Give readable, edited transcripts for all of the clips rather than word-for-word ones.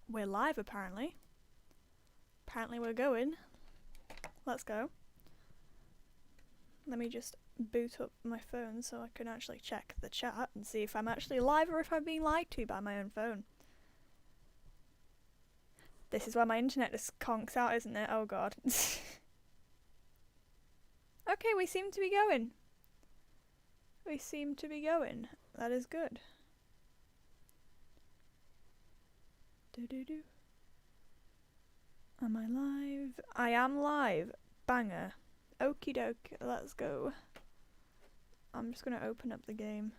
We're live apparently. Apparently we're going. Let's go. Let me just boot up my phone so I can actually check the chat and see if I'm actually live or if I'm being lied to by my own phone. This is where my internet just conks out, isn't it? Oh god. Okay, we seem to be going. We seem to be going. That is good. Do. Am I live? I am live. Banger. Okie doke. Let's go. I'm just gonna open up the game.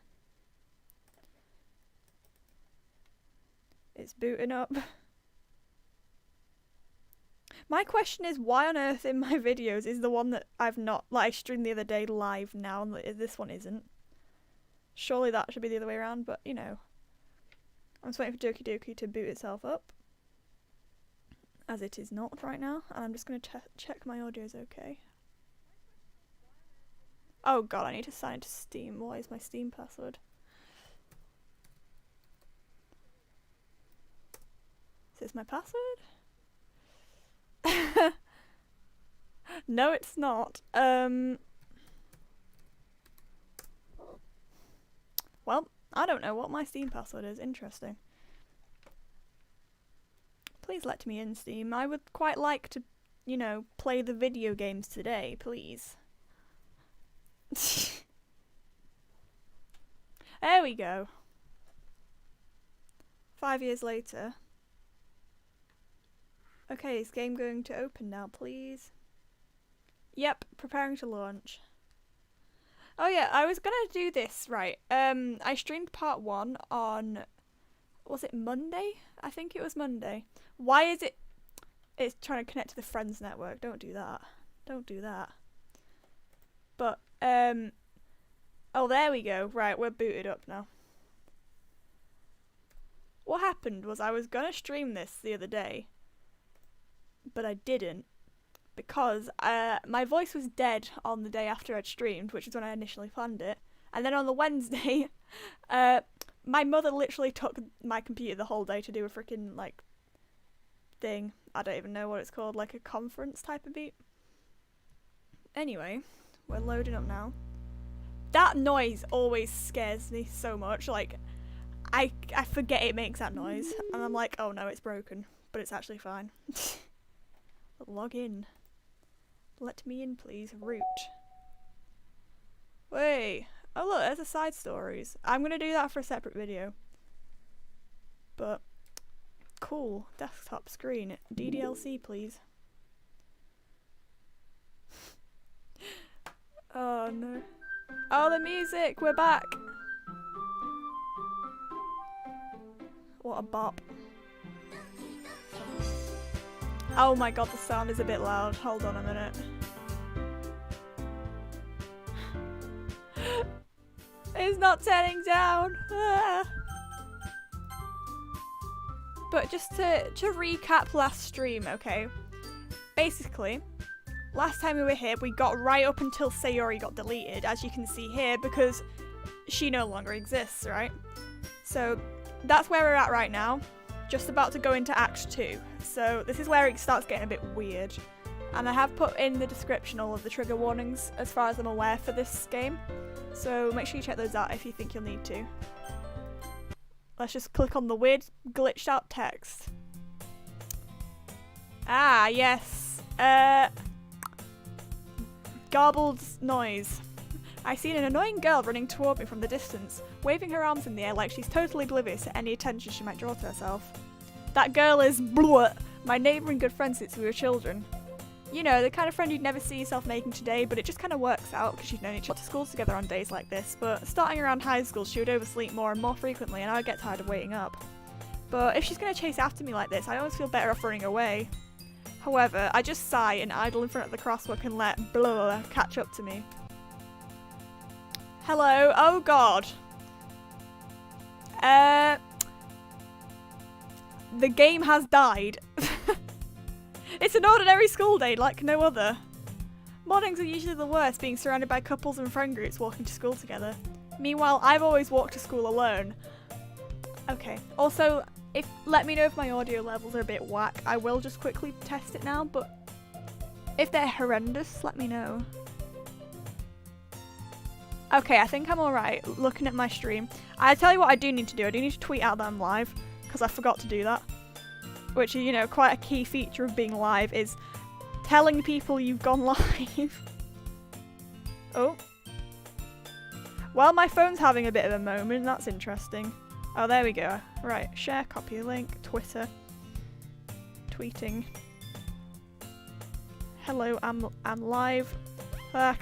It's booting up. My question is, why on earth in my videos is the one that I've not, like, I streamed the other day live now and this one isn't? Surely that should be the other way around, but you know. I'm just waiting for Doki to boot itself up. As it is not right now, and I'm just going to check my audio's okay. Oh god, I need to sign into Steam. What is my Steam password? Is this my password? No, it's not. Well, I don't know what my Steam password is. Interesting. Please let me in, Steam. I would quite like to, you know, play the video games today, please. There we go. 5 years later. Okay, is game going to open now, please? Yep, preparing to launch. Oh yeah, I was gonna do this, right. I streamed part 1 on, was it Monday? I think it was Monday. Why is it, it's trying to connect to the Friends network. Don't do that. Don't do that. But, oh there we go. Right, we're booted up now. What happened was I was gonna stream this the other day, but I didn't. Because my voice was dead on the day after I'd streamed, which is when I initially planned it. And then on the Wednesday, my mother literally took my computer the whole day to do a freaking, like, thing. I don't even know what it's called, like a conference type of beat. Anyway, we're loading up now. That noise always scares me so much. Like, I forget it makes that noise. And I'm like, oh no, it's broken. But it's actually fine. Log in. Let me in, please. Root. Wait. Oh look, there's the side stories. I'm gonna do that for a separate video. But, cool. Desktop screen. DDLC, please. Oh no. Oh, the music! We're back! What a bop. Oh my god, the sound is a bit loud. Hold on a minute. It's not turning down! Ah. But just to recap last stream, okay? Basically, last time we were here, we got right up until Sayori got deleted, as you can see here, because she no longer exists, right? So, that's where we're at right now. Just about to go into Act 2. So this is where it starts getting a bit weird. And I have put in the description all of the trigger warnings as far as I'm aware for this game. So make sure you check those out if you think you'll need to. Let's just click on the weird glitched out text. Ah, yes. Garbled noise. I seen an annoying girl running toward me from the distance, waving her arms in the air like she's totally oblivious to any attention she might draw to herself. That girl is my neighbour and good friend since we were children. You know, the kind of friend you'd never see yourself making today, but it just kind of works out because you've known each other to school together on days like this, but starting around high school she would oversleep more and more frequently and I would get tired of waiting up. But if she's going to chase after me like this, I always feel better off running away. However, I just sigh and idle in front of the crosswalk and let catch up to me. Hello, oh god. The game has died. It's an ordinary school day like no other. Mornings are usually the worst, being surrounded by couples and friend groups walking to school together. Meanwhile, I've always walked to school alone. Okay, also, Let me know if my audio levels are a bit whack. I will just quickly test it now, but if they're horrendous, let me know. Okay, I think I'm alright looking at my stream. I tell you what I do need to do. I do need to tweet out that I'm live, because I forgot to do that. Which is, you know, quite a key feature of being live, is telling people you've gone live. Oh. Well, my phone's having a bit of a moment. That's interesting. Oh, there we go. Right, share, copy link, Twitter. Tweeting. Hello, I'm live. Ah.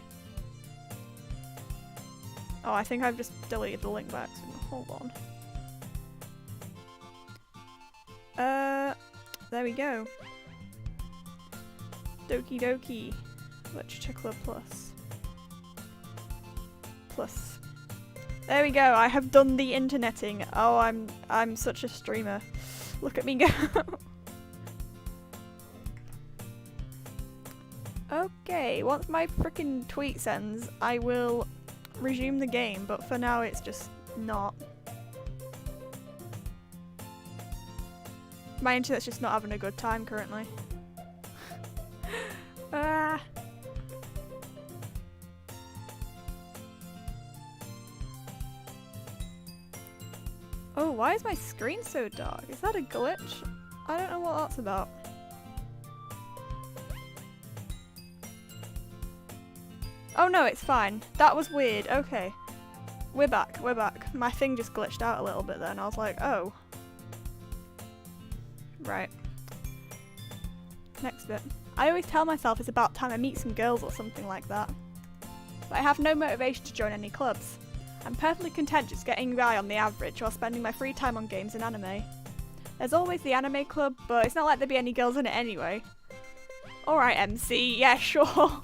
Oh, I think I've just deleted the link back. So hold on. There we go. Doki Doki. Literature Club Plus. There we go. I have done the interneting. Oh, I'm such a streamer. Look at me go. Okay, once my freaking tweet sends, I will resume the game, but for now it's just not. My internet's just not having a good time currently. Ah. Oh, why is my screen so dark? Is that a glitch? I don't know what that's about. Oh no, it's fine. That was weird. Okay. We're back. My thing just glitched out a little bit then. I was like, oh. Right. Next bit. I always tell myself it's about time I meet some girls or something like that. But I have no motivation to join any clubs. I'm perfectly content just getting by on the average while spending my free time on games and anime. There's always the anime club, but it's not like there'd be any girls in it anyway. Alright MC, yeah sure.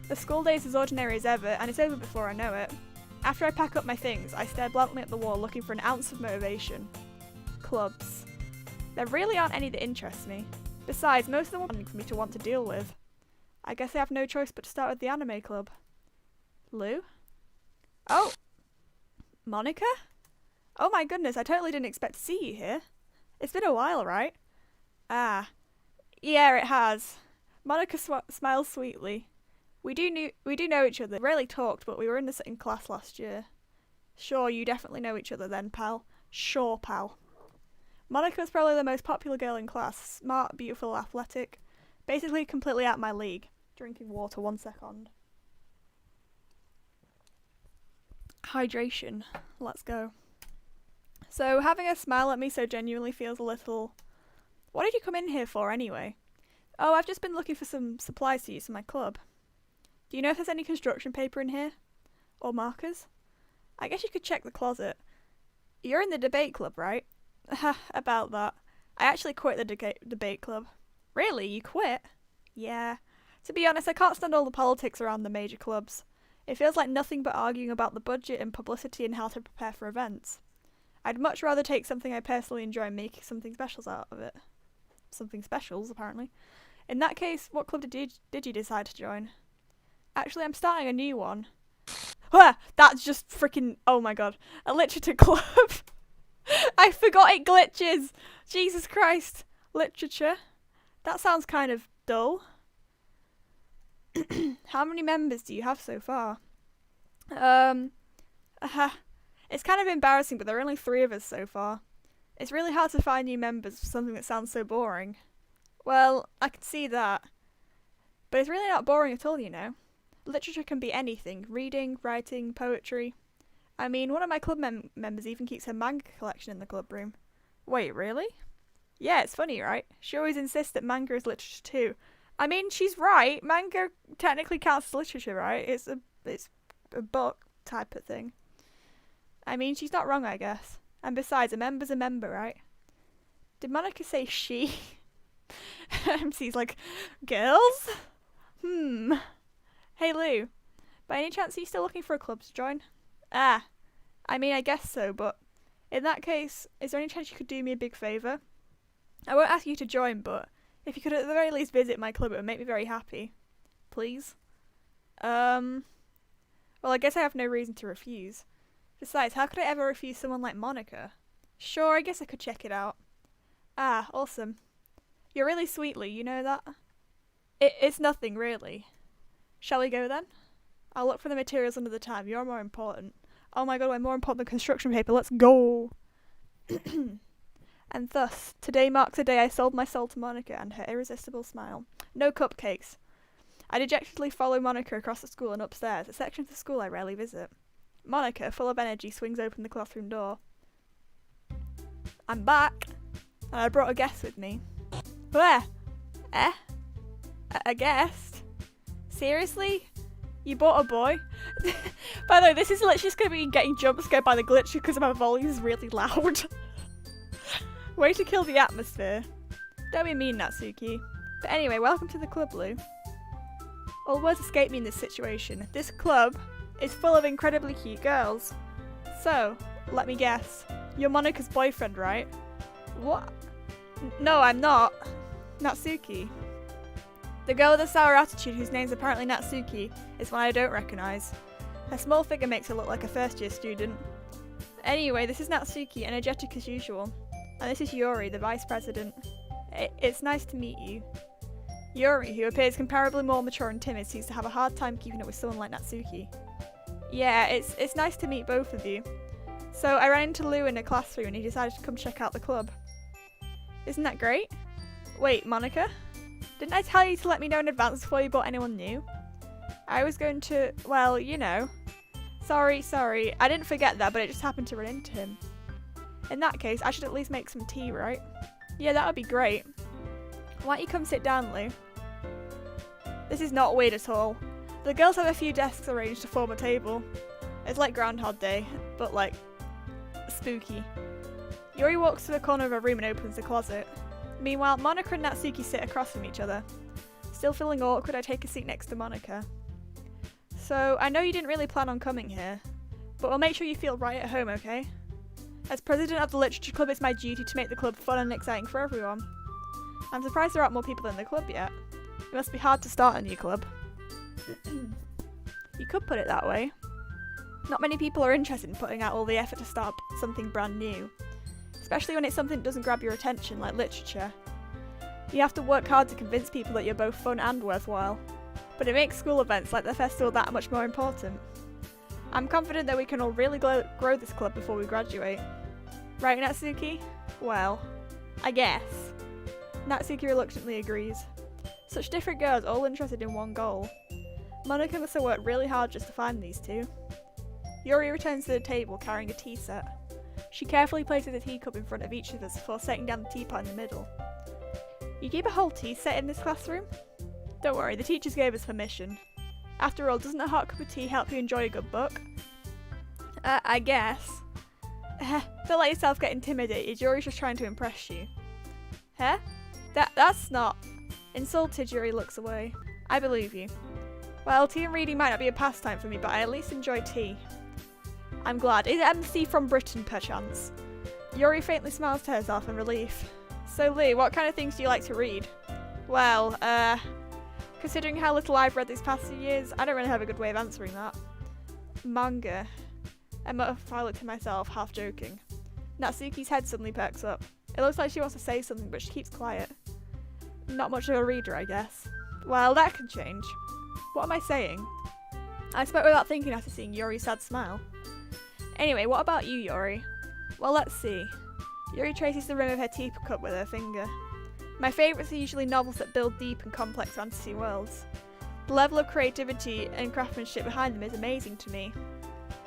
The school day's as ordinary as ever, and it's over before I know it. After I pack up my things, I stare blankly at the wall looking for an ounce of motivation. Clubs. There really aren't any that interest me. Besides, most of them are something for me to want to deal with. I guess I have no choice but to start with the anime club. Lou? Oh! Monica? Oh my goodness, I totally didn't expect to see you here. It's been a while, right? Ah. Yeah, it has. Monica smiles sweetly. We do know each other. Rarely talked, but we were in the same class last year. Sure, you definitely know each other then, pal. Sure, pal. Monica's probably the most popular girl in class. Smart, beautiful, athletic. Basically completely out my league. Drinking water, 1 second. Hydration. Let's go. So, having a smile at me so genuinely feels a little... What did you come in here for, anyway? Oh, I've just been looking for some supplies to use in my club. Do you know if there's any construction paper in here? Or markers? I guess you could check the closet. You're in the debate club, right? Haha, about that. I actually quit the debate club. Really? You quit? Yeah. To be honest, I can't stand all the politics around the major clubs. It feels like nothing but arguing about the budget and publicity and how to prepare for events. I'd much rather take something I personally enjoy and make something special out of it. Something specials, apparently. In that case, what club did you decide to join? Actually, I'm starting a new one. Ah, that's just freaking... Oh my god. A literature club. I forgot it glitches. Jesus Christ. Literature. That sounds kind of dull. How many members do you have so far? It's kind of embarrassing, but there are only 3 of us so far. It's really hard to find new members for something that sounds so boring. Well, I can see that. But it's really not boring at all, you know. Literature can be anything. Reading, writing, poetry. I mean, one of my club members even keeps her manga collection in the club room. Wait, really? Yeah, it's funny, right? She always insists that manga is literature too. I mean, she's right. Manga technically counts as literature, right? It's a book type of thing. I mean, she's not wrong, I guess. And besides, a member's a member, right? Did Monica say she? MC's like, girls? Hey Lou, by any chance are you still looking for a club to join? Ah, I mean I guess so, but in that case, is there any chance you could do me a big favour? I won't ask you to join, but if you could at the very least visit my club, it would make me very happy. Please? Well, I guess I have no reason to refuse. Besides, how could I ever refuse someone like Monica? Sure, I guess I could check it out. Ah, awesome. You're really sweetly, you know that? It's nothing, really. Shall we go then? I'll look for the materials under the tab. You're more important. Oh my god, we're more important than construction paper. Let's go! And thus, today marks the day I sold my soul to Monica and her irresistible smile. No cupcakes. I dejectedly follow Monica across the school and upstairs, a section of the school I rarely visit. Monica, full of energy, swings open the classroom door. I'm back! And I brought a guest with me. Where? Eh? A guest? Seriously? You bought a boy? By the way, this is literally just going to be getting jump scared by the glitch because my volume is really loud. Way to kill the atmosphere. Don't be mean, Natsuki. But anyway, welcome to the club, Lou. All words escape me in this situation. This club is full of incredibly cute girls. So, let me guess. You're Monika's boyfriend, right? What? No, I'm not. Natsuki. The girl with the sour attitude, whose name's apparently Natsuki, is one I don't recognise. Her small figure makes her look like a first-year student. Anyway, this is Natsuki, energetic as usual. And this is Yuri, the vice president. It's nice to meet you. Yuri, who appears comparably more mature and timid, seems to have a hard time keeping up with someone like Natsuki. Yeah, it's nice to meet both of you. So I ran into Lou in a classroom and he decided to come check out the club. Isn't that great? Wait, Monica? Didn't I tell you to let me know in advance before you bought anyone new? I was going to, well, you know. Sorry, I didn't forget that, but it just happened to run into him. In that case, I should at least make some tea, right? Yeah, that would be great. Why don't you come sit down, Lou? This is not weird at all. The girls have a few desks arranged to form a table. It's like Groundhog Day, but like, spooky. Yuri walks to the corner of a room and opens the closet. Meanwhile, Monica and Natsuki sit across from each other. Still feeling awkward, I take a seat next to Monica. So, I know you didn't really plan on coming here, but we'll make sure you feel right at home, okay? As president of the literature club, it's my duty to make the club fun and exciting for everyone. I'm surprised there aren't more people in the club yet. It must be hard to start a new club. You could put it that way. Not many people are interested in putting out all the effort to start something brand new. Especially when it's something that doesn't grab your attention, like literature. You have to work hard to convince people that you're both fun and worthwhile. But it makes school events like the festival that much more important. I'm confident that we can all really grow this club before we graduate. Right, Natsuki? Well, I guess. Natsuki reluctantly agrees. Such different girls, all interested in one goal. Monica must have worked really hard just to find these two. Yuri returns to the table carrying a tea set. She carefully places a teacup in front of each of us before setting down the teapot in the middle. You keep a whole tea set in this classroom? Don't worry, the teachers gave us permission. After all, doesn't a hot cup of tea help you enjoy a good book? I guess. Don't let yourself get intimidated, Yuri's just trying to impress you. Huh? That's not... Insulted, Yuri looks away. I believe you. Well, tea and reading might not be a pastime for me, but I at least enjoy tea. I'm glad. Is MC from Britain, perchance? Yuri faintly smiles to herself in relief. So, Lee, what kind of things do you like to read? Well, considering how little I've read these past few years, I don't really have a good way of answering that. Manga. I look to myself, half joking. Natsuki's head suddenly perks up. It looks like she wants to say something, but she keeps quiet. Not much of a reader, I guess. Well, that can change. What am I saying? I spoke without thinking after seeing Yuri's sad smile. Anyway, what about you, Yuri? Well, let's see. Yuri traces the rim of her teacup with her finger. My favourites are usually novels that build deep and complex fantasy worlds. The level of creativity and craftsmanship behind them is amazing to me.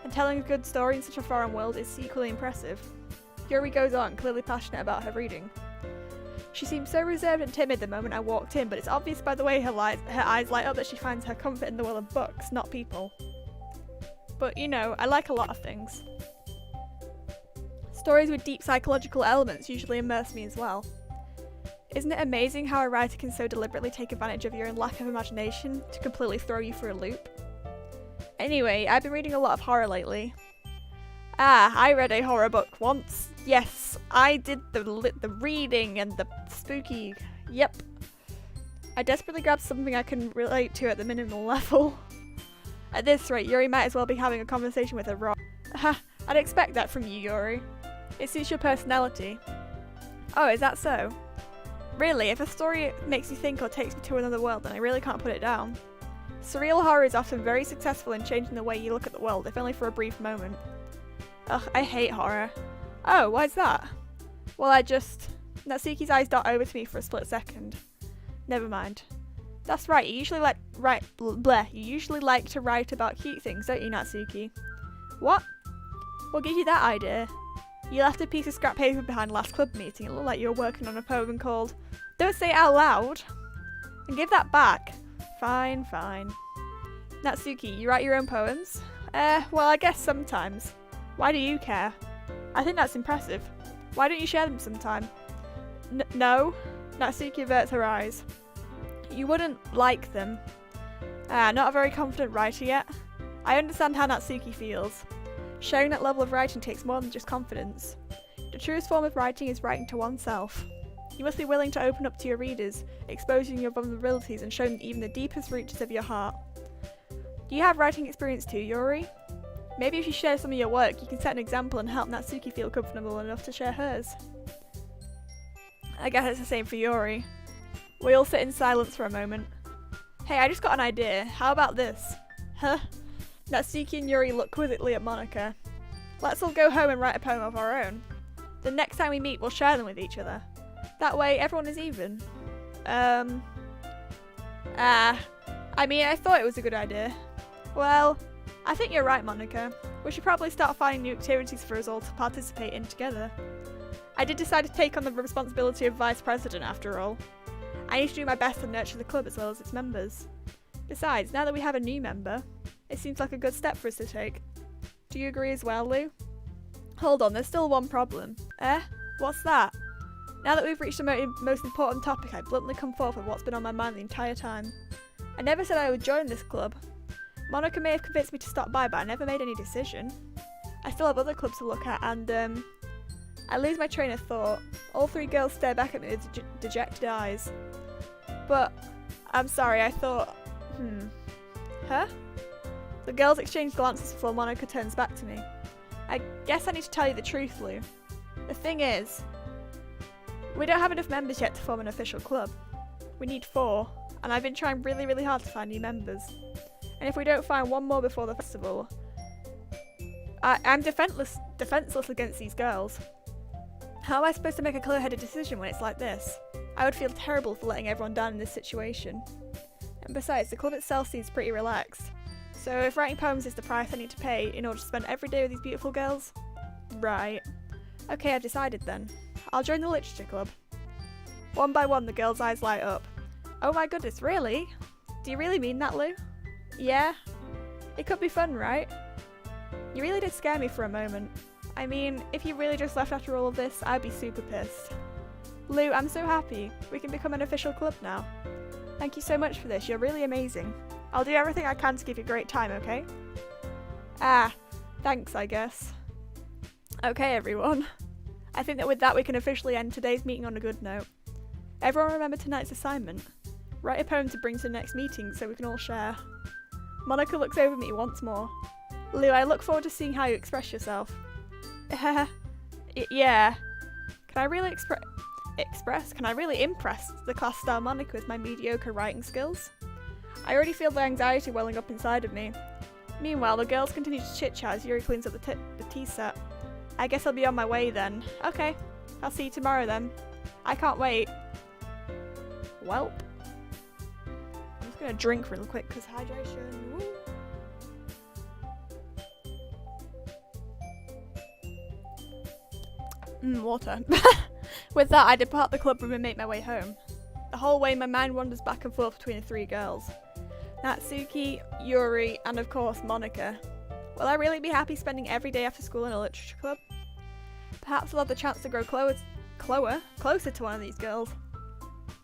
And telling a good story in such a foreign world is equally impressive. Yuri goes on, clearly passionate about her reading. She seemed so reserved and timid the moment I walked in, but it's obvious by the way her eyes light up that she finds her comfort in the world of books, not people. But, you know, I like a lot of things. Stories with deep psychological elements usually immerse me as well. Isn't it amazing how a writer can so deliberately take advantage of your own lack of imagination to completely throw you for a loop? Anyway, I've been reading a lot of horror lately. I read a horror book once. Yes, I did the reading and the spooky. Yep. I desperately grabbed something I can relate to at the minimal level. At this rate, Yuri might as well be having a conversation with a rock. I'd expect that from you, Yuri. It suits your personality. Oh, is that so? Really, if a story makes me think or takes me to another world, then I really can't put it down. Surreal horror is often very successful in changing the way you look at the world, if only for a brief moment. Ugh, I hate horror. Oh, why's that? Well, Natsuki's eyes dot over to me for a split second. Never mind. That's right, you usually like to write about cute things, don't you, Natsuki? What? What gave you that idea? You left a piece of scrap paper behind last club meeting. It looked like you were working on a poem called Don't Say It Out Loud. And give that back. Fine, fine. Natsuki, you write your own poems? Well, I guess sometimes. Why do you care? I think that's impressive. Why don't you share them sometime? No. Natsuki averts her eyes. You wouldn't like them. Not a very confident writer yet. I understand how Natsuki feels. Sharing that level of writing takes more than just confidence. The truest form of writing is writing to oneself. You must be willing to open up to your readers, exposing your vulnerabilities and showing even the deepest reaches of your heart. Do you have writing experience too, Yuri? Maybe if you share some of your work, you can set an example and help Natsuki feel comfortable enough to share hers. I guess it's the same for Yuri. We all sit in silence for a moment. Hey, I just got an idea. How about this? Huh? Natsuki and Yuri look quizzically at Monika. Let's all go home and write a poem of our own. The next time we meet, we'll share them with each other. That way, everyone is even. I thought it was a good idea. Well, I think you're right, Monika. We should probably start finding new activities for us all to participate in together. I did decide to take on the responsibility of Vice President after all. I need to do my best to nurture the club as well as its members. Besides, now that we have a new member, it seems like a good step for us to take. Do you agree as well, Lou? Hold on, there's still one problem. What's that? Now that we've reached the most important topic, I bluntly come forth with what's been on my mind the entire time. I never said I would join this club. Monika may have convinced me to stop by, but I never made any decision. I still have other clubs to look at, and I lose my train of thought. All three girls stare back at me with dejected eyes. But, I'm sorry, I thought... Huh? The girls exchange glances before Monika turns back to me. I guess I need to tell you the truth, Lou. The thing is, we don't have enough members yet to form an official club. We need 4, and I've been trying really, really hard to find new members. And if we don't find one more before the festival, I'm defenseless against these girls. How am I supposed to make a clear-headed decision when it's like this? I would feel terrible for letting everyone down in this situation. And besides, the club itself seems pretty relaxed. So if writing poems is the price I need to pay in order to spend every day with these beautiful girls? Right. Okay, I've decided then. I'll join the literature club. One by one, the girls' eyes light up. Oh my goodness, really? Do you really mean that, Lou? Yeah. It could be fun, right? You really did scare me for a moment. I mean, if you really just left after all of this, I'd be super pissed. Lou, I'm so happy. We can become an official club now. Thank you so much for this. You're really amazing. I'll do everything I can to give you a great time, okay? Thanks, I guess. Okay, everyone. I think that with that we can officially end today's meeting on a good note. Everyone remember tonight's assignment. Write a poem to bring to the next meeting so we can all share. Monika looks over at me once more. Lou, I look forward to seeing how you express yourself. Yeah. Can I really Can I really impress the class star Monika with my mediocre writing skills? I already feel the anxiety welling up inside of me. Meanwhile, the girls continue to chit-chat as Yuri cleans up the tea set. I guess I'll be on my way then. Okay, I'll see you tomorrow then. I can't wait. Welp. I'm just gonna drink real quick because hydration. Woo. Water. With that, I depart the club room and make my way home. The whole way, my mind wanders back and forth between the 3 girls. Natsuki, Yuri, and of course, Monika. Will I really be happy spending every day after school in a literature club? Perhaps I'll have the chance to grow closer to one of these girls.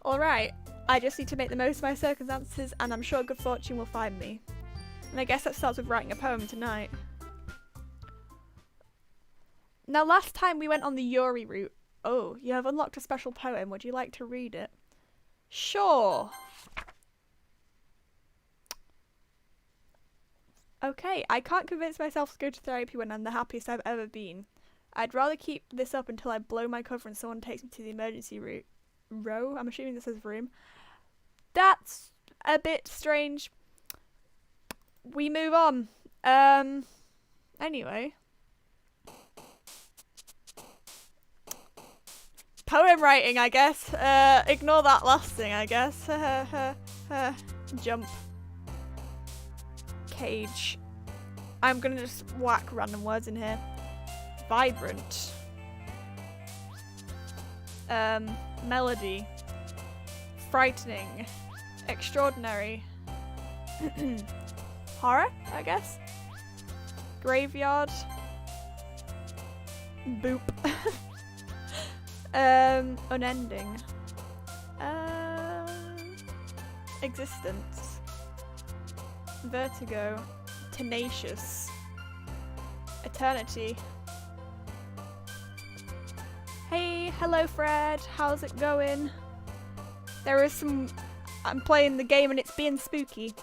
Alright, I just need to make the most of my circumstances, and I'm sure good fortune will find me. And I guess that starts with writing a poem tonight. Now, last time we went on the Yuri route. Oh, you have unlocked a special poem. Would you like to read it? Sure. Okay, I can't convince myself to go to therapy when I'm the happiest I've ever been. I'd rather keep this up until I blow my cover and someone takes me to the emergency row. I'm assuming this is room. That's a bit strange. We move on. Anyway. Poem writing, I guess. Ignore that last thing, I guess. Jump. Cage. I'm gonna just whack random words in here. Vibrant. Melody. Frightening. Extraordinary. Horror, I guess. Graveyard. Boop. Unending. Existence. Vertigo. Tenacious. Eternity. Hey, hello Fred, how's it going? There is some... I'm playing the game and it's being spooky.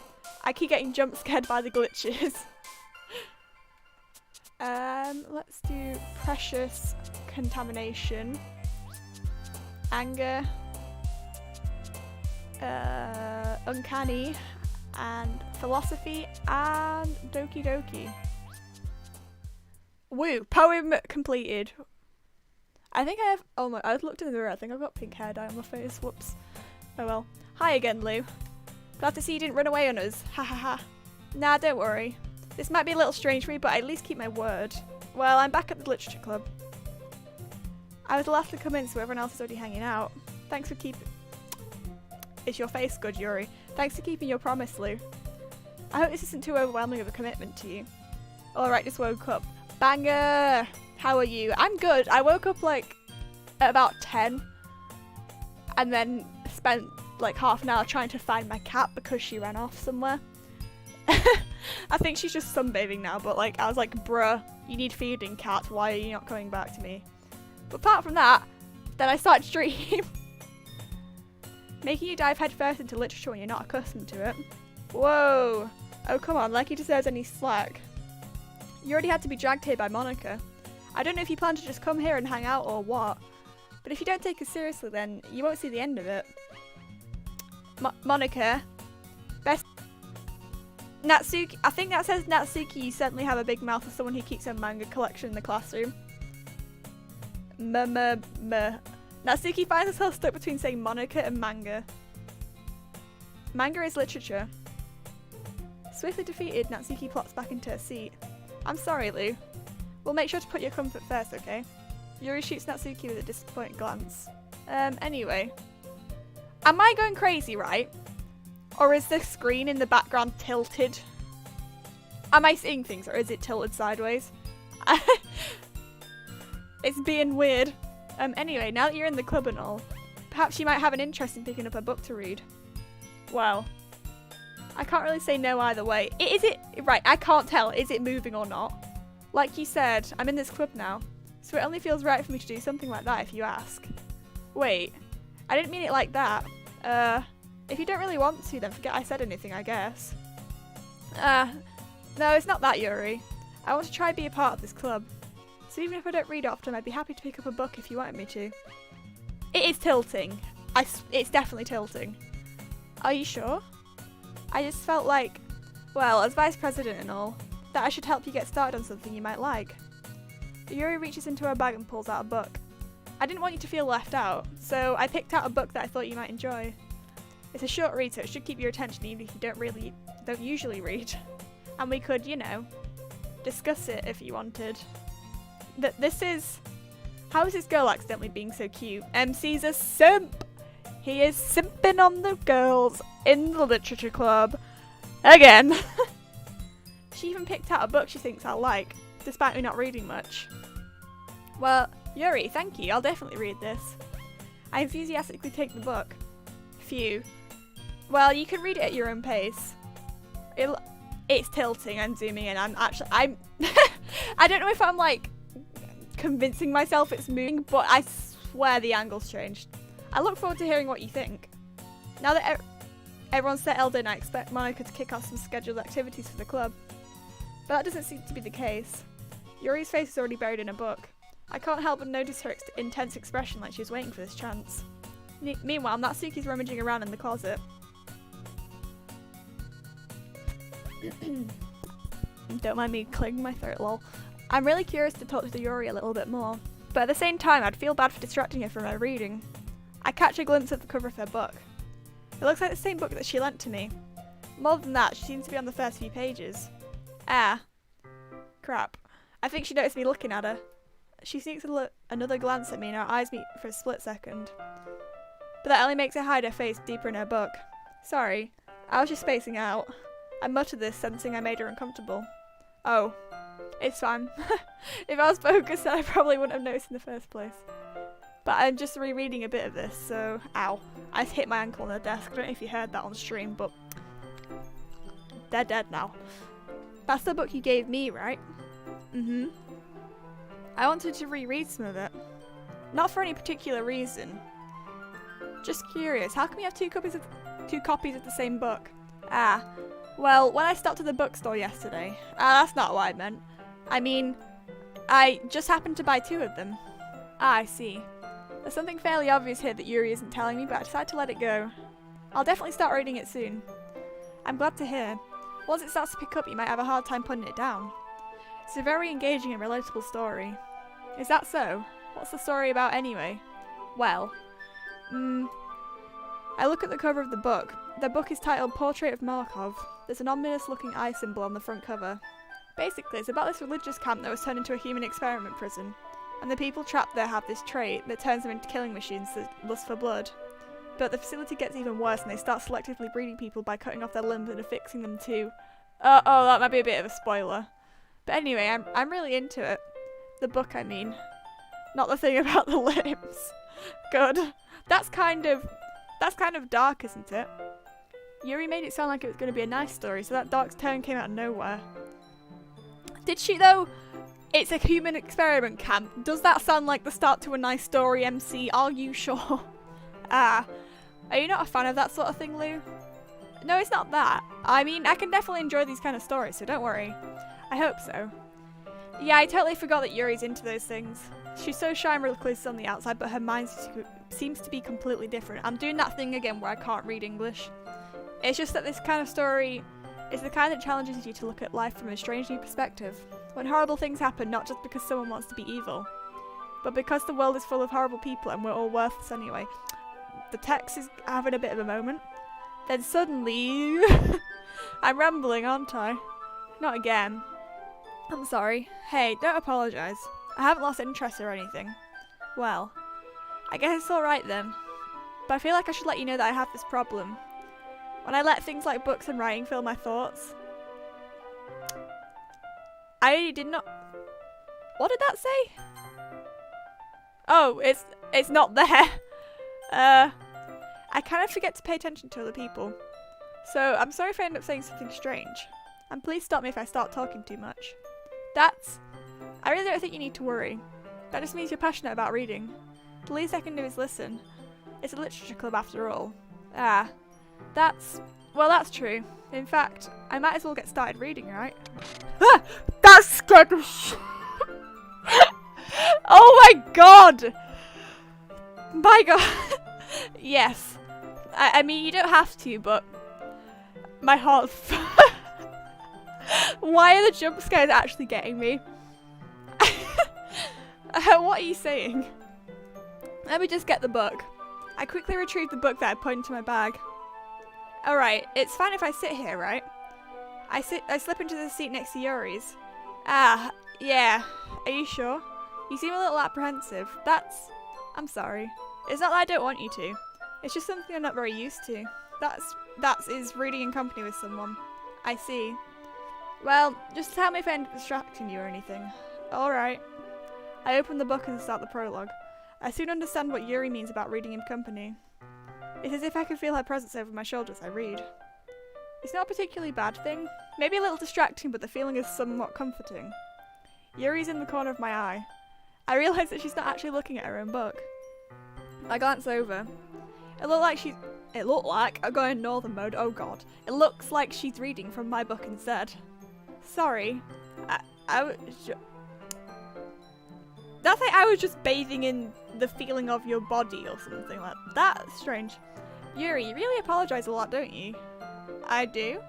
I keep getting jump scared by the glitches. Let's do precious, contamination, anger, uncanny, and philosophy, and Doki Doki. Woo! Poem completed. I think I have... Oh my... I looked in the mirror. I think I've got pink hair dye on my face. Whoops. Oh well. Hi again, Lou. Glad to see you didn't run away on us. Ha ha ha. Nah, don't worry. This might be a little strange for me, but I at least keep my word. Well, I'm back at the literature club. I was the last to come in, so everyone else is already hanging out. Thanks for keeping... Is your face good, Yuri? Thanks for keeping your promise, Lou. I hope this isn't too overwhelming of a commitment to you. Alright, just woke up. Banger! How are you? I'm good. I woke up like at about 10 and then spent like half an hour trying to find my cat because she ran off somewhere. I think she's just sunbathing now, but like I was like, bruh, you need feeding, cat. Why are you not coming back to me? But apart from that, then I started stream. Making you dive headfirst into literature when you're not accustomed to it. Whoa. Oh, come on, like he deserves any slack. You already had to be dragged here by Monica. I don't know if you plan to just come here and hang out or what, but if you don't take us seriously then you won't see the end of it. Monica. Best... Natsuki... I think that says Natsuki, you certainly have a big mouth as someone who keeps a manga collection in the classroom. Natsuki finds herself stuck between saying Monica and manga. Manga is literature. Swiftly defeated, Natsuki plops back into her seat. I'm sorry, Lou. We'll make sure to put your comfort first, okay? Yuri shoots Natsuki with a disappointed glance. Anyway. Am I going crazy, right? Or is the screen in the background tilted? Am I seeing things, or is it tilted sideways? It's being weird. Anyway, now that you're in the club and all, perhaps you might have an interest in picking up a book to read. Well, I can't really say no either way. Right, I can't tell. Is it moving or not? Like you said, I'm in this club now, so it only feels right for me to do something like that if you ask. Wait, I didn't mean it like that. If you don't really want to, then forget I said anything, I guess. No, it's not that, Yuri. I want to try and be a part of this club. So even if I don't read often, I'd be happy to pick up a book if you wanted me to. It is tilting. It's definitely tilting. Are you sure? I just felt like, well, as vice president and all, that I should help you get started on something you might like. Yuri reaches into her bag and pulls out a book. I didn't want you to feel left out, so I picked out a book that I thought you might enjoy. It's a short read, so it should keep your attention even if you don't usually read. And we could, you know, discuss it if you wanted. How is this girl accidentally being so cute? MC's a simp! He is simping on the girls in the literature club. Again! She even picked out a book she thinks I'll like, despite me not reading much. Well, Yuri, thank you. I'll definitely read this. I enthusiastically take the book. Phew. Well, you can read it at your own pace. It's tilting. I'm zooming in. I'm I don't know if I'm like convincing myself it's moving, but I swear the angle's changed. I look forward to hearing what you think. Now that everyone's settled in, I expect Monica to kick off some scheduled activities for the club. But that doesn't seem to be the case. Yuri's face is already buried in a book. I can't help but notice her intense expression like she was waiting for this chance. Meanwhile, Natsuki's rummaging around in the closet. Don't mind me clearing my throat, lol. I'm really curious to talk to Yuri a little bit more, but at the same time I'd feel bad for distracting her from her reading. I catch a glimpse of the cover of her book. It looks like the same book that she lent to me. More than that, she seems to be on the first few pages. Ah. Crap. I think she noticed me looking at her. She sneaks another glance at me and our eyes meet for a split second. But that only makes her hide her face deeper in her book. Sorry, I was just spacing out. I muttered this, sensing I made her uncomfortable. Oh, it's fine. If I was focused, then I probably wouldn't have noticed in the first place. But I'm just rereading a bit of this, so... Ow. I hit my ankle on the desk. I don't know if you heard that on stream, but... They're dead now. That's the book you gave me, right? Mm-hmm. I wanted to reread some of it. Not for any particular reason. Just curious, how come you have two copies of the same book? Ah, well, when I stopped at the bookstore yesterday... that's not what I meant. I mean, I just happened to buy two of them. Ah, I see. There's something fairly obvious here that Yuri isn't telling me, but I decided to let it go. I'll definitely start reading it soon. I'm glad to hear. Once it starts to pick up, you might have a hard time putting it down. It's a very engaging and relatable story. Is that so? What's the story about anyway? Well, I look at the cover of the book. The book is titled Portrait of Markov. There's an ominous looking eye symbol on the front cover. Basically, it's about this religious camp that was turned into a human experiment prison. And the people trapped there have this trait that turns them into killing machines that lust for blood. But the facility gets even worse and they start selectively breeding people by cutting off their limbs and affixing them to... oh, that might be a bit of a spoiler. But anyway, I'm really into it. The book, I mean. Not the thing about the limbs. Good. That's kind of dark, isn't it? Yuri made it sound like it was going to be a nice story, so that dark tone came out of nowhere. Did she, though? It's a human experiment camp. Does that sound like the start to a nice story, MC? Are you sure? Ah. Are you not a fan of that sort of thing, Lou? No, it's not that. I mean, I can definitely enjoy these kind of stories, so don't worry. I hope so. Yeah, I totally forgot that Yuri's into those things. She's so shy and recluse on the outside, but her mind seems to be completely different. I'm doing that thing again where I can't read English. It's just that this kind of story is the kind that challenges you to look at life from a strange new perspective. When horrible things happen, not just because someone wants to be evil, but because the world is full of horrible people and we're all worthless anyway. The text is having a bit of a moment. Then suddenly... I'm rambling, aren't I? Not again. I'm sorry. Hey, don't apologise. I haven't lost interest or anything. Well, I guess it's alright then. But I feel like I should let you know that I have this problem. When I let things like books and writing fill my thoughts... I did not... What did that say? Oh, it's not there. I kind of forget to pay attention to other people. So, I'm sorry if I end up saying something strange. And please stop me if I start talking too much. I really don't think you need to worry. That just means you're passionate about reading. The least I can do is listen. It's a literature club after all. Ah, that's true. In fact, I might as well get started reading, right? Ah! That scared the shit. Oh my god! My god. Yes. I mean, you don't have to, but my heart... Why are the jump scares actually getting me? What are you saying? Let me just get the book. I quickly retrieved the book that I put into my bag. Alright, it's fine if I sit here, right? I slip into the seat next to Yuri's. Ah, yeah. Are you sure? You seem a little apprehensive. I'm sorry. It's not that I don't want you to. It's just something I'm not very used to. That is reading in company with someone. I see. Well, just tell me if I end up distracting you or anything. Alright. I open the book and start the prologue. I soon understand what Yuri means about reading in company. It's as if I can feel her presence over my shoulder as I read. It's not a particularly bad thing. Maybe a little distracting, but the feeling is somewhat comforting. Yuri's in the corner of my eye. I realise that she's not actually looking at her own book. I glance over. It looked like, I'm going northern mode, oh god. It looks like she's reading from my book instead. Sorry. That's like I was just bathing in the feeling of your body or something like that. That's strange. Yuri, you really apologise a lot, don't you? I do?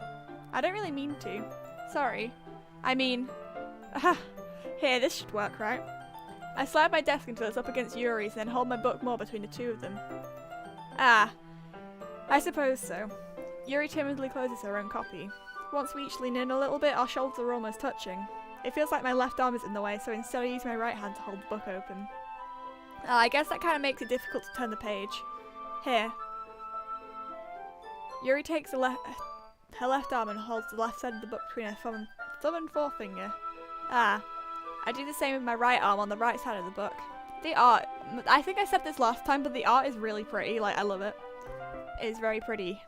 I don't really mean to. Sorry. I mean... Here, this should work, right? I slide my desk until it's up against Yuri's, then hold my book more between the two of them. Ah. I suppose so. Yuri timidly closes her own copy. Once we each lean in a little bit, our shoulders are almost touching. It feels like my left arm is in the way, so instead I use my right hand to hold the book open. I guess that kind of makes it difficult to turn the page. Here. Yuri takes her left arm and holds the left side of the book between her thumb and forefinger. Ah. I do the same with my right arm on the right side of the book. The art, I think I said this last time, but the art is really pretty. Like, I love it. It is very pretty.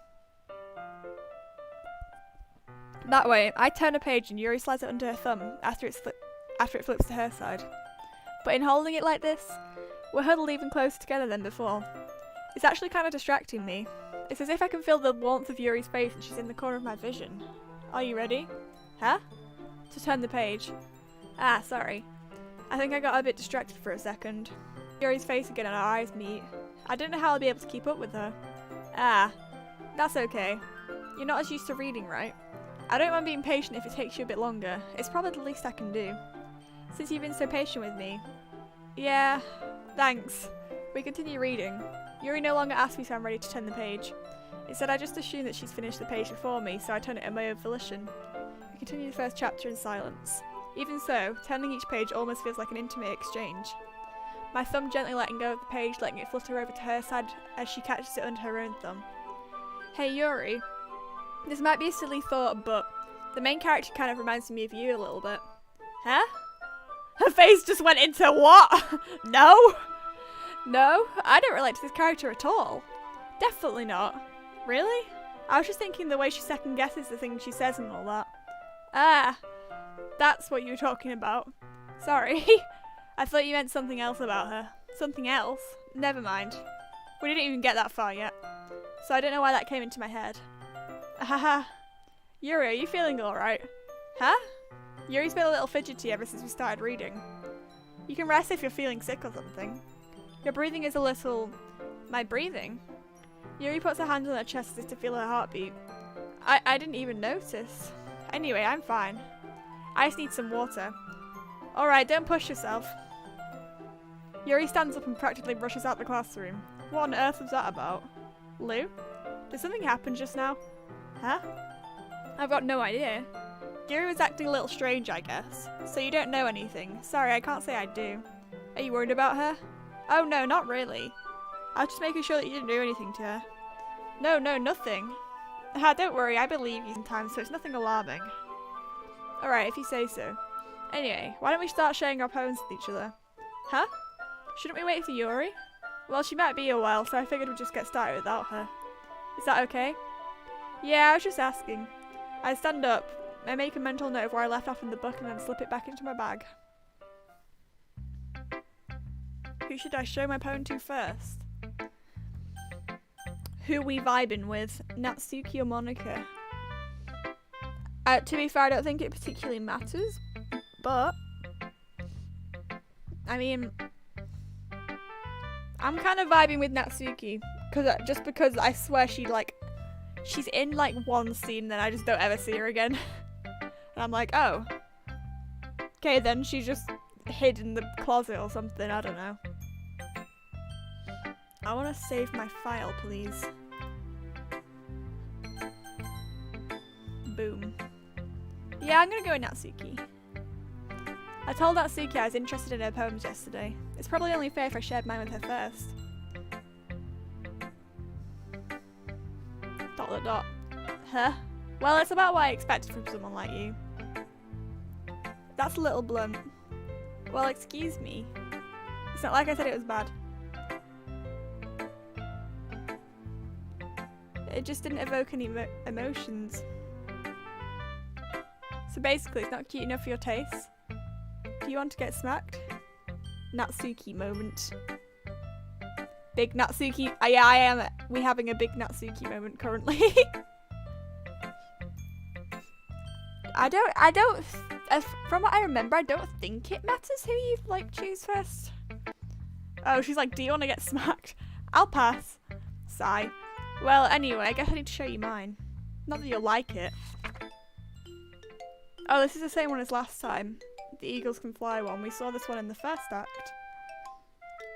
That way, I turn a page and Yuri slides it under her thumb after it flips to her side. But in holding it like this, we're huddled even closer together than before. It's actually kind of distracting me. It's as if I can feel the warmth of Yuri's face and she's in the corner of my vision. Are you ready? Huh? To turn the page. Ah, sorry. I think I got a bit distracted for a second. Yuri's face again and our eyes meet. I don't know how I'll be able to keep up with her. Ah, that's okay. You're not as used to reading, right? I don't mind being patient if it takes you a bit longer. It's probably the least I can do. Since you've been so patient with me. Yeah, thanks. We continue reading. Yuri no longer asks me if I'm ready to turn the page. Instead, I just assume that she's finished the page before me, so I turn it in my own volition. We continue the first chapter in silence. Even so, turning each page almost feels like an intimate exchange. My thumb gently letting go of the page, letting it flutter over to her side as she catches it under her own thumb. Hey Yuri. This might be a silly thought, but the main character kind of reminds me of you a little bit. Huh? Her face just went into what? No? No? I don't relate to this character at all. Definitely not. Really? I was just thinking the way she second guesses the things she says and all that. Ah, that's what you were talking about. Sorry. I thought you meant something else about her. Something else? Never mind. We didn't even get that far yet. So I don't know why that came into my head. Haha. Yuri, are you feeling alright? Huh? Yuri's been a little fidgety ever since we started reading. You can rest if you're feeling sick or something. Your breathing is a little... My breathing? Yuri puts her hand on her chest as if to feel her heartbeat. I didn't even notice. Anyway, I'm fine. I just need some water. Alright, don't push yourself. Yuri stands up and practically rushes out the classroom. What on earth was that about? Lou? Did something happen just now? Huh? I've got no idea. Yuri was acting a little strange, I guess. So you don't know anything. Sorry, I can't say I do. Are you worried about her? Oh no, not really. I was just making sure that you didn't do anything to her. No, nothing. Don't worry, I believe you sometimes, so it's nothing alarming. Alright, if you say so. Anyway, why don't we start sharing our poems with each other? Huh? Shouldn't we wait for Yuri? Well, she might be a while, so I figured we'd just get started without her. Is that okay? Yeah, I was just asking. I stand up. I make a mental note of where I left off in the book and then slip it back into my bag. Who should I show my poem to first? Who we vibing with? Natsuki or Monica? To be fair, I don't think it particularly matters, but I mean, I'm kind of vibing with Natsuki just because I swear she's in like one scene, then I just don't ever see her again. And I'm like, oh, okay, then she's just hid in the closet or something. I don't know. I want to save my file, please. Boom. Yeah, I'm gonna go with Natsuki. I told Natsuki I was interested in her poems yesterday. It's probably only fair if I shared mine with her first. ... Huh? Well, it's about what I expected from someone like you. That's a little blunt. Well, excuse me. It's not like I said it was bad. It just didn't evoke any emotions. So basically, it's not cute enough for your taste. Do you want to get smacked? Natsuki moment. Big Natsuki. Yeah, I am. We having a big Natsuki moment currently. I don't From what I remember, I don't think it matters who you, like, choose first. Oh, she's like, do you want to get smacked? I'll pass. Sigh. Well, anyway, I guess I need to show you mine. Not that you'll like it. Oh, this is the same one as last time. The Eagles Can Fly one. We saw this one in the first act.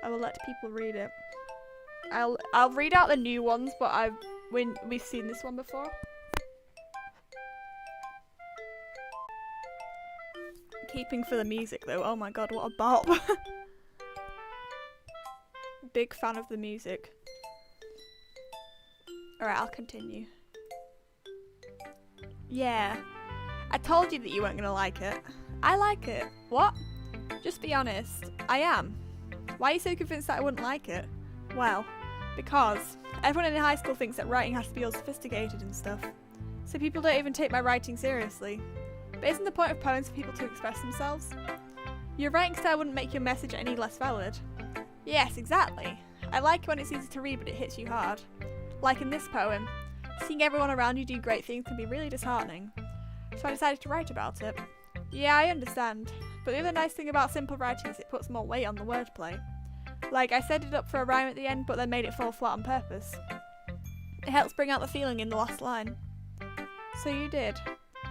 I will let people read it. I'll read out the new ones, but we've seen this one before. Keeping for the music though. Oh my god, what a bop. Big fan of the music. Alright, I'll continue. Yeah. I told you that you weren't gonna like it. I like it. What? Just be honest. I am. Why are you so convinced that I wouldn't like it? Well, because everyone in high school thinks that writing has to be all sophisticated and stuff. So people don't even take my writing seriously. But isn't the point of poems for people to express themselves? Your writing style wouldn't make your message any less valid. Yes, exactly. I like it when it's easy to read but it hits you hard. Like in this poem. Seeing everyone around you do great things can be really disheartening. So I decided to write about it. Yeah, I understand. But the other nice thing about simple writing is it puts more weight on the wordplay. Like, I set it up for a rhyme at the end but then made it fall flat on purpose. It helps bring out the feeling in the last line. So you did.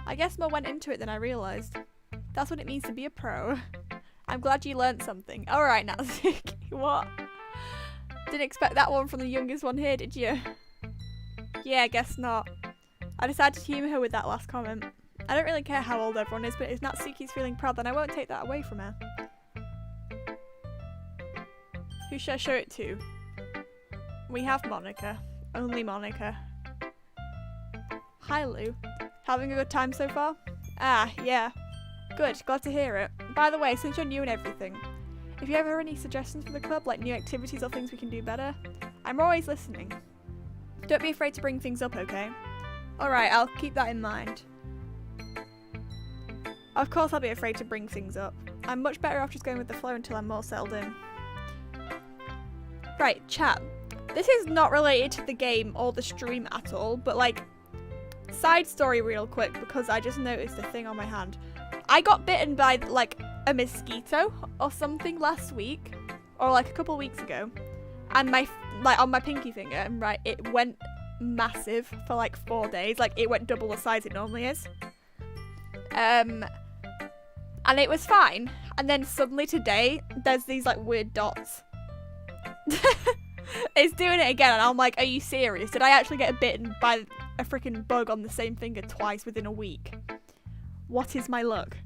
I guess more went into it than I realised. That's what it means to be a pro. I'm glad you learnt something. Alright now, what? Didn't expect that one from the youngest one here, did you? Yeah, I guess not. I decided to humour her with that last comment. I don't really care how old everyone is, but if Natsuki's feeling proud, then I won't take that away from her. Who should I show it to? We have Monica. Only Monica. Hi, Lou. Having a good time so far? Ah, yeah. Good, glad to hear it. By the way, since you're new and everything, if you ever have any suggestions for the club, like new activities or things we can do better, I'm always listening. Don't be afraid to bring things up, okay? Alright, I'll keep that in mind. Of course I'll be afraid to bring things up. I'm much better off just going with the flow until I'm more settled in. Right, chat. This is not related to the game or the stream at all, but like, side story real quick because I just noticed a thing on my hand. I got bitten by like a mosquito or something last week, or like a couple weeks ago, and on my pinky finger, and right, it went massive for like 4 days. Like it went double the size it normally is. And it was fine. And then suddenly today, there's these like weird dots. It's doing it again, and I'm like, are you serious? Did I actually get bitten by a freaking bug on the same finger twice within a week? What is my luck?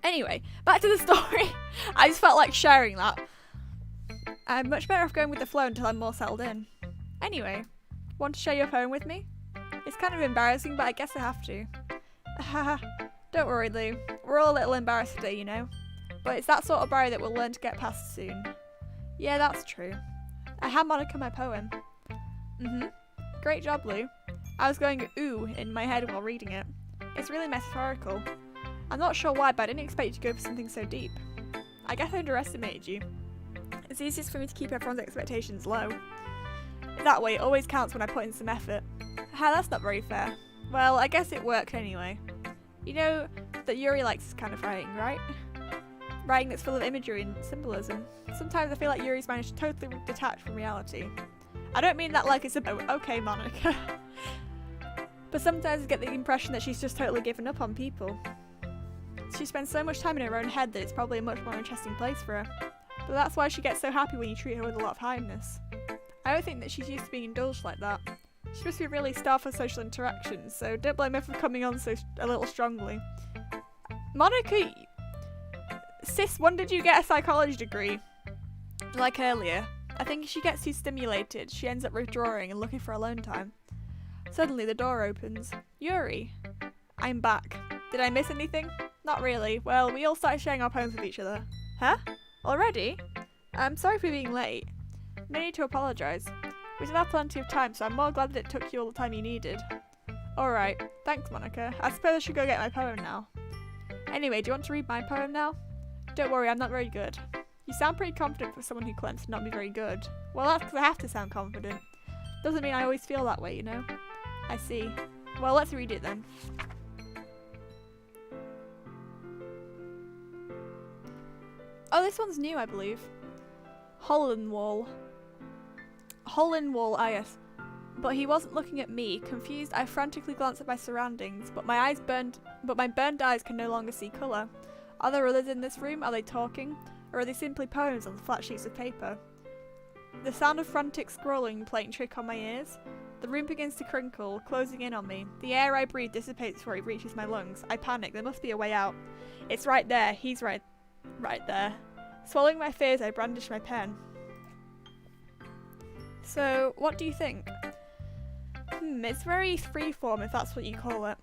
Anyway, back to the story. I just felt like sharing that. I'm much better off going with the flow until I'm more settled in. Anyway, want to share your poem with me? It's kind of embarrassing, but I guess I have to. Haha, don't worry, Lou. We're all a little embarrassed today, you know. But it's that sort of barrier that we'll learn to get past soon. Yeah, that's true. I hand Monica my poem. Great job, Lou. I was going ooh in my head while reading it. It's really metaphorical. I'm not sure why, but I didn't expect you to go for something so deep. I guess I underestimated you. It's easiest for me to keep everyone's expectations low. That way, it always counts when I put in some effort. That's not very fair. Well, I guess it worked anyway. You know that Yuri likes this kind of writing, right? Writing that's full of imagery and symbolism. Sometimes I feel like Yuri's managed to totally detach from reality. I don't mean that like it's a okay, Monica. But sometimes I get the impression that she's just totally given up on people. She spends so much time in her own head that it's probably a much more interesting place for her. But that's why she gets so happy when you treat her with a lot of kindness. I don't think that she's used to being indulged like that. She must be really starved for social interactions, so don't blame her for coming on a little strongly. Monica, sis, when did you get a psychology degree? Like earlier. I think if she gets too stimulated, she ends up withdrawing and looking for alone time. Suddenly the door opens. Yuri. I'm back. Did I miss anything? Not really. Well, we all started sharing our poems with each other. Huh? Already? I'm sorry for being late. No need to apologise. We still have plenty of time, so I'm more glad that it took you all the time you needed. Alright, thanks Monica. I suppose I should go get my poem now. Anyway, do you want to read my poem now? Don't worry, I'm not very good. You sound pretty confident for someone who claims to not be very good. Well, that's because I have to sound confident. Doesn't mean I always feel that way, you know? I see. Well, let's read it then. Oh, this one's new, I believe. Hole in wall. Hole in wall, ah yes. But he wasn't looking at me. Confused, I frantically glanced at my surroundings, but my burned eyes can no longer see colour. Are there others in this room? Are they talking? Or are they simply poems on flat sheets of paper? The sound of frantic scrolling playing trick on my ears. The room begins to crinkle, closing in on me. The air I breathe dissipates before it reaches my lungs. I panic. There must be a way out. It's right there. He's right there. Swallowing my fears, I brandish my pen. So, what do you think? It's very freeform, if that's what you call it.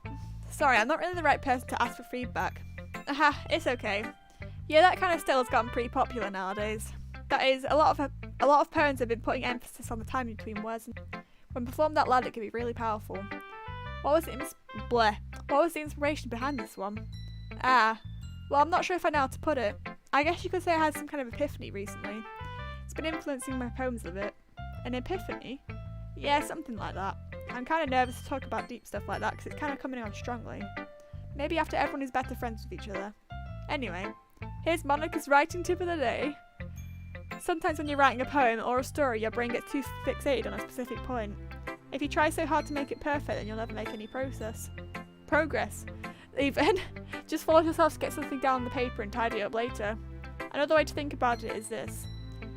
Sorry, I'm not really the right person to ask for feedback. Aha, it's okay. Yeah, that kind of style has gotten pretty popular nowadays. That is, a lot of poems have been putting emphasis on the time between words. When performed out loud, it can be really powerful. What was the inspiration behind this one? Well, I'm not sure if I know how to put it. I guess you could say I had some kind of epiphany recently. It's been influencing my poems a bit. An epiphany? Yeah, something like that. I'm kind of nervous to talk about deep stuff like that because it's kind of coming on strongly. Maybe after everyone is better friends with each other. Anyway, here's Monica's writing tip of the day. Sometimes when you're writing a poem or a story, your brain gets too fixated on a specific point. If you try so hard to make it perfect, then you'll never make any progress. Even. Just force yourself to get something down on the paper and tidy it up later. Another way to think about it is this.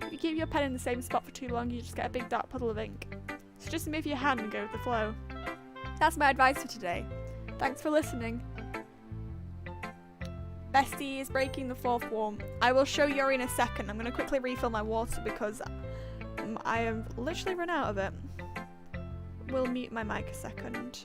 If you keep your pen in the same spot for too long, you just get a big dark puddle of ink. So just move your hand and go with the flow. That's my advice for today. Thanks for listening. Bestie is breaking the fourth wall. I will show Yuri in a second. I'm going to quickly refill my water because I have literally run out of it. We'll mute my mic a second.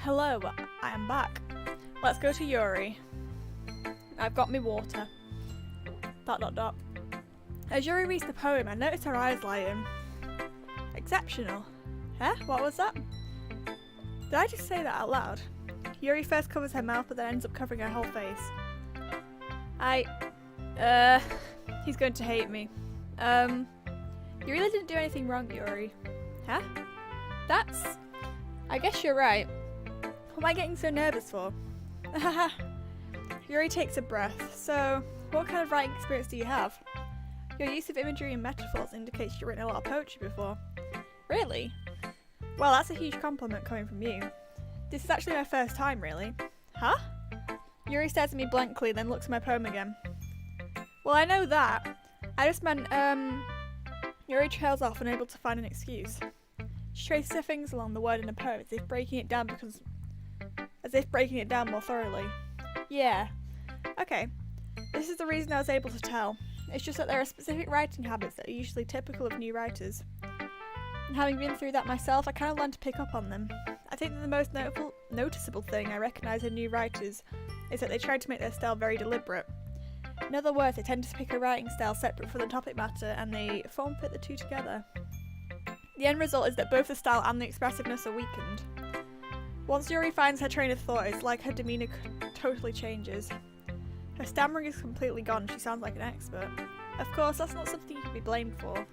Hello, I am back. Let's go to Yuri. I've got me water. ... As Yuri reads the poem, I noticed her eyes lighten. Exceptional. Huh? What was that? Did I just say that out loud? Yuri first covers her mouth, but then ends up covering her whole face. He's going to hate me. You really didn't do anything wrong, Yuri. Huh? I guess you're right. What am I getting so nervous for? Yuri takes a breath. So, what kind of writing experience do you have? Your use of imagery and metaphors indicates you've written a lot of poetry before. Really? Well, that's a huge compliment coming from you. This is actually my first time, really. Huh? Yuri stares at me blankly, then looks at my poem again. Well, I know that. I just meant, Yuri trails off, unable to find an excuse. She traces her fingers along the word in the poem as if breaking it down more thoroughly. Yeah. Okay. This is the reason I was able to tell. It's just that there are specific writing habits that are usually typical of new writers. And having been through that myself, I kind of learned to pick up on them. I think that the most noticeable thing I recognise in new writers is that they try to make their style very deliberate. In other words, they tend to pick a writing style separate from the topic matter and they form fit the two together. The end result is that both the style and the expressiveness are weakened. Once Yuri finds her train of thought, it's like her demeanour totally changes. Her stammering is completely gone, she sounds like an expert. Of course, that's not something you can be blamed for.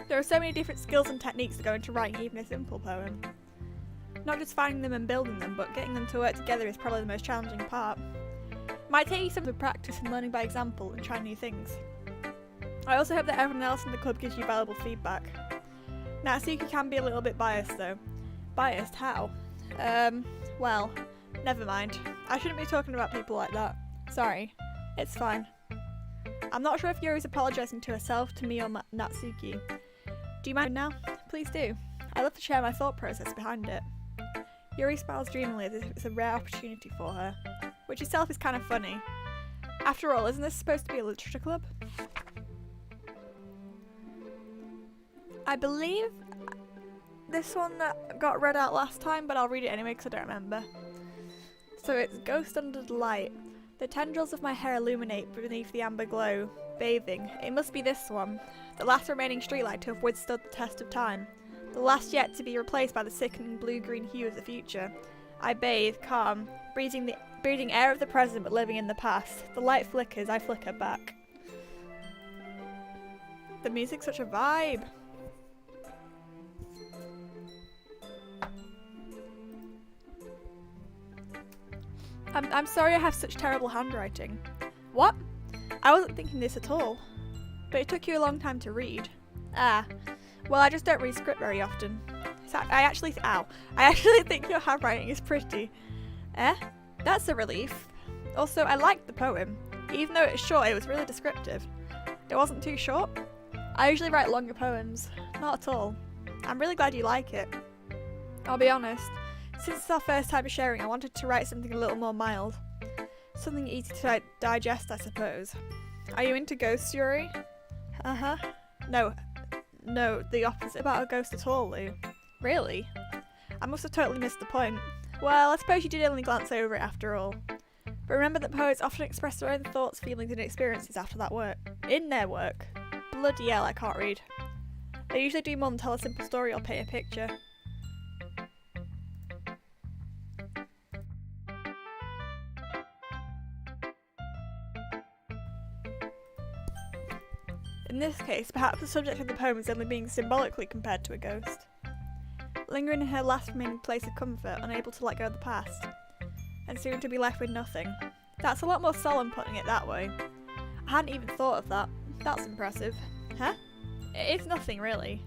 There are so many different skills and techniques that go into writing even a simple poem. Not just finding them and building them, but getting them to work together is probably the most challenging part. It might take you some practice and learning by example and trying new things. I also hope that everyone else in the club gives you valuable feedback. Natsuki can be a little bit biased though. Biased? How? Well, never mind. I shouldn't be talking about people like that. Sorry. It's fine. I'm not sure if Yuri's apologising to herself, to me, or Natsuki. Do you mind now? Please do. I'd love to share my thought process behind it. Yuri smiles dreamily as if it's a rare opportunity for her, which itself is kind of funny. After all, isn't this supposed to be a literature club? I believe this one that got read out last time, but I'll read it anyway because I don't remember. So it's Ghost Under the Light. The tendrils of my hair illuminate beneath the amber glow, bathing. It must be this one, the last remaining streetlight to have withstood the test of time. The last yet to be replaced by the sickening blue-green hue of the future. I bathe, calm, breathing air of the present but living in the past. The light flickers, I flicker back. The music's such a vibe. I'm sorry I have such terrible handwriting. What? I wasn't thinking this at all. But it took you a long time to read. Ah. Well, I just don't read script very often. So I actually think your handwriting is pretty. Eh? That's a relief. Also, I liked the poem. Even though it's short, it was really descriptive. It wasn't too short. I usually write longer poems. Not at all. I'm really glad you like it. I'll be honest. Since it's our first time sharing, I wanted to write something a little more mild. Something easy to digest, I suppose. Are you into ghosts, Yuri? Uh-huh. No, the opposite about a ghost at all, Lou. Really? I must have totally missed the point. Well, I suppose you did only glance over it after all. But remember that poets often express their own thoughts, feelings and experiences after that work. In their work. Bloody hell, I can't read. They usually do more than tell a simple story or paint a picture. In this case, perhaps the subject of the poem is only being symbolically compared to a ghost. Lingering in her last remaining place of comfort, unable to let go of the past, and soon to be left with nothing. That's a lot more solemn putting it that way. I hadn't even thought of that. That's impressive. Huh? It's nothing really.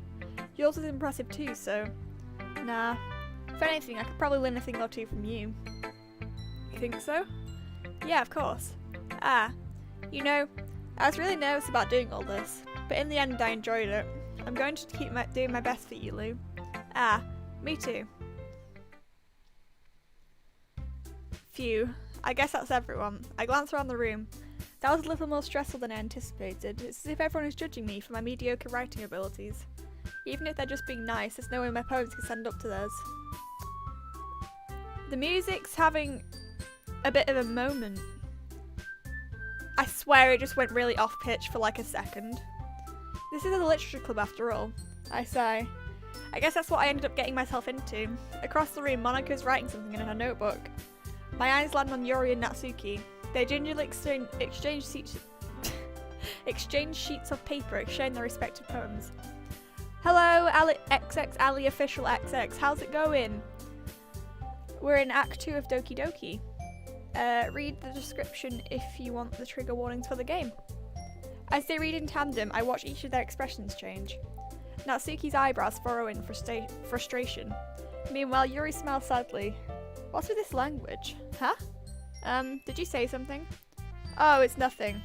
Yours is impressive too, so... Nah. If anything, I could probably learn a thing or two from you. You think so? Yeah, of course. Ah, you know, I was really nervous about doing all this, but in the end I enjoyed it. I'm going to keep doing my best for you, Lou. Ah, me too. Phew, I guess that's everyone. I glance around the room. That was a little more stressful than I anticipated. It's as if everyone is judging me for my mediocre writing abilities. Even if they're just being nice, there's no way my poems can stand up to theirs. The music's having a bit of a moment. I swear it just went really off-pitch for like a second. This is a literature club after all, I sigh. I guess that's what I ended up getting myself into. Across the room, Moniko's writing something in her notebook. My eyes land on Yuri and Natsuki. They gingerly exchange sheets of paper, exchanging their respective poems. Hello, XX Ali Official XX, how's it going? We're in Act 2 of Doki Doki. Read the description if you want the trigger warnings for the game. As they read in tandem, I watch each of their expressions change. Natsuki's eyebrows furrow in frustration. Meanwhile, Yuri smiles sadly. What's with this language? Huh? Did you say something? Oh, it's nothing.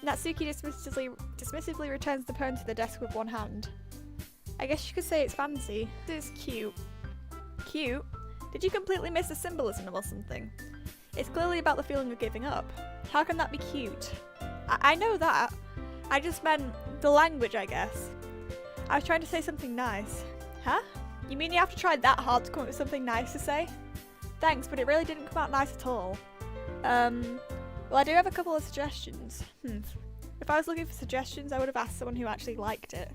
Natsuki dismissively returns the poem to the desk with one hand. I guess you could say it's fancy. This is cute. Cute? Did you completely miss the symbolism or something? It's clearly about the feeling of giving up. How can that be cute? I know that. I just meant the language, I guess. I was trying to say something nice. Huh? You mean you have to try that hard to come up with something nice to say? Thanks, but it really didn't come out nice at all. Well, I do have a couple of suggestions. If I was looking for suggestions, I would have asked someone who actually liked it.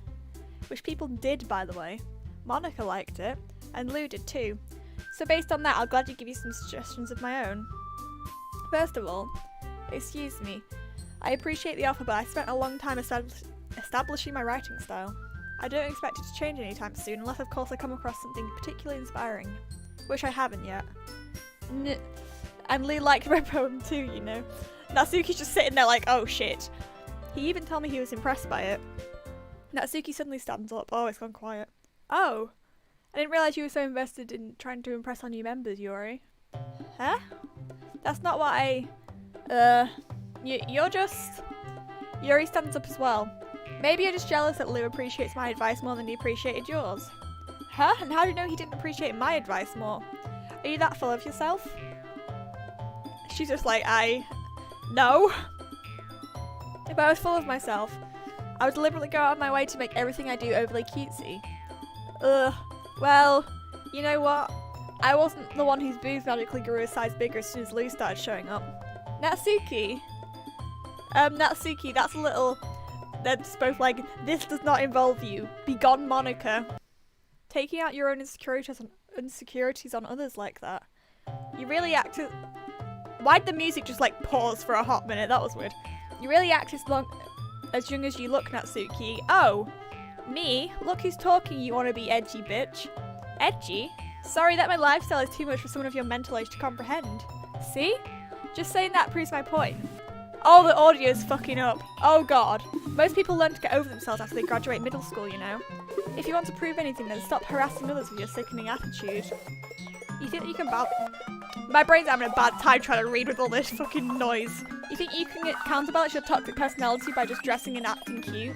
Which people did, by the way. Monica liked it, and Lou did too. So based on that, I'll gladly give you some suggestions of my own. First of all, excuse me, I appreciate the offer, but I spent a long time establishing my writing style. I don't expect it to change anytime soon, unless of course I come across something particularly inspiring. Which I haven't yet. And Lee liked my poem too, you know. Natsuki's just sitting there like, oh shit. He even told me he was impressed by it. Natsuki suddenly stands up. Oh, it's gone quiet. Oh, I didn't realise you were so invested in trying to impress our new members, Yuri. Huh? That's not what I... you're just... Yuri stands up as well. Maybe you're just jealous that Lou appreciates my advice more than he appreciated yours. Huh? And how do you know he didn't appreciate my advice more? Are you that full of yourself? She's just like, No. If I was full of myself, I would deliberately go out of my way to make everything I do overly cutesy. Well, you know what? I wasn't the one whose boobs magically grew a size bigger as soon as Lou started showing up. Natsuki, that's a little... They're just both like, this does not involve you. Begone, Monica. Taking out your own insecurities on others like that. You really act as... Why'd the music just like pause for a hot minute? That was weird. You really act as young as you look, Natsuki. Oh, me? Look who's talking, you wanna be edgy bitch. Edgy? Sorry that my lifestyle is too much for someone of your mental age to comprehend. See? Just saying that proves my point. Oh, the audio's fucking up. Oh god. Most people learn to get over themselves after they graduate middle school, you know. If you want to prove anything, then stop harassing others with your sickening attitude. You think that you can My brain's having a bad time trying to read with all this fucking noise. You think you can counterbalance your toxic personality by just dressing and acting cute?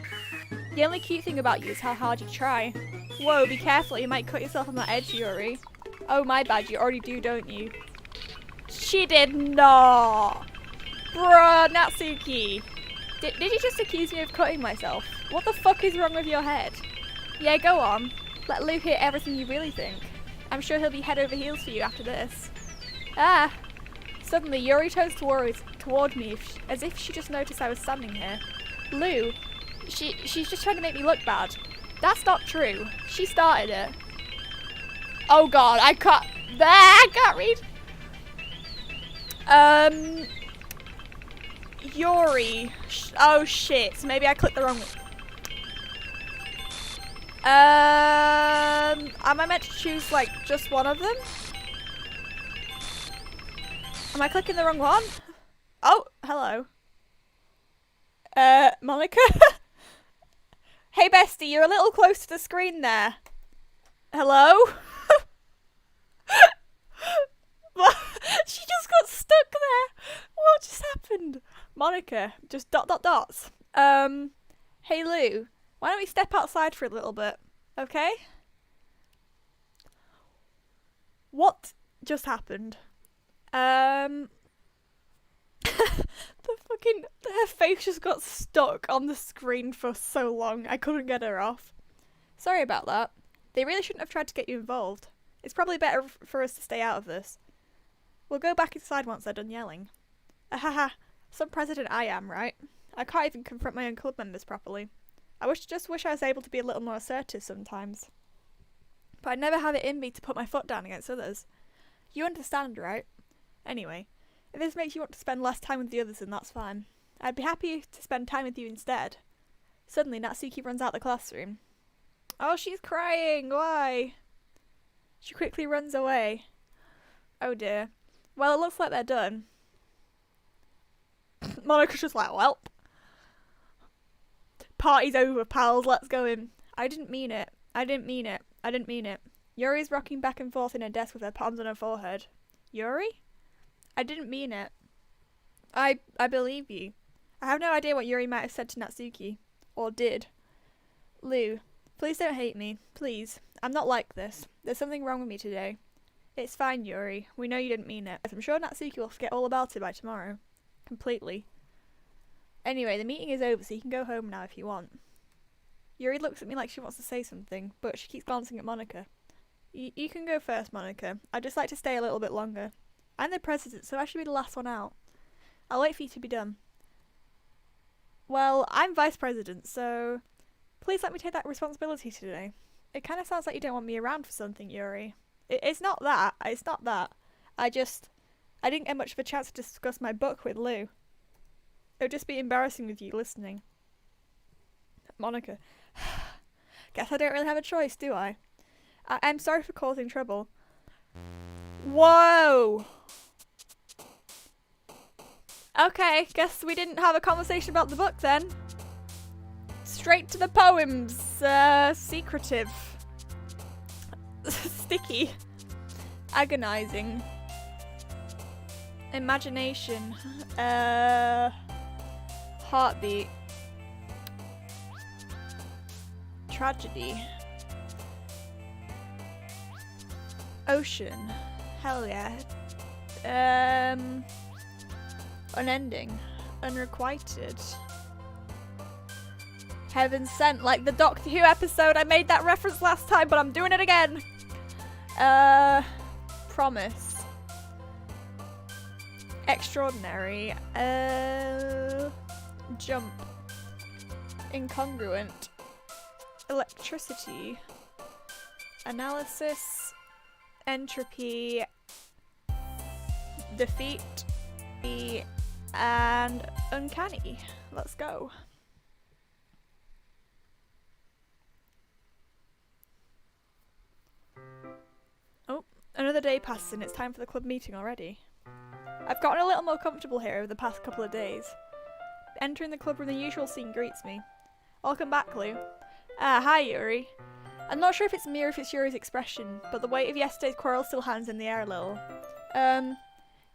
The only cute thing about you is how hard you try. Whoa, be careful, you might cut yourself on that edge, Yuri. Oh, my bad, you already do, don't you? She did not! Bruh, Natsuki! Did you just accuse me of cutting myself? What the fuck is wrong with your head? Yeah, go on. Let Lou hear everything you really think. I'm sure he'll be head over heels for you after this. Ah! Suddenly, Yuri turns toward me as if she just noticed I was standing here. Lou, she's just trying to make me look bad. That's not true. She started it. Oh god, I can't read. Yuri. Oh shit, so maybe I clicked the wrong one. Am I meant to choose like just one of them? Am I clicking the wrong one? Oh, hello. Monica? Hey bestie, you're a little close to the screen there. Hello? She just got stuck there. What just happened? Monica, just dots. Hey Lou, why don't we step outside for a little bit, okay? What just happened? Her face just got stuck on the screen for so long, I couldn't get her off. Sorry about that. They really shouldn't have tried to get you involved. It's probably better for us to stay out of this. We'll go back inside once they're done yelling. Ahaha, some president I am, right? I can't even confront my own club members properly. I just wish I was able to be a little more assertive sometimes. But I never have it in me to put my foot down against others. You understand, right? Anyway, if this makes you want to spend less time with the others, then that's fine. I'd be happy to spend time with you instead. Suddenly, Natsuki runs out the classroom. Oh, she's crying! Why? She quickly runs away. Oh dear. Well, it looks like they're done. Monica's just like, well. Party's over, pals, let's go in. I didn't mean it. Yuri's rocking back and forth in her desk with her palms on her forehead. Yuri? I didn't mean it. I believe you. I have no idea what Yuri might have said to Natsuki. Or did. Lou, please don't hate me. Please. I'm not like this. There's something wrong with me today. It's fine, Yuri. We know you didn't mean it. I'm sure Natsuki will forget all about it by tomorrow. Completely. Anyway, the meeting is over, so you can go home now if you want. Yuri looks at me like she wants to say something, but she keeps glancing at Monika. You can go first, Monika. I'd just like to stay a little bit longer. I'm the president, so I should be the last one out. I'll wait for you to be done. Well, I'm vice president, so please let me take that responsibility today. It kind of sounds like you don't want me around for something, Yuri. It's not that. It's not that. I didn't get much of a chance to discuss my book with Lou. It would just be embarrassing with you listening. Monika. Guess I don't really have a choice, do I? I'm sorry for causing trouble. Whoa! Okay, guess we didn't have a conversation about the book then. Straight to the poems. Secretive. Sticky. Agonizing. Imagination. Heartbeat. Tragedy. Ocean. Hell yeah. Unending. Unrequited. Heaven sent, like the Doctor Who episode. I made that reference last time, but I'm doing it again. Promise. Extraordinary. Jump. Incongruent. Electricity. Analysis. Entropy. Defeat. And uncanny. Let's go. Oh, another day passes and it's time for the club meeting already. I've gotten a little more comfortable here over the past couple of days. Entering the club room, the usual scene greets me. Welcome back, Lou. Hi, Yuri. I'm not sure if it's me or if it's Yuri's expression, but the weight of yesterday's quarrel still hangs in the air a little.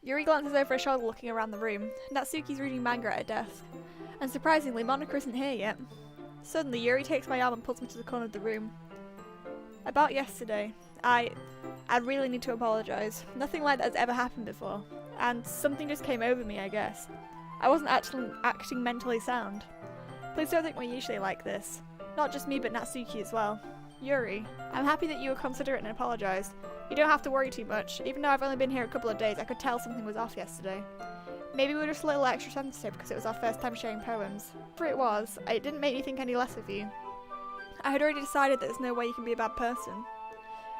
Yuri glances over her shoulder looking around the room. Natsuki's reading manga at her desk. And surprisingly, Monika isn't here yet. Suddenly, Yuri takes my arm and pulls me to the corner of the room. About yesterday, I really need to apologise. Nothing like that has ever happened before. And something just came over me, I guess. I wasn't actually acting mentally sound. Please don't think we're usually like this. Not just me, but Natsuki as well. Yuri, I'm happy that you were considerate and apologised. You don't have to worry too much. Even though I've only been here a couple of days, I could tell something was off yesterday. Maybe we were just a little extra sensitive because it was our first time sharing poems. For it was, it didn't make me think any less of you. I had already decided that there's no way you can be a bad person.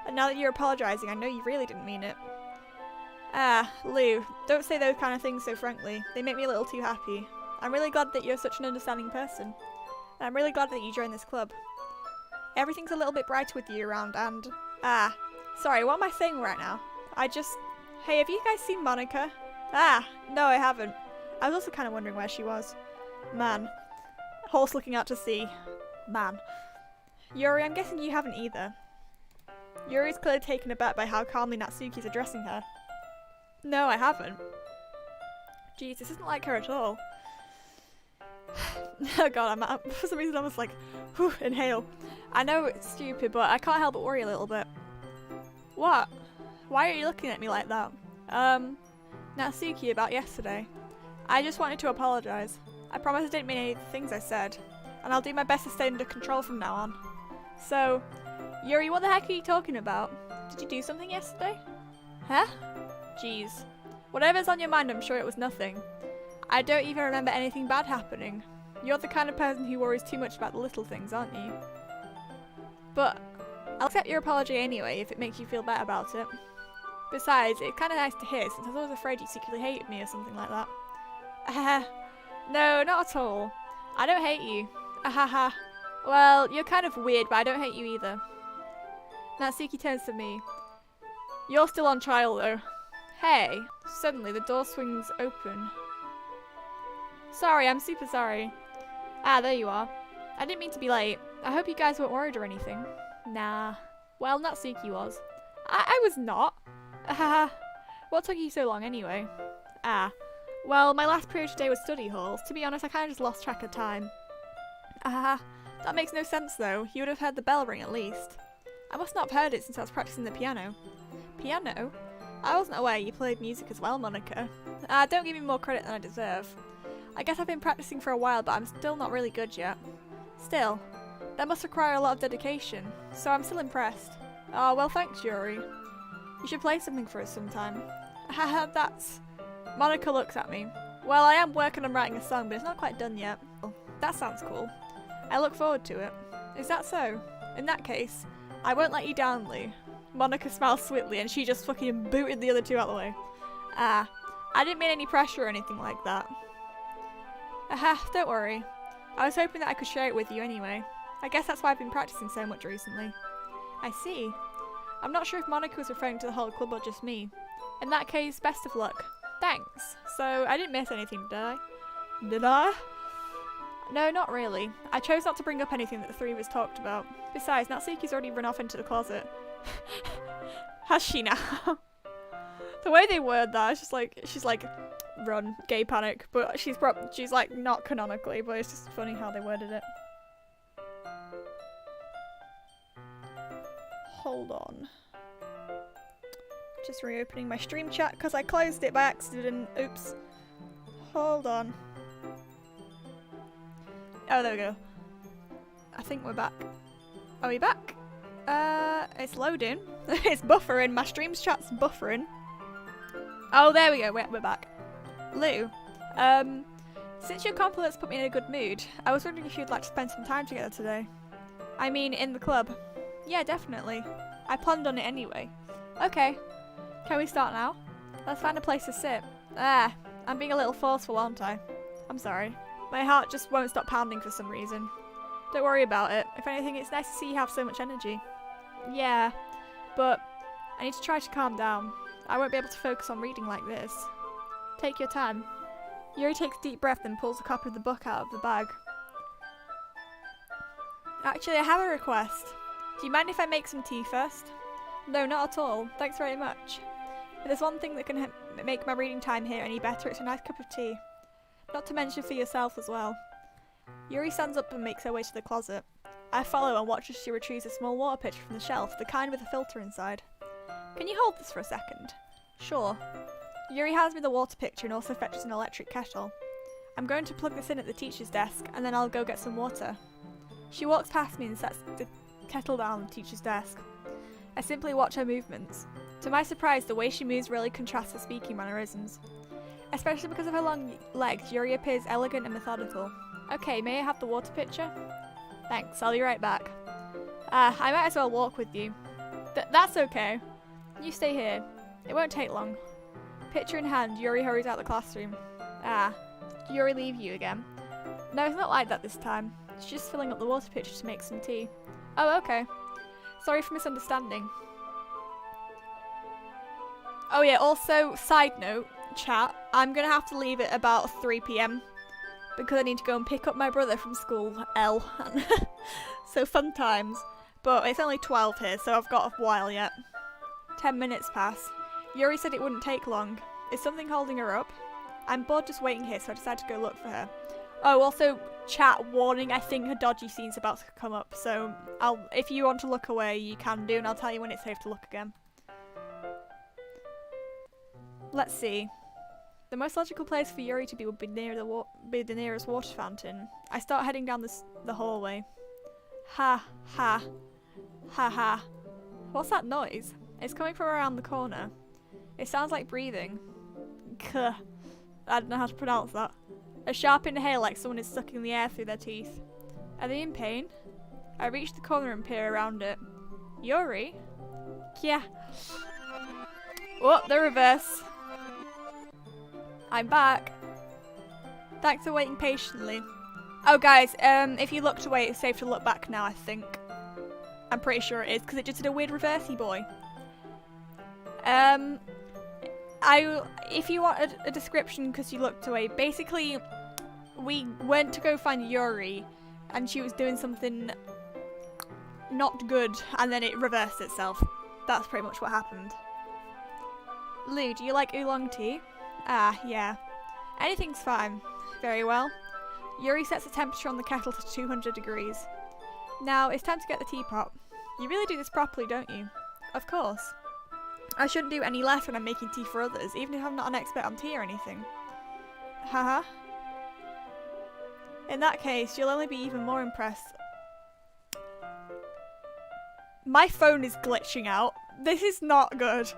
And now that you're apologising, I know you really didn't mean it. Lou, don't say those kind of things so frankly. They make me a little too happy. I'm really glad that you're such an understanding person. And I'm really glad that you joined this club. Everything's a little bit brighter with you around and... sorry, what am I saying right now? Hey, have you guys seen Monika? No, I haven't. I was also kind of wondering where she was. Man. Horse looking out to sea. Man. Yuri, I'm guessing you haven't either. Yuri's clearly taken aback by how calmly Natsuki's addressing her. No, I haven't. Jeez, this isn't like her at all. Oh god, for some reason I was like, whew, inhale. I know it's stupid, but I can't help but worry a little bit. What? Why are you looking at me like that? Natsuki, about yesterday. I just wanted to apologise. I promise I didn't mean any of the things I said. And I'll do my best to stay under control from now on. So, Yuri, what the heck are you talking about? Did you do something yesterday? Huh? Jeez. Whatever's on your mind, I'm sure it was nothing. I don't even remember anything bad happening. You're the kind of person who worries too much about the little things, aren't you? But I'll accept your apology anyway if it makes you feel better about it. Besides, it's kind of nice to hear since I was always afraid you secretly hated me or something like that. No, not at all. I don't hate you. Ahaha. Well, you're kind of weird, but I don't hate you either. Natsuki turns to me. You're still on trial though. Hey. Suddenly the door swings open. Sorry, I'm super sorry. There you are. I didn't mean to be late. I hope you guys weren't worried or anything. Nah. Well, Natsuki was. I was not. What took you so long anyway? Ah. Well, my last period today was study halls. To be honest, I kind of just lost track of time. Ah, that makes no sense though. You would have heard the bell ring at least. I must not have heard it since I was practicing the piano. Piano? I wasn't aware you played music as well, Monica. Don't give me more credit than I deserve. I guess I've been practicing for a while, but I'm still not really good yet. Still, that must require a lot of dedication, so I'm still impressed. Oh, well thanks, Yuri. You should play something for us sometime. Haha, that's... Monica looks at me. Well, I am working on writing a song, but it's not quite done yet. That sounds cool. I look forward to it. Is that so? In that case, I won't let you down, Lou. Monica smiles sweetly and she just fucking booted the other two out of the way. Ah, I didn't mean any pressure or anything like that. Aha, don't worry. I was hoping that I could share it with you anyway. I guess that's why I've been practicing so much recently. I see. I'm not sure if Monica was referring to the whole club or just me. In that case, best of luck. Thanks. So, I didn't miss anything, did I? Did I? No, not really. I chose not to bring up anything that the three of us talked about. Besides, Natsuki's already run off into the closet. Has she now? The way they word that, it's just like, she's like, run, gay panic, but she's like not canonically, but it's just funny how they worded it. Hold on. Just reopening my stream chat because I closed it by accident. Oops. Hold on. Oh, there we go. I think we're back. Are we back? It's loading. It's buffering. My stream's chat's buffering. Oh, there we go. We're back. Lou, since your compliments put me in a good mood, I was wondering if you'd like to spend some time together today. I mean, in the club. Yeah, definitely. I planned on it anyway. Okay. Can we start now? Let's find a place to sit. I'm being a little forceful, aren't I? I'm sorry. My heart just won't stop pounding for some reason. Don't worry about it. If anything, it's nice to see you have so much energy. Yeah, but I need to try to calm down. I won't be able to focus on reading like this. Take your time. Yuri takes a deep breath and pulls a copy of the book out of the bag. Actually, I have a request. Do you mind if I make some tea first? No, not at all. Thanks very much. If there's one thing that can make my reading time here any better, it's a nice cup of tea. Not to mention for yourself as well. Yuri stands up and makes her way to the closet. I follow and watch as she retrieves a small water pitcher from the shelf, the kind with a filter inside. Can you hold this for a second? Sure. Yuri hands me the water pitcher and also fetches an electric kettle. I'm going to plug this in at the teacher's desk, and then I'll go get some water. She walks past me and sets the kettle down on the teacher's desk. I simply watch her movements. To my surprise, the way she moves really contrasts her speaking mannerisms. Especially because of her long legs, Yuri appears elegant and methodical. Okay, may I have the water pitcher? Thanks, I'll be right back. I might as well walk with you. That's okay. You stay here. It won't take long. Pitcher in hand, Yuri hurries out the classroom. Did Yuri leave you again? No, it's not like that this time. She's just filling up the water pitcher to make some tea. Oh, okay. Sorry for misunderstanding. Oh yeah, also, side note, chat, I'm gonna have to leave at about 3 PM because I need to go and pick up my brother from school, L. So fun times. But it's only 12 here, so I've got a while yet. 10 minutes pass. Yuri said it wouldn't take long. Is something holding her up? I'm bored just waiting here, so I decided to go look for her. Oh, also, chat, warning, I think a dodgy scene's about to come up, so if you want to look away, you can do, and I'll tell you when it's safe to look again. Let's see. The most logical place for Yuri to be would be near the nearest water fountain. I start heading down the hallway. Ha, ha, ha, ha. What's that noise? It's coming from around the corner. It sounds like breathing. Kuh. I don't know how to pronounce that. A sharp inhale like someone is sucking the air through their teeth. Are they in pain? I reach the corner and peer around it. Yuri? Yeah. Oh, the reverse. I'm back. Thanks for waiting patiently. Oh guys, if you looked away, it's safe to look back now, I think. I'm pretty sure it is, because it just did a weird reversey boy. If you want a description because you looked away, basically we went to go find Yuri and she was doing something not good and then it reversed itself. That's pretty much what happened. Lou, do you like oolong tea? Ah, yeah. Anything's fine. Very well. Yuri sets the temperature on the kettle to 200 degrees. Now, it's time to get the teapot. You really do this properly, don't you? Of course. I shouldn't do any less when I'm making tea for others, even if I'm not an expert on tea or anything. Haha. In that case, you'll only be even more impressed. My phone is glitching out. This is not good.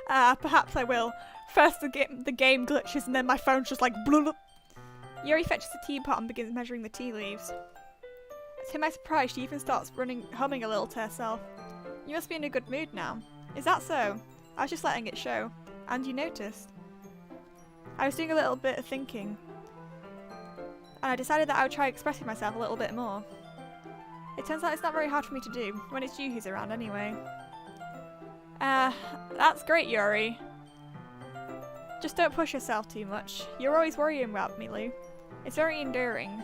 Perhaps I will. First the game glitches and then my phone's just like blub. Yuri fetches the teapot and begins measuring the tea leaves. To my surprise, she even starts humming a little to herself. You must be in a good mood now. Is that so? I was just letting it show. And you noticed. I was doing a little bit of thinking. And I decided that I would try expressing myself a little bit more. It turns out it's not very hard for me to do, when it's you who's around anyway. That's great, Yuri. Just don't push yourself too much. You're always worrying about me, Lou. It's very endearing.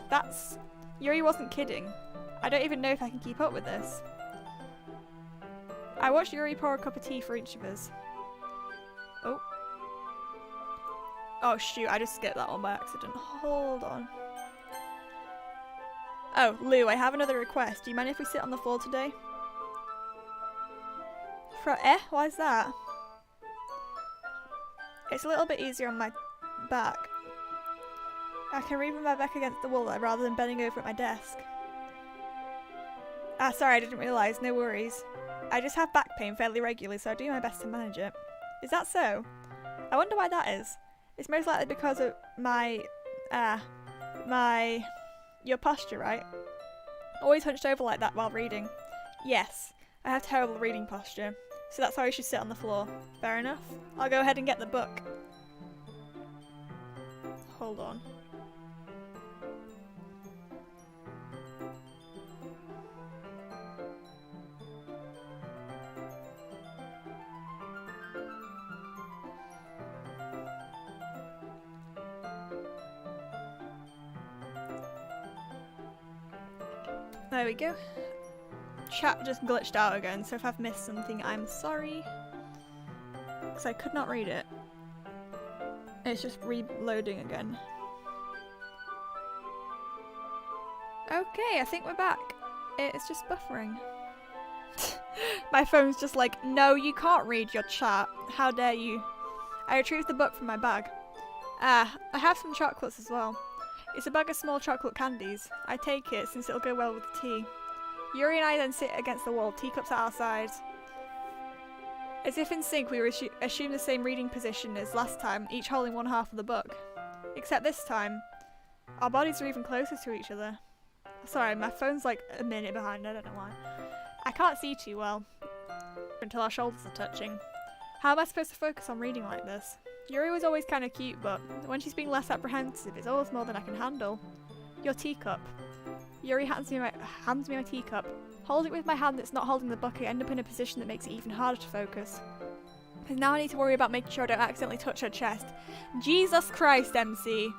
Yuri wasn't kidding. I don't even know if I can keep up with this. I watched Yuri pour a cup of tea for each of us. Oh. Oh shoot, I just skipped that one by accident. Hold on. Oh, Lou, I have another request. Do you mind if we sit on the floor today? Why is that? It's a little bit easier on my back. I can read with my back against the wall rather than bending over at my desk. Sorry, I didn't realise. No worries. I just have back pain fairly regularly, so I do my best to manage it. Is that so? I wonder why that is. It's most likely because of your posture, right? Always hunched over like that while reading. Yes, I have terrible reading posture, so that's why you should sit on the floor. Fair enough. I'll go ahead and get the book. Hold on. There we go. Chat just glitched out again, so if I've missed something, I'm sorry. Because I could not read it. It's just reloading again. Okay, I think we're back. It's just buffering. My phone's just like, no, you can't read your chat. How dare you? I retrieved the book from my bag. I have some chocolates as well. It's a bag of small chocolate candies. I take it since it'll go well with the tea. Yuri and I then sit against the wall, teacups at our sides. As if in sync, we assume the same reading position as last time, each holding one half of the book. Except this time, our bodies are even closer to each other. Sorry, my phone's like a minute behind, I don't know why. I can't see too well until our shoulders are touching. How am I supposed to focus on reading like this? Yuri was always kind of cute, but when she's being less apprehensive, it's always more than I can handle. Your teacup. Yuri hands me my teacup. Hold it with my hand that's not holding the book, I end up in a position that makes it even harder to focus. And now I need to worry about making sure I don't accidentally touch her chest. Jesus Christ, MC!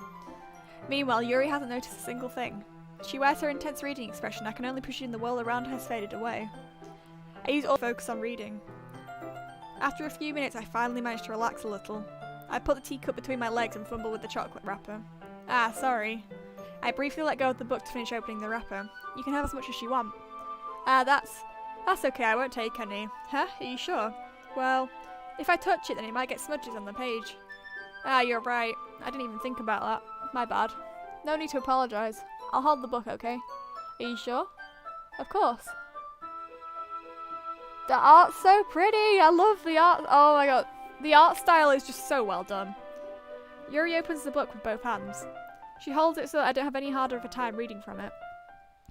Meanwhile, Yuri hasn't noticed a single thing. She wears her intense reading expression. I can only presume the world around her has faded away. I use all focus on reading. After a few minutes, I finally managed to relax a little. I put the teacup between my legs and fumble with the chocolate wrapper. Sorry. I briefly let go of the book to finish opening the wrapper. You can have as much as you want. That's okay, I won't take any. Huh? Are you sure? Well, if I touch it then it might get smudges on the page. You're right. I didn't even think about that. My bad. No need to apologise. I'll hold the book, okay? Are you sure? Of course. The art's so pretty! I love the art. Oh my god. The art style is just so well done. Yuri opens the book with both hands. She holds it so that I don't have any harder of a time reading from it.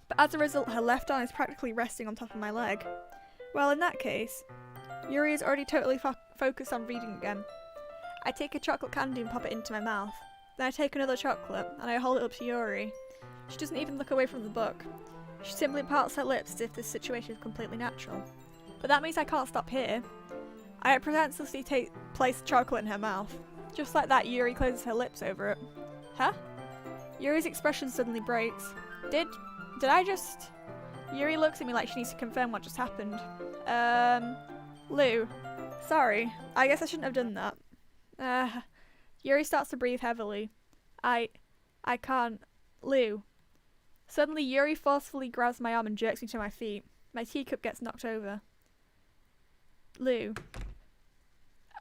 But as a result, her left arm is practically resting on top of my leg. Well, in that case, Yuri is already totally focused on reading again. I take a chocolate candy and pop it into my mouth. Then I take another chocolate and I hold it up to Yuri. She doesn't even look away from the book. She simply parts her lips as if this situation is completely natural. But that means I can't stop here. I presentlessly place the chocolate in her mouth. Just like that, Yuri closes her lips over it. Huh? Yuri's expression suddenly breaks. Did I just... Yuri looks at me like she needs to confirm what just happened. Lou. Sorry. I guess I shouldn't have done that. Yuri starts to breathe heavily. I can't. Lou. Suddenly, Yuri forcefully grabs my arm and jerks me to my feet. My teacup gets knocked over. Lou.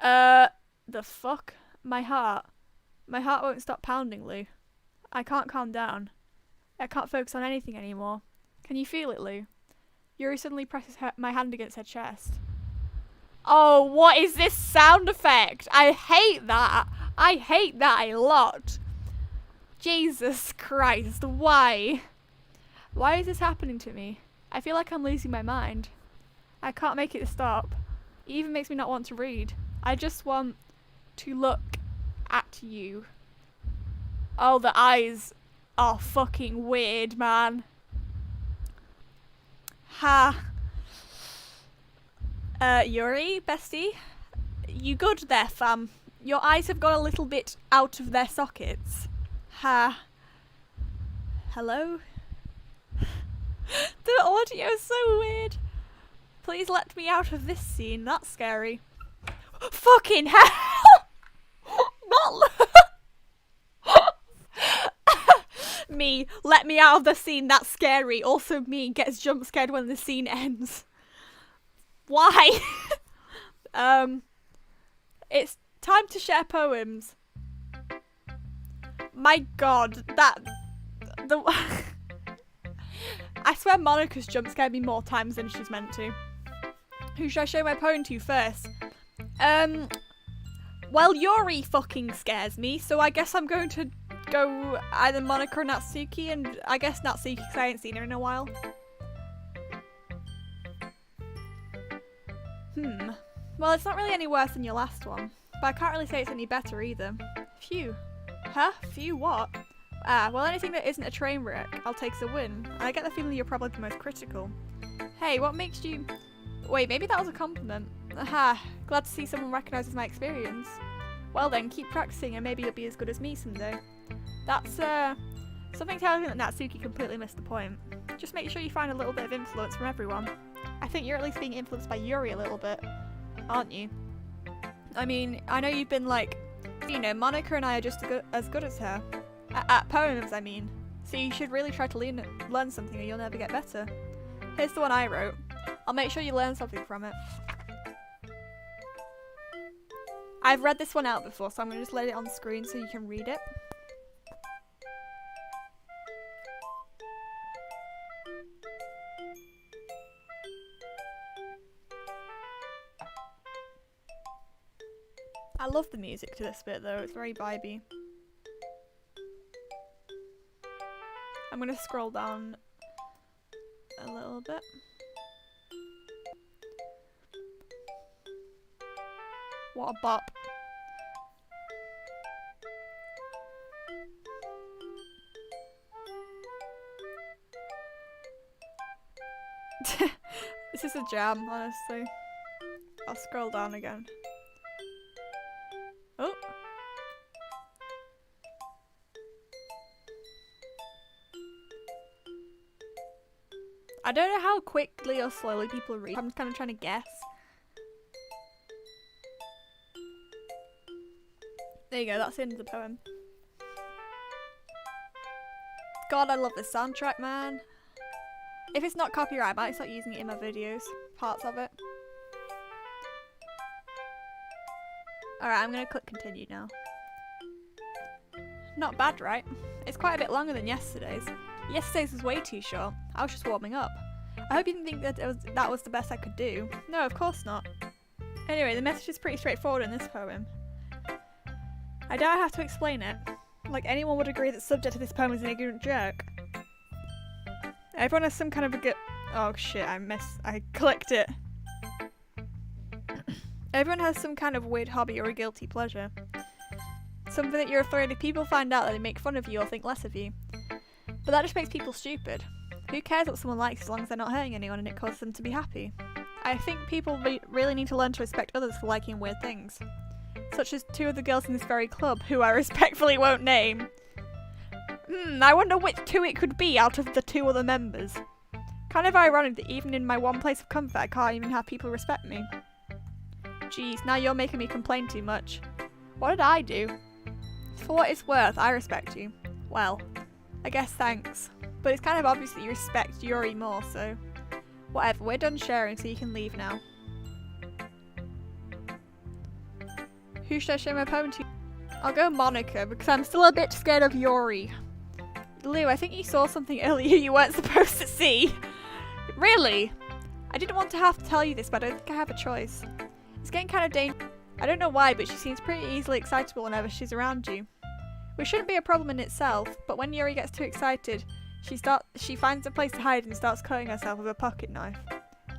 The fuck? My heart. My heart won't stop pounding, Lou. I can't calm down. I can't focus on anything anymore. Can you feel it, Lou? Yuri suddenly presses my hand against her chest. Oh, what is this sound effect? I hate that. I hate that a lot. Jesus Christ, why? Why is this happening to me? I feel like I'm losing my mind. I can't make it stop. It even makes me not want to read. I just want to look at you. Oh, the eyes are fucking weird, man. Ha. Yuri, bestie? You good there, fam? Your eyes have got a little bit out of their sockets. Ha. Hello? The audio is so weird. Please let me out of this scene. That's scary. Fucking hell! Not me, let me out of the scene. That's scary. Also, me gets jump scared when the scene ends. Why? It's time to share poems. My god, I swear Monica's jump scared me more times than she's meant to. Who should I show my poem to first? Well, Yuri fucking scares me, so I guess I'm going to go either Monica or Natsuki, and I guess Natsuki because I ain't seen her in a while. Well, it's not really any worse than your last one, but I can't really say it's any better either. Phew. Huh? Phew what? Ah, well, anything that isn't a train wreck, I'll take as a win. I get the feeling you're probably the most critical. Hey, what makes you... Wait, maybe that was a compliment. Aha, glad to see someone recognises my experience. Well then, keep practicing and maybe you'll be as good as me someday. That's, something telling me that Natsuki completely missed the point. Just make sure you find a little bit of influence from everyone. I think you're at least being influenced by Yuri a little bit, aren't you? I mean, I know you've been like, you know, Monica and I are just as good as her. At poems, I mean. So you should really try to learn something or you'll never get better. Here's the one I wrote. I'll make sure you learn something from it. I've read this one out before, so I'm going to just let it on the screen so you can read it. I love the music to this bit though, it's very vibey. I'm going to scroll down a little bit. What a bop. This is a jam, honestly. I'll scroll down again. Oh. I don't know how quickly or slowly people read. I'm kind of trying to guess. There you go, that's the end of the poem. God, I love this soundtrack, man. If it's not copyright, I might start using it in my videos. Parts of it. Alright, I'm gonna click continue now. Not bad, right? It's quite a bit longer than yesterday's. Yesterday's was way too short. I was just warming up. I hope you didn't think that that was the best I could do. No, of course not. Anyway, the message is pretty straightforward in this poem. I doubt I have to explain it. Like, anyone would agree that the subject of this poem is an ignorant jerk. Everyone has some kind of a oh shit, I clicked it. Everyone has some kind of weird hobby or a guilty pleasure. Something that you're afraid if people find out that they make fun of you or think less of you. But that just makes people stupid. Who cares what someone likes as long as they're not hurting anyone and it causes them to be happy? I think people really need to learn to respect others for liking weird things. Such as two of the girls in this very club, who I respectfully won't name. I wonder which two it could be out of the two other members. Kind of ironic that even in my one place of comfort I can't even have people respect me. Jeez, now you're making me complain too much. What did I do? For what it's worth, I respect you. Well, I guess thanks. But it's kind of obvious that you respect Yuri more, so... Whatever, we're done sharing, so you can leave now. Who should I show my poem to? I'll go Monica, because I'm still a bit scared of Yuri. Lou, I think you saw something earlier you weren't supposed to see. Really? I didn't want to have to tell you this, but I don't think I have a choice. It's getting kind of dangerous. I don't know why, but she seems pretty easily excitable whenever she's around you. Which shouldn't be a problem in itself, but when Yuri gets too excited, she finds a place to hide and starts cutting herself with a pocket knife.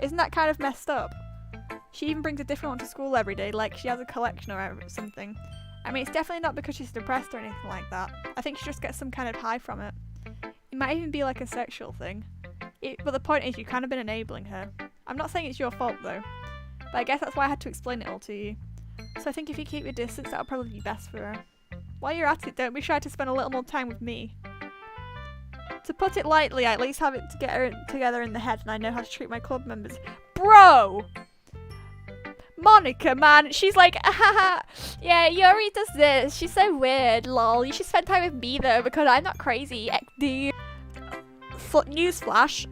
Isn't that kind of messed up? She even brings a different one to school every day, like she has a collection or something. I mean, it's definitely not because she's depressed or anything like that. I think she just gets some kind of high from it. It might even be like a sexual thing. But the point is, you've kind of been enabling her. I'm not saying it's your fault though, but I guess that's why I had to explain it all to you. So I think if you keep your distance, that'll probably be best for her. While you're at it, don't be shy to spend a little more time with me. To put it lightly, I at least have it to get her together in the head, and I know how to treat my club members. Bro! Monica, man, she's like, haha, yeah, Yuri does this, she's so weird, lol, you should spend time with me though, because I'm not crazy, XD. Newsflash,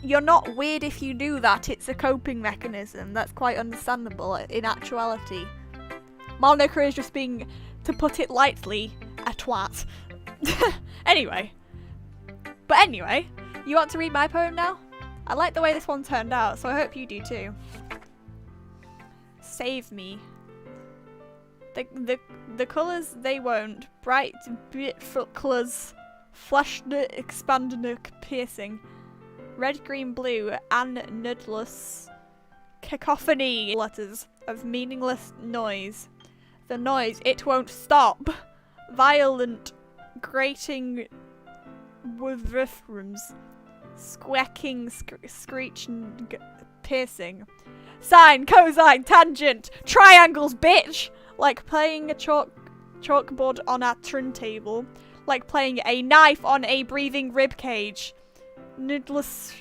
you're not weird if you do that, it's a coping mechanism, that's quite understandable in actuality. Monica is just being, to put it lightly, a twat. Anyway, you want to read my poem now? I like the way this one turned out, so I hope you do too. Save me. The colours they won't. Bright, beautiful colours. Flash, expanding, piercing. Red, green, blue, and nudless. Cacophony letters of meaningless noise. The noise, it won't stop. Violent, grating rhythms. Squawking, screeching, piercing. Sine, cosine, tangent, triangles, bitch! Like playing a chalkboard on a turntable. Like playing a knife on a breathing ribcage. Needless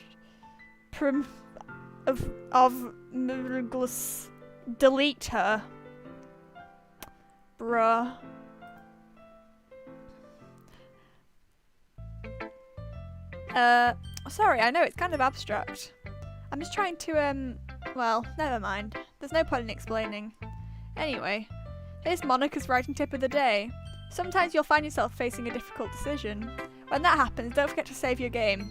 of delete her. Bruh. Sorry, I know it's kind of abstract. I'm just trying to, well, never mind. There's no point in explaining. Anyway, here's Monica's writing tip of the day. Sometimes you'll find yourself facing a difficult decision. When that happens, don't forget to save your game.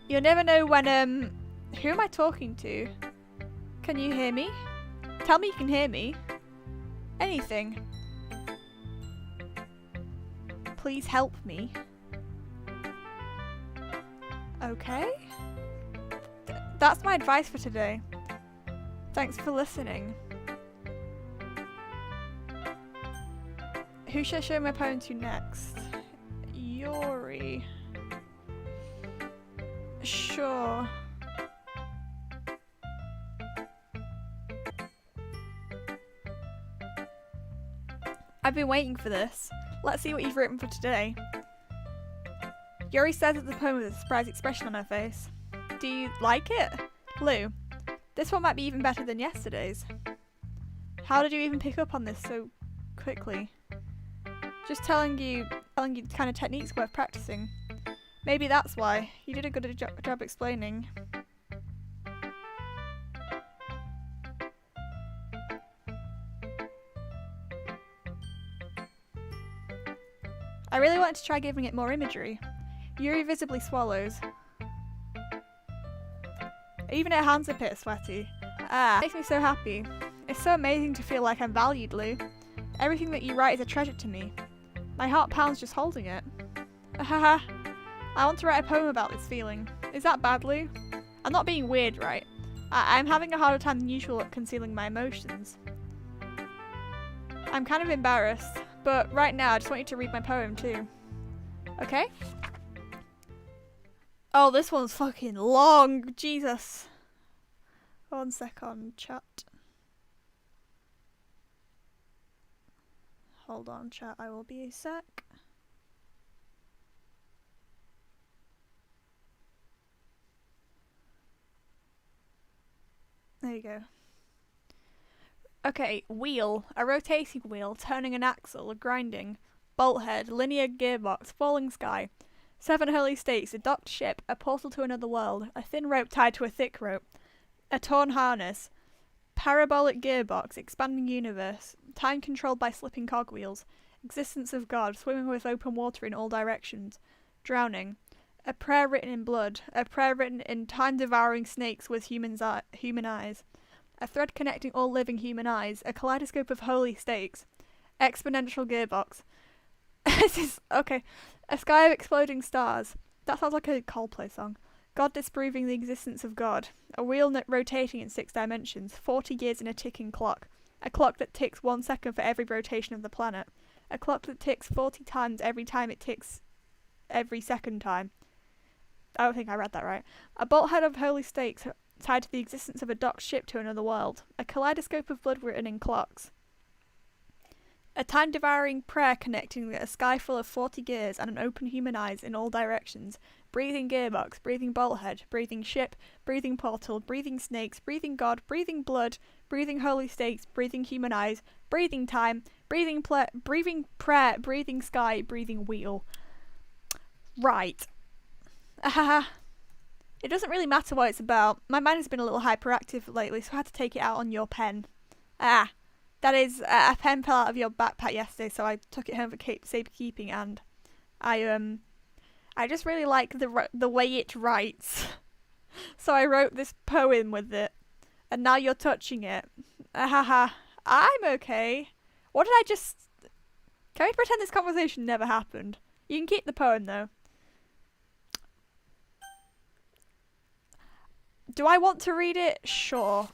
You'll never know when, who am I talking to? Can you hear me? Tell me you can hear me. Anything. Please help me. Okay. That's my advice for today. Thanks for listening. Who should I show my poem to next? Yuri. Sure. I've been waiting for this. Let's see what you've written for today. Yuri stares at the poem with a surprised expression on her face. Do you like it? Lou, this one might be even better than yesterday's. How did you even pick up on this so quickly? Just telling you the kind of techniques worth practicing. Maybe that's why. You did a good job explaining. I really wanted to try giving it more imagery. Yuri visibly swallows. Even her hands are a bit sweaty. Ah, it makes me so happy. It's so amazing to feel like I'm valued, Lou. Everything that you write is a treasure to me. My heart pounds just holding it. Haha. I want to write a poem about this feeling. Is that bad, Lou? I'm not being weird, right? I'm having a harder time than usual at concealing my emotions. I'm kind of embarrassed, but right now I just want you to read my poem too. Okay? Oh, this one's fucking long. Jesus. 1 second, chat. Hold on, chat. I will be a sec. There you go. Okay, wheel. A rotating wheel, turning an axle, a grinding. Bolt head, linear gearbox, falling sky. 7 holy stakes, a docked ship, a portal to another world, a thin rope tied to a thick rope, a torn harness, parabolic gearbox, expanding universe, time controlled by slipping cogwheels, existence of God, swimming with open water in all directions, drowning, a prayer written in blood, a prayer written in time-devouring snakes with human eyes, a thread connecting all living human eyes, a kaleidoscope of holy stakes, exponential gearbox. This is okay. A sky of exploding stars. That sounds like a Coldplay song. God disproving the existence of God. A wheel rotating in 6 dimensions. 40 years in a ticking clock. A clock that ticks 1 second for every rotation of the planet. A clock that ticks 40 times every time it ticks every second time. I don't think I read that right. A bolt head of holy stakes tied to the existence of a docked ship to another world. A kaleidoscope of blood written in clocks. A time-devouring prayer connecting a sky full of 40 gears and an open human eyes in all directions. Breathing gearbox, breathing bolt head, breathing ship, breathing portal, breathing snakes, breathing God, breathing blood, breathing holy stakes, breathing human eyes, breathing time, breathing prayer, breathing sky, breathing wheel. Right. It doesn't really matter what it's about. My mind has been a little hyperactive lately, so I had to take it out on your pen. That is, a pen fell out of your backpack yesterday, so I took it home for safekeeping, and I just really like the way it writes. So I wrote this poem with it, and now you're touching it. I'm okay. What did I just... Can we pretend this conversation never happened? You can keep the poem, though. Do I want to read it? Sure.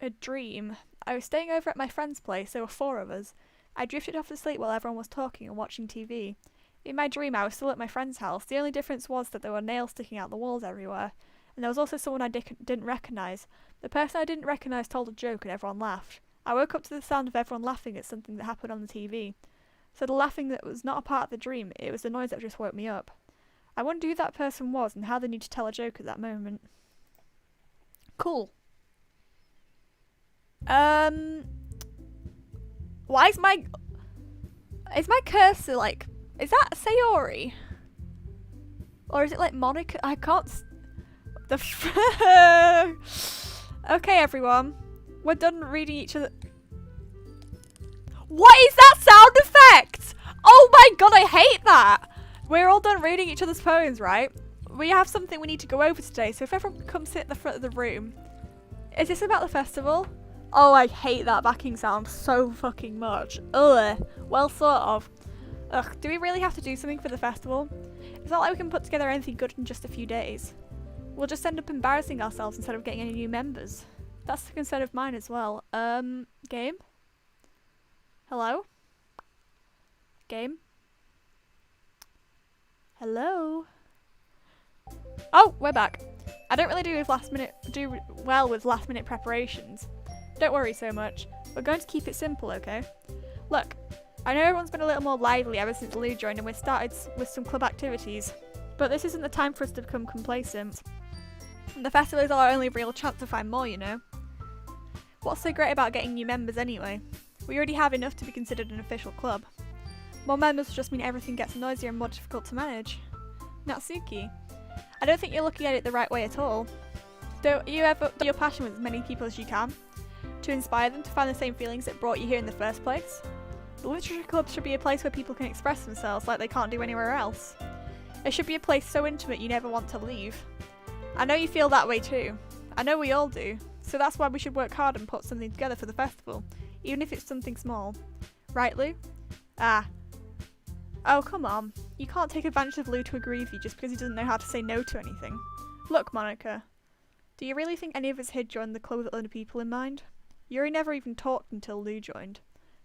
A dream. I was staying over at my friend's place. There were 4 of us. I drifted off to sleep while everyone was talking and watching TV. In my dream, I was still at my friend's house. The only difference was that there were nails sticking out the walls everywhere. And there was also someone I didn't recognise. The person I didn't recognise told a joke and everyone laughed. I woke up to the sound of everyone laughing at something that happened on the TV. So the laughing that was not a part of the dream, it was the noise that just woke me up. I wondered who that person was and how they knew to tell a joke at that moment. Cool. Why is my cursor like, is that Sayori? Or is it like Monica? I can't, okay everyone, we're done reading each other. What is that sound effect? Oh my god, I hate that. We're all done reading each other's poems, right? We have something we need to go over today, so if everyone can come sit at the front of the room. Is this about the festival? Oh, I hate that backing sound so fucking much. Ugh. Well, sort of. Ugh, do we really have to do something for the festival? It's not like we can put together anything good in just a few days. We'll just end up embarrassing ourselves instead of getting any new members. That's the concern of mine as well. Game? Hello? Game? Hello? Oh, we're back. I don't really do well with last minute preparations. Don't worry so much. We're going to keep it simple, okay? Look, I know everyone's been a little more lively ever since Lou joined and we've started with some club activities, but this isn't the time for us to become complacent. The festival is our only real chance to find more, you know? What's so great about getting new members anyway? We already have enough to be considered an official club. More members will just mean everything gets noisier and more difficult to manage. Natsuki, I don't think you're looking at it the right way at all. Don't you ever share your passion with as many people as you can? To inspire them to find the same feelings that brought you here in the first place? The literature club should be a place where people can express themselves like they can't do anywhere else. It should be a place so intimate you never want to leave. I know you feel that way too. I know we all do. So that's why we should work hard and put something together for the festival, even if it's something small. Right, Lou? Oh, come on. You can't take advantage of Lou to agree with you just because he doesn't know how to say no to anything. Look, Monica. Do you really think any of us here joined the club with other people in mind? Yuri never even talked until Lou joined.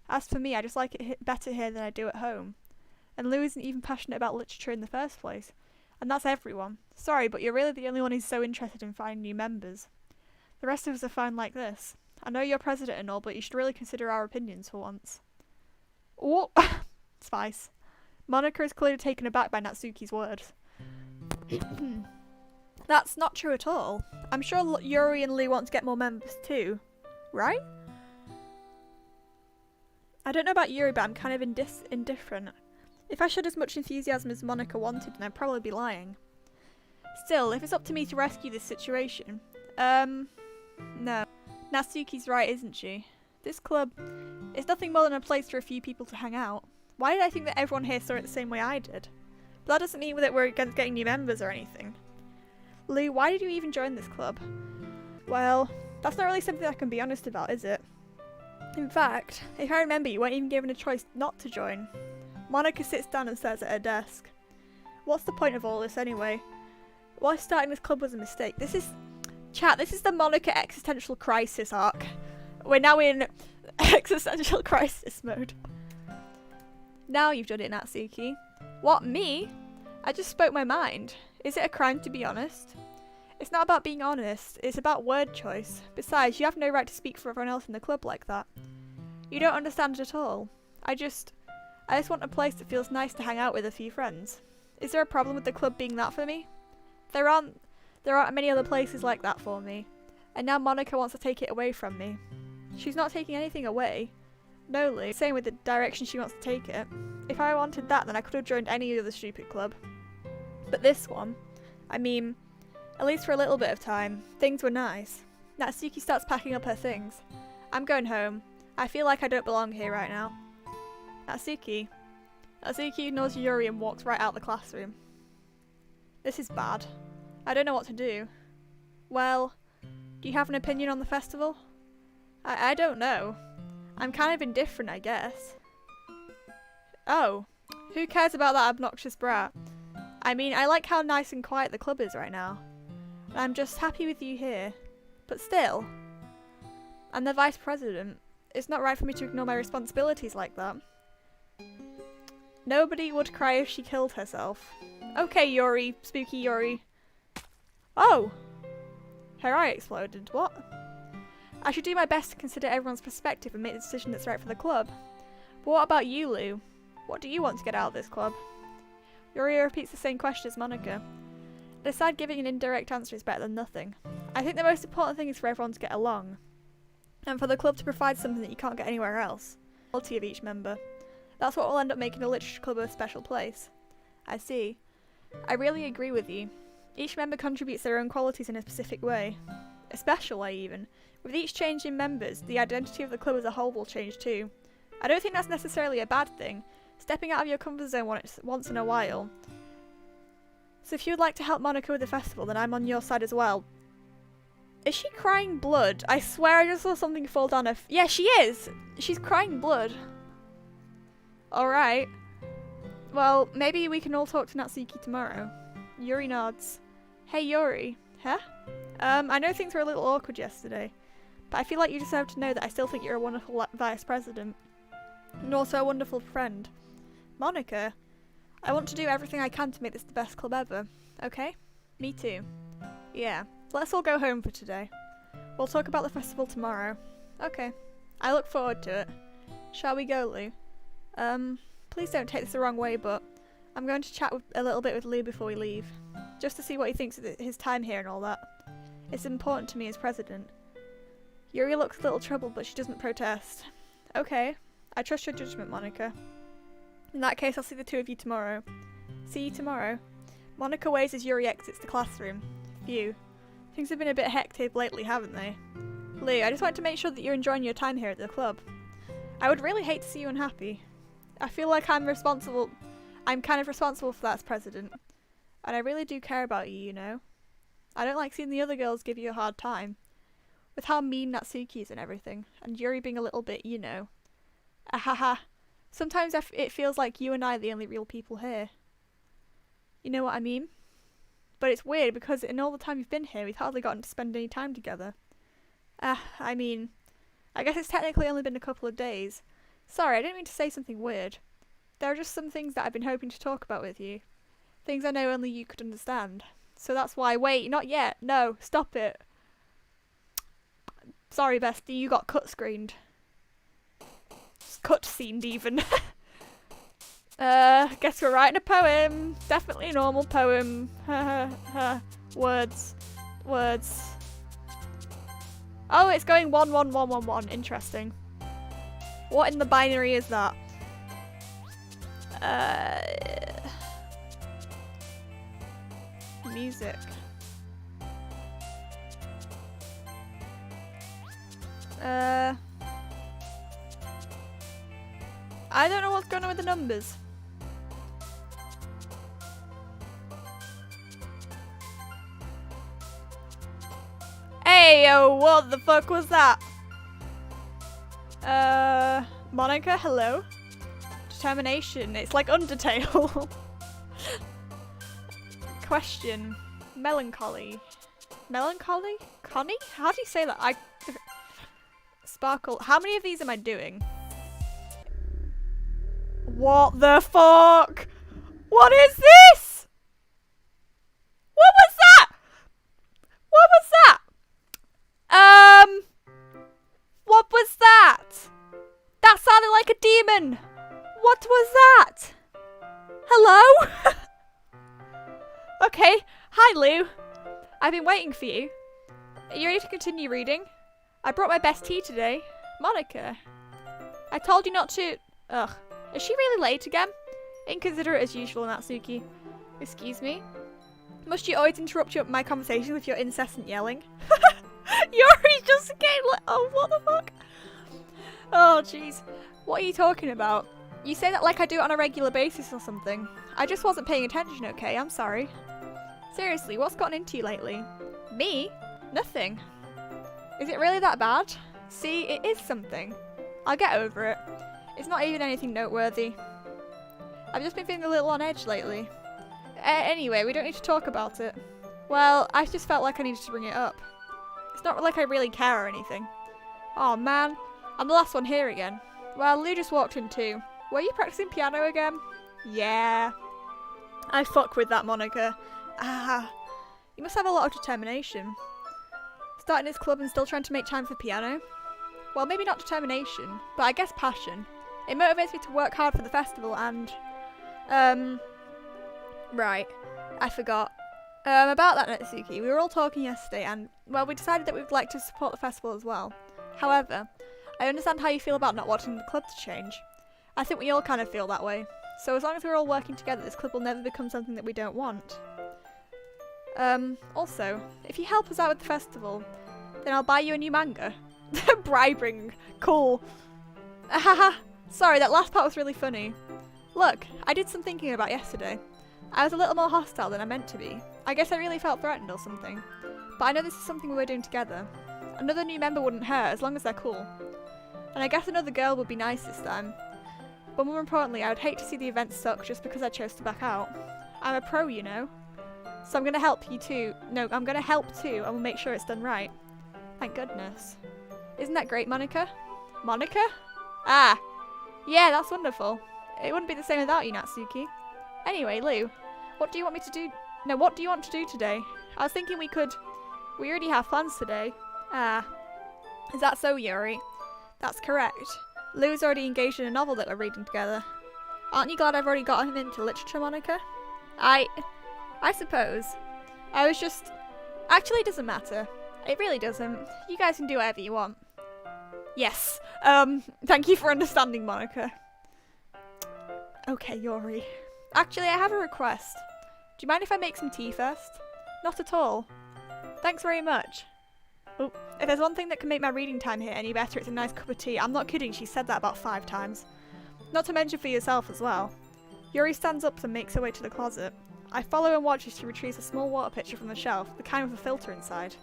As for me, I just like it better here than I do at home. And Lou isn't even passionate about literature in the first place. And that's everyone. Sorry, but you're really the only one who's so interested in finding new members. The rest of us are fine like this. I know you're president and all, but you should really consider our opinions for once. Oh, Spice. Monica is clearly taken aback by Natsuki's words. That's not true at all. I'm sure Yuri and Lou want to get more members too. right? I don't know about Yuri, but I'm kind of indifferent. If I showed as much enthusiasm as Monica wanted, then I'd probably be lying. Still, if it's up to me to rescue this situation... no. Natsuki's right, isn't she? This club is nothing more than a place for a few people to hang out. Why did I think that everyone here saw it the same way I did? But that doesn't mean that we're against getting new members or anything. Lou, why did you even join this club? Well, that's not really something I can be honest about, is it? In fact, if I remember, you weren't even given a choice not to join. Monica sits down and stares at her desk. What's the point of all this anyway? Why starting this club was a mistake? This is the Monica existential crisis arc. We're now in existential crisis mode. Now you've done it, Natsuki. What, me? I just spoke my mind. Is it a crime to be honest? It's not about being honest, it's about word choice. Besides, you have no right to speak for everyone else in the club like that. You don't understand it at all. I just want a place that feels nice to hang out with a few friends. Is there a problem with the club being that for me? There aren't many other places like that for me. And now Monica wants to take it away from me. She's not taking anything away. No, Lou. Same with the direction she wants to take it. If I wanted that, then I could have joined any other stupid club. But this one, I mean, at least for a little bit of time, things were nice. Natsuki starts packing up her things. I'm going home. I feel like I don't belong here right now. Natsuki ignores Yuri and walks right out the classroom. This is bad. I don't know what to do. Well, do you have an opinion on the festival? I don't know. I'm kind of indifferent, I guess. Oh, who cares about that obnoxious brat? I mean, I like how nice and quiet the club is right now. I'm just happy with you here. But still, I'm the vice president. It's not right for me to ignore my responsibilities like that. Nobody would cry if she killed herself. Okay, Yuri, spooky Yuri. Oh! Her eye exploded. What? I should do my best to consider everyone's perspective and make the decision that's right for the club. But what about you, Lou? What do you want to get out of this club? Yuri repeats the same question as Monica. I decide giving an indirect answer is better than nothing. I think the most important thing is for everyone to get along. And for the club to provide something that you can't get anywhere else. The quality of each member. That's what will end up making a literature club a special place. I see. I really agree with you. Each member contributes their own qualities in a specific way. A special way, even. With each change in members, the identity of the club as a whole will change too. I don't think that's necessarily a bad thing. Stepping out of your comfort zone once in a while. So if you would like to help Monica with the festival, then I'm on your side as well. Is she crying blood? I swear I just saw something fall down her yeah, she is! She's crying blood. Alright. Well, maybe we can all talk to Natsuki tomorrow. Yuri nods. Hey Yuri. Huh? I know things were a little awkward yesterday, but I feel like you deserve to know that I still think you're a wonderful vice president. And also a wonderful friend. Monica, I want to do everything I can to make this the best club ever. Okay? Me too. Yeah. Let's all go home for today. We'll talk about the festival tomorrow. Okay. I look forward to it. Shall we go, Lou? Please don't take this the wrong way, but I'm going to chat a little bit with Lou before we leave. Just to see what he thinks of his time here and all that. It's important to me as president. Yuri looks a little troubled, but she doesn't protest. Okay. I trust your judgment, Monica. In that case, I'll see the two of you tomorrow. See you tomorrow. Monica waves as Yuri exits the classroom. Phew. Things have been a bit hectic lately, haven't they? Lou, I just wanted to make sure that you're enjoying your time here at the club. I would really hate to see you unhappy. I feel like I'm kind of responsible for that as president. And I really do care about you, you know. I don't like seeing the other girls give you a hard time. With how mean Natsuki is and everything. And Yuri being a little bit, you know. Ahaha. Sometimes it feels like you and I are the only real people here. You know what I mean? But it's weird because in all the time you've been here, we've hardly gotten to spend any time together. I mean, I guess it's technically only been a couple of days. Sorry, I didn't mean to say something weird. There are just some things that I've been hoping to talk about with you. Things I know only you could understand. So that's why— wait, not yet. No, stop it. Sorry, bestie, you got cut-screened. Cut-scened, even. Guess we're writing a poem. Definitely a normal poem. Words. Oh, it's going 1, 1, 1, 1, 1. Interesting. What in the binary is that? Music. I don't know what's going on with the numbers. Hey, oh, what the fuck was that? Monica, hello? Determination. It's like Undertale. Question. Melancholy. Melancholy? Connie? How do you say that? Sparkle. How many of these am I doing? What the fuck? What is this? What was that? What was that? What was that? That sounded like a demon. What was that? Hello? Okay. Hi, Lou. I've been waiting for you. Are you ready to continue reading? I brought my best tea today. Monica. I told you not to... Ugh. Is she really late again? Inconsiderate as usual, Natsuki. Excuse me? Must you always interrupt my conversation with your incessant yelling? Yuri's just getting like... Oh, what the fuck? Oh, jeez. What are you talking about? You say that like I do it on a regular basis or something. I just wasn't paying attention, okay? I'm sorry. Seriously, what's gotten into you lately? Me? Nothing. Is it really that bad? See, it is something. I'll get over it. It's not even anything noteworthy. I've just been feeling a little on edge lately. Anyway, we don't need to talk about it. Well, I just felt like I needed to bring it up. It's not like I really care or anything. Oh man, I'm the last one here again. Well, Lou just walked in too. Were you practicing piano again? Yeah. I fuck with that, Monica. Ah, you must have a lot of determination. Starting this club and still trying to make time for piano? Well, maybe not determination, but I guess passion. It motivates me to work hard for the festival and... Right. I forgot. About that, Natsuki, we were all talking yesterday and, well, we decided that we would like to support the festival as well. However, I understand how you feel about not wanting the club to change. I think we all kind of feel that way. So as long as we're all working together, this club will never become something that we don't want. Also, if you help us out with the festival, then I'll buy you a new manga. Bribing. Cool. Haha. Sorry, that last part was really funny. Look, I did some thinking about yesterday. I was a little more hostile than I meant to be. I guess I really felt threatened or something. But I know this is something we were doing together. Another new member wouldn't hurt, as long as they're cool. And I guess another girl would be nice this time. But more importantly, I would hate to see the event suck just because I chose to back out. I'm a pro, you know. So I'm gonna help you too. No, I'm gonna help too, and we'll make sure it's done right. Thank goodness. Isn't that great, Monica? Monica? Ah! Yeah, that's wonderful. It wouldn't be the same without you, Natsuki. Anyway, Lou, what do you want me to do? No, what do you want to do today? I was thinking we already have plans today. Ah. Is that so, Yuri? That's correct. Lou's already engaged in a novel that we're reading together. Aren't you glad I've already got him into literature, Monica? I suppose. I was just... Actually, it doesn't matter. It really doesn't. You guys can do whatever you want. Yes. Thank you for understanding, Monica. Okay, Yuri. Actually, I have a request. Do you mind if I make some tea first? Not at all. Thanks very much. Oh, if there's one thing that can make my reading time here any better, it's a nice cup of tea. I'm not kidding, she said that about 5 times. Not to mention for yourself as well. Yuri stands up and makes her way to the closet. I follow and watch as she retrieves a small water pitcher from the shelf, the kind with a filter inside.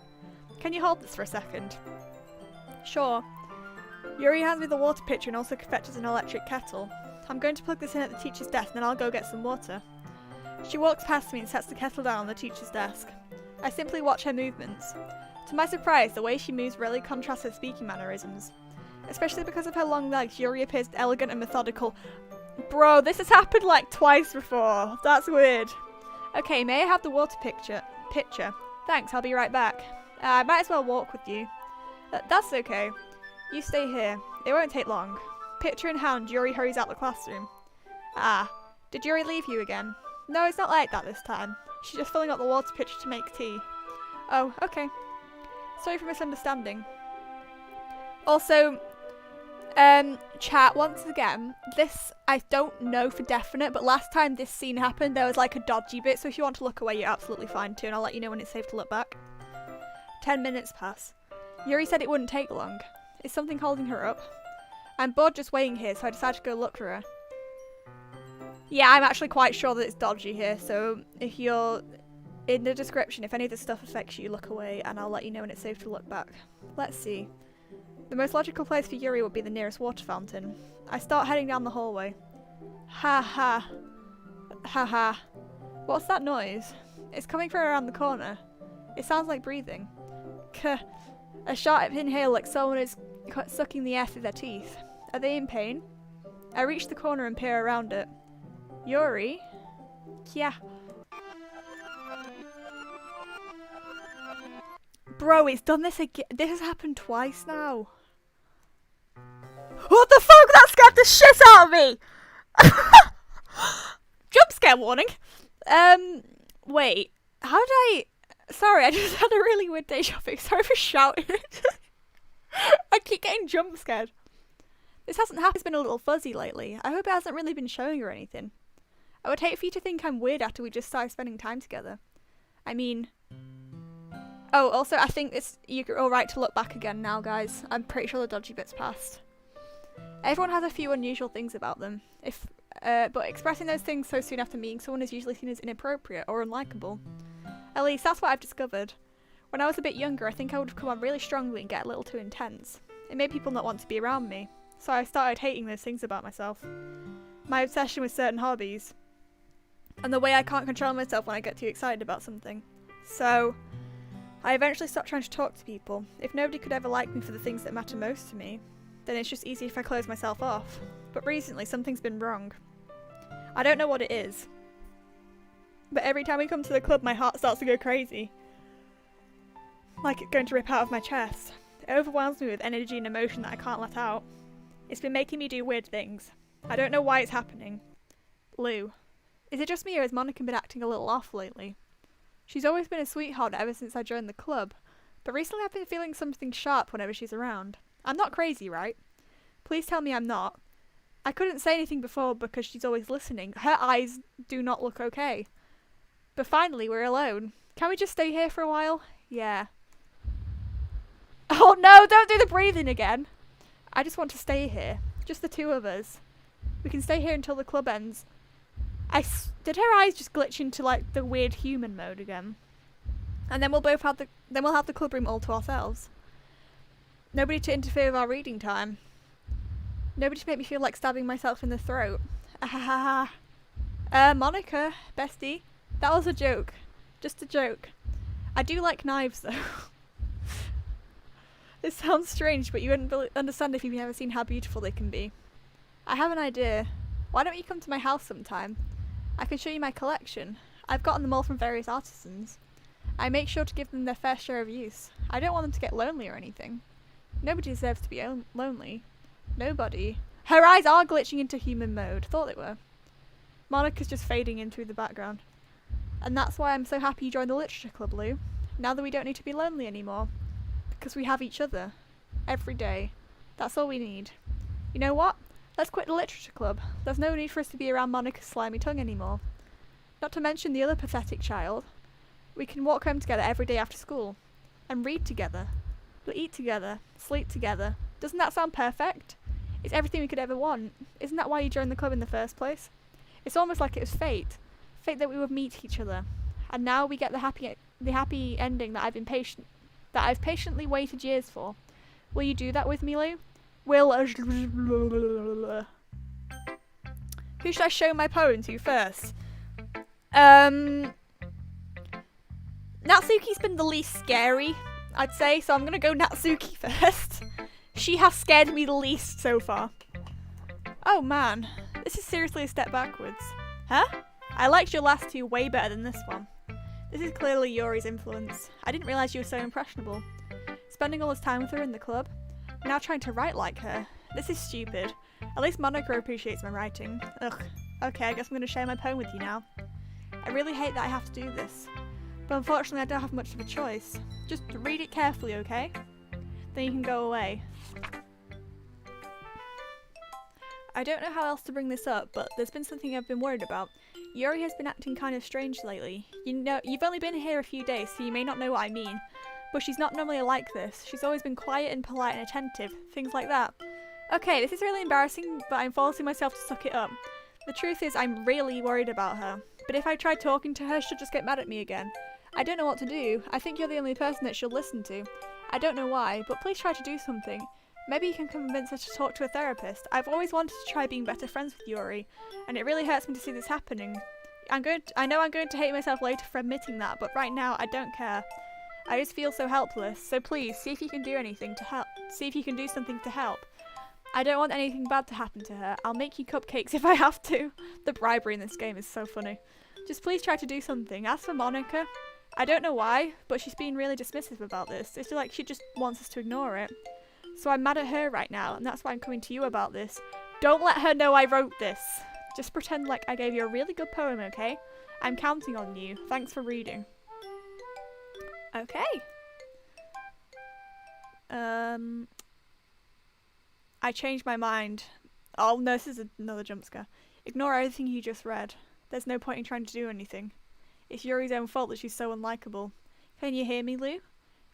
Can you hold this for a second? Sure. Yuri hands me the water pitcher and also fetches an electric kettle. I'm going to plug this in at the teacher's desk, then I'll go get some water. She walks past me and sets the kettle down on the teacher's desk. I simply watch her movements. To my surprise, the way she moves really contrasts her speaking mannerisms. Especially because of her long legs, Yuri appears elegant and methodical. Bro, this has happened like twice before. That's weird. Okay, may I have the water pitcher? Thanks, I'll be right back. I might as well walk with you. That's okay. You stay here. It won't take long. Pitcher in hand, Yuri hurries out the classroom. Ah, did Yuri leave you again? No, it's not like that this time. She's just filling up the water pitcher to make tea. Oh, okay. Sorry for misunderstanding. Also, chat, once again, this, I don't know for definite, but last time this scene happened, there was like a dodgy bit, so if you want to look away, you're absolutely fine too, and I'll let you know when it's safe to look back. 10 minutes pass. Yuri said it wouldn't take long. Is something holding her up? I'm bored just waiting here, so I decided to go look for her. Yeah, I'm actually quite sure that it's dodgy here, so if you're in the description, if any of this stuff affects you, look away, and I'll let you know when it's safe to look back. Let's see. The most logical place for Yuri would be the nearest water fountain. I start heading down the hallway. Ha ha. Ha ha. What's that noise? It's coming from around the corner. It sounds like breathing. Kuh. A sharp inhale like someone is sucking the air through their teeth. Are they in pain? I reach the corner and peer around it. Yuri? Yeah. Bro, it's done this again. This has happened twice now. What the fuck? That scared the shit out of me! Jump scare warning. Wait. How did I... Sorry, I just had a really weird deja vu. Sorry for shouting. I keep getting jump scared. This hasn't happened. It's been a little fuzzy lately. I hope it hasn't really been showing or anything. I would hate for you to think I'm weird after we just started spending time together. I mean... Oh, also, I think you're alright to look back again now, guys. I'm pretty sure the dodgy bit's passed. Everyone has a few unusual things about them. But expressing those things so soon after meeting someone is usually seen as inappropriate or unlikable. At least that's what I've discovered. When I was a bit younger, I think I would have come on really strongly and get a little too intense. It made people not want to be around me, so I started hating those things about myself. My obsession with certain hobbies, and the way I can't control myself when I get too excited about something. So, I eventually stopped trying to talk to people. If nobody could ever like me for the things that matter most to me, then it's just easy if I close myself off. But recently, something's been wrong. I don't know what it is. But every time we come to the club, my heart starts to go crazy. Like it's going to rip out of my chest. It overwhelms me with energy and emotion that I can't let out. It's been making me do weird things. I don't know why it's happening. Lou. Is it just me or has Monica been acting a little off lately? She's always been a sweetheart ever since I joined the club, but recently I've been feeling something sharp whenever she's around. I'm not crazy, right? Please tell me I'm not. I couldn't say anything before because she's always listening. Her eyes do not look okay. But finally, we're alone. Can we just stay here for a while? Yeah. Oh no, don't do the breathing again. I just want to stay here. Just the two of us. We can stay here until the club ends. Did her eyes just glitch into like the weird human mode again? And then we'll have the club room all to ourselves. Nobody to interfere with our reading time. Nobody to make me feel like stabbing myself in the throat. Monica, bestie. That was a joke. Just a joke. I do like knives, though. This sounds strange, but you wouldn't understand if you've never seen how beautiful they can be. I have an idea. Why don't you come to my house sometime? I can show you my collection. I've gotten them all from various artisans. I make sure to give them their fair share of use. I don't want them to get lonely or anything. Nobody deserves to be lonely. Nobody. Her eyes are glitching into human mode. Thought they were. Monica's just fading in through the background. And that's why I'm so happy you joined the literature club, Lou. Now that we don't need to be lonely anymore. Because we have each other. Every day. That's all we need. You know what? Let's quit the literature club. There's no need for us to be around Monica's slimy tongue anymore. Not to mention the other pathetic child. We can walk home together every day after school. And read together. We'll eat together. Sleep together. Doesn't that sound perfect? It's everything we could ever want. Isn't that why you joined the club in the first place? It's almost like it was fate. Fate that we would meet each other. And now we get the happy ending that I've patiently waited years for. Will you do that with me, Lou? Who should I show my poem to first? Natsuki's been the least scary, I'd say, so I'm gonna go Natsuki first. She has scared me the least so far. Oh man, this is seriously a step backwards. Huh? I liked your last two way better than this one. This is clearly Yuri's influence. I didn't realise you were so impressionable. Spending all this time with her in the club. Now trying to write like her. This is stupid. At least Monica appreciates my writing. Ugh. Okay, I guess I'm going to share my poem with you now. I really hate that I have to do this. But unfortunately I don't have much of a choice. Just read it carefully, okay? Then you can go away. I don't know how else to bring this up, but there's been something I've been worried about. Yuri has been acting kind of strange lately. You know, you've only been here a few days, so you may not know what I mean. But she's not normally like this. She's always been quiet and polite and attentive. Things like that. Okay, this is really embarrassing, but I'm forcing myself to suck it up. The truth is, I'm really worried about her. But if I try talking to her, she'll just get mad at me again. I don't know what to do. I think you're the only person that she'll listen to. I don't know why, but please try to do something. Maybe you can convince her to talk to a therapist. I've always wanted to try being better friends with Yuri, and it really hurts me to see this happening. I know I'm going to hate myself later for admitting that, but right now I don't care. I just feel so helpless. So please, see if you can do anything to help. See if you can do something to help. I don't want anything bad to happen to her. I'll make you cupcakes if I have to. The bribery in this game is so funny. Just please try to do something. As for Monica, I don't know why, but she's been really dismissive about this. It's like she just wants us to ignore it. So I'm mad at her right now, and that's why I'm coming to you about this. Don't let her know I wrote this. Just pretend like I gave you a really good poem, okay? I'm counting on you. Thanks for reading. Okay. I changed my mind. Oh no, this is another jump scare. Ignore everything you just read. There's no point in trying to do anything. It's Yuri's own fault that she's so unlikable. Can you hear me, Lou?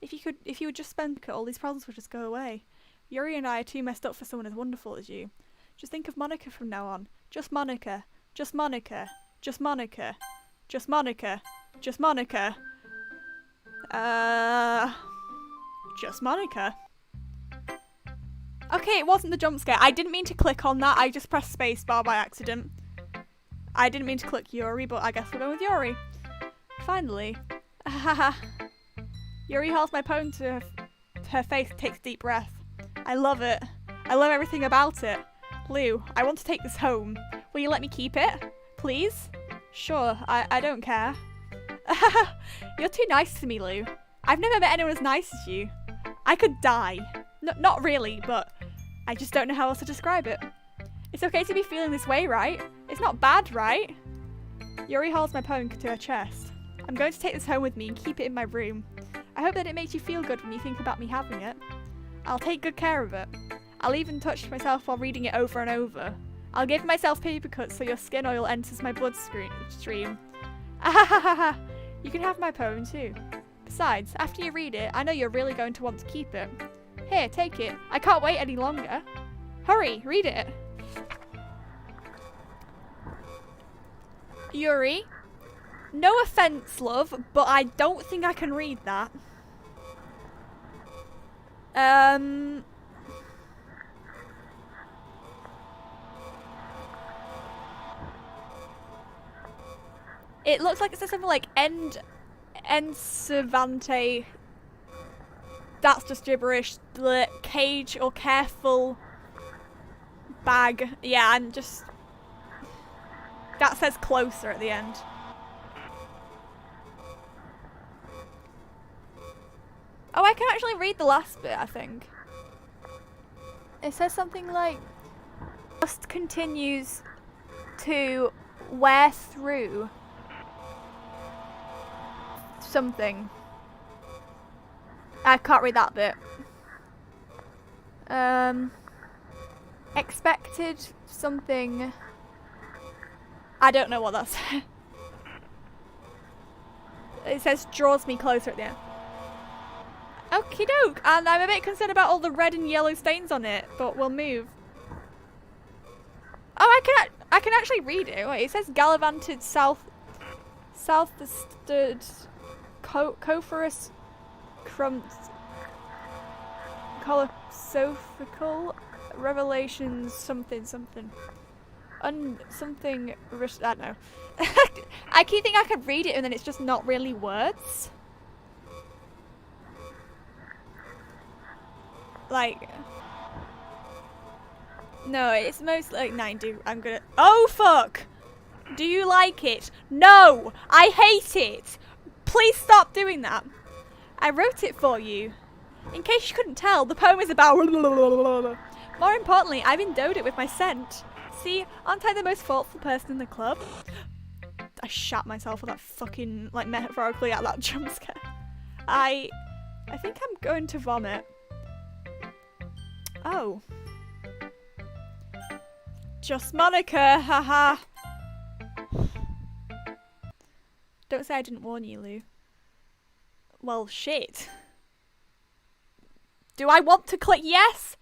If you would just spend all these problems would just go away. Yuri and I are too messed up for someone as wonderful as you. Just think of Monica from now on. Just Monica. Just Monica. Just Monica. Just Monica. Just Monica. Just Monica. Okay, it wasn't the jump scare. I didn't mean to click on that. I just pressed spacebar by accident. I didn't mean to click Yuri, but I guess we're going with Yuri. Finally. Yuri holds my poem to her face and takes a deep breath. I love it. I love everything about it. Lou, I want to take this home. Will you let me keep it? Please? Sure, I don't care. You're too nice to me, Lou. I've never met anyone as nice as you. I could die. Not really, but I just don't know how else to describe it. It's okay to be feeling this way, right? It's not bad, right? Yuri holds my poem to her chest. I'm going to take this home with me and keep it in my room. I hope that it makes you feel good when you think about me having it. I'll take good care of it. I'll even touch myself while reading it over and over. I'll give myself paper cuts so your skin oil enters my bloodstream. Ahahaha! You can have my poem too. Besides, after you read it, I know you're really going to want to keep it. Here, take it. I can't wait any longer. Hurry, read it. Yuri, no offense, love, but I don't think I can read that. It looks like it says something like end Cervante. That's just gibberish. The cage or careful bag. Yeah, I'm just. That says closer at the end. Oh, I can actually read the last bit, I think. It says something like, just continues to wear through something. I can't read that bit. Expected something. I don't know what that says. It says draws me closer at the end. Okie doke, and I'm a bit concerned about all the red and yellow stains on it, but we'll move. Oh, I can actually read it. Wait, it says gallivanted southwestward Cophorus Colosophical Revelations something. I don't know. I keep thinking I could read it and then it's just not really words. Like, no, it's most like 90. I'm gonna. Oh fuck! Do you like it? No! I hate it! Please stop doing that. I wrote it for you. In case you couldn't tell, the poem is about. More importantly, I've endowed it with my scent. See, aren't I the most thoughtful person in the club? I shat myself for that fucking, like, metaphorically at that jump scare. I think I'm going to vomit. Oh. Just Monica, haha. Don't say I didn't warn you, Lou. Well, shit. Do I want to click yes?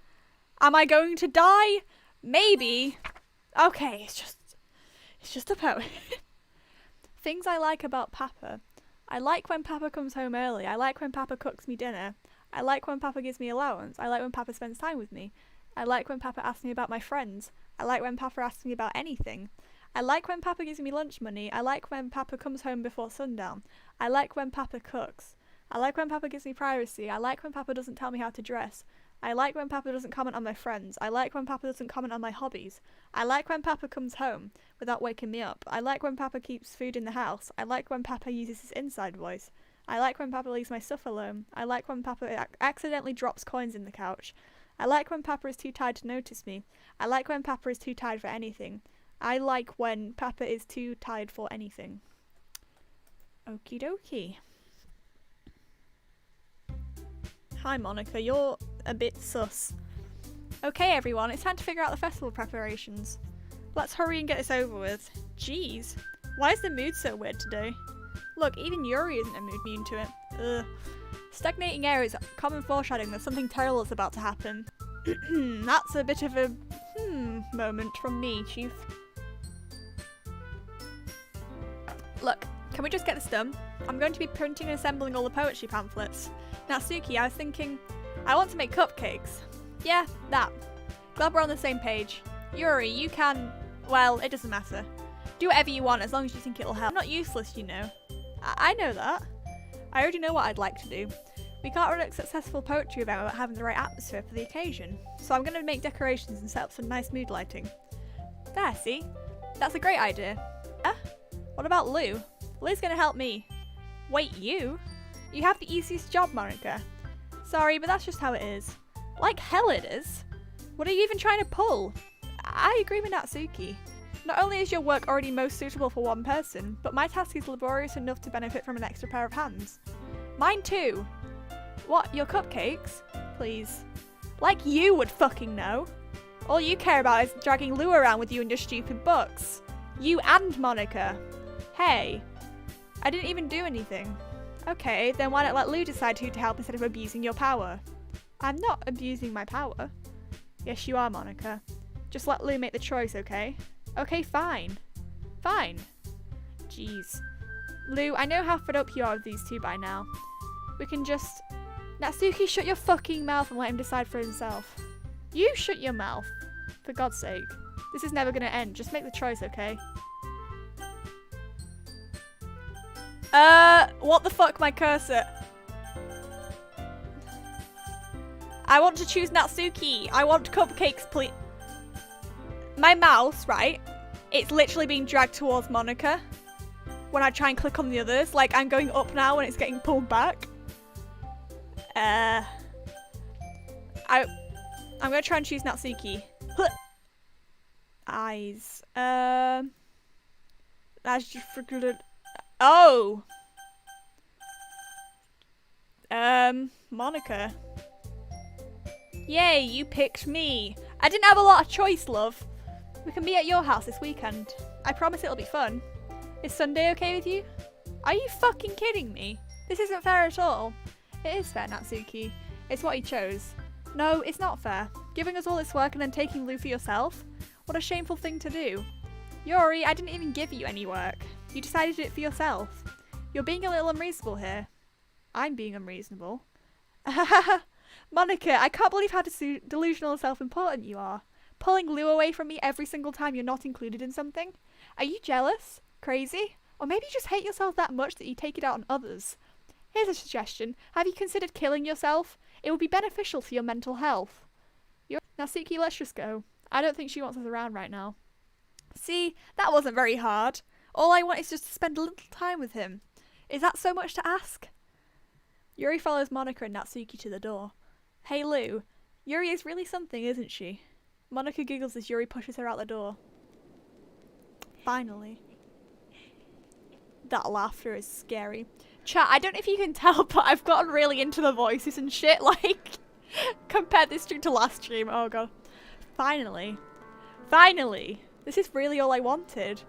Am I going to die? Maybe. Okay, it's just a poem. Things I like about Papa. I like when Papa comes home early. I like when Papa cooks me dinner. I like when Papa gives me allowance. I like when Papa spends time with me. I like when Papa asks me about my friends. I like when Papa asks me about anything. I like when Papa gives me lunch money. I like when Papa comes home before sundown. I like when Papa cooks. I like when Papa gives me privacy. I like when Papa doesn't tell me how to dress. I like when Papa doesn't comment on my friends. I like when Papa doesn't comment on my hobbies. I like when Papa comes home without waking me up. I like when Papa keeps food in the house. I like when Papa uses his inside voice. I like when Papa leaves my stuff alone. I like when Papa accidentally drops coins in the couch. I like when Papa is too tired to notice me. I like when Papa is too tired for anything. I like when Papa is too tired for anything. Okie dokie. Hi Monica, you're a bit sus. Okay everyone, it's time to figure out the festival preparations. Let's hurry and get this over with. Jeez, why is the mood so weird today? Look, even Yuri isn't immune to it. Ugh. Stagnating air is common foreshadowing that something terrible is about to happen. That's a bit of a moment from me, Chief. Look, can we just get this done? I'm going to be printing and assembling all the poetry pamphlets. Natsuki, I was thinking, I want to make cupcakes. Yeah, that. Glad we're on the same page. Yuri, you can, well, it doesn't matter. Do whatever you want as long as you think it'll help. I'm not useless, you know. I know that. I already know what I'd like to do. We can't run a successful poetry event without having the right atmosphere for the occasion. So I'm going to make decorations and set up some nice mood lighting. There, see? That's a great idea. What about Lou? Lou's going to help me. Wait, you? You have the easiest job, Monica. Sorry, but that's just how it is. Like hell it is. What are you even trying to pull? I agree with Natsuki. Not only is your work already most suitable for one person, but my task is laborious enough to benefit from an extra pair of hands. Mine too. What, your cupcakes? Please. Like you would fucking know. All you care about is dragging Lou around with you and your stupid books. You and Monica. Hey, I didn't even do anything. Okay, then why not let Lou decide who to help instead of abusing your power? I'm not abusing my power. Yes, you are, Monica. Just let Lou make the choice, okay? Okay, fine. Fine. Jeez. Lou, I know how fed up you are with these two by now. We can just... Natsuki, shut your fucking mouth and let him decide for himself. You shut your mouth. For God's sake. This is never gonna end. Just make the choice, okay? What the fuck, my cursor? I want to choose Natsuki. I want cupcakes, please. My mouse, right? It's literally being dragged towards Monica. When I try and click on the others. Like, I'm going up now and it's getting pulled back. I'm gonna try and choose Natsuki. Eyes. As you forgot. Oh! Monica. Yay, you picked me. I didn't have a lot of choice, love. We can be at your house this weekend. I promise it'll be fun. Is Sunday okay with you? Are you fucking kidding me? This isn't fair at all. It is fair, Natsuki. It's what he chose. No, it's not fair. Giving us all this work and then taking Lou for yourself? What a shameful thing to do. Yuri, I didn't even give you any work. You decided it for yourself. You're being a little unreasonable here. I'm being unreasonable. Monica, I can't believe how delusional and self-important you are. Pulling Lou away from me every single time you're not included in something? Are you jealous? Crazy? Or maybe you just hate yourself that much that you take it out on others? Here's a suggestion. Have you considered killing yourself? It would be beneficial for your mental health. Natsuki, let's just go. I don't think she wants us around right now. See, that wasn't very hard. All I want is just to spend a little time with him. Is that so much to ask? Yuri follows Monica and Natsuki to the door. Hey Lou, Yuri is really something, isn't she? Monica giggles as Yuri pushes her out the door. Finally. That laughter is scary. Chat, I don't know if you can tell, but I've gotten really into the voices and shit, like, compared this stream to last stream. Oh god. Finally. Finally! This is really all I wanted.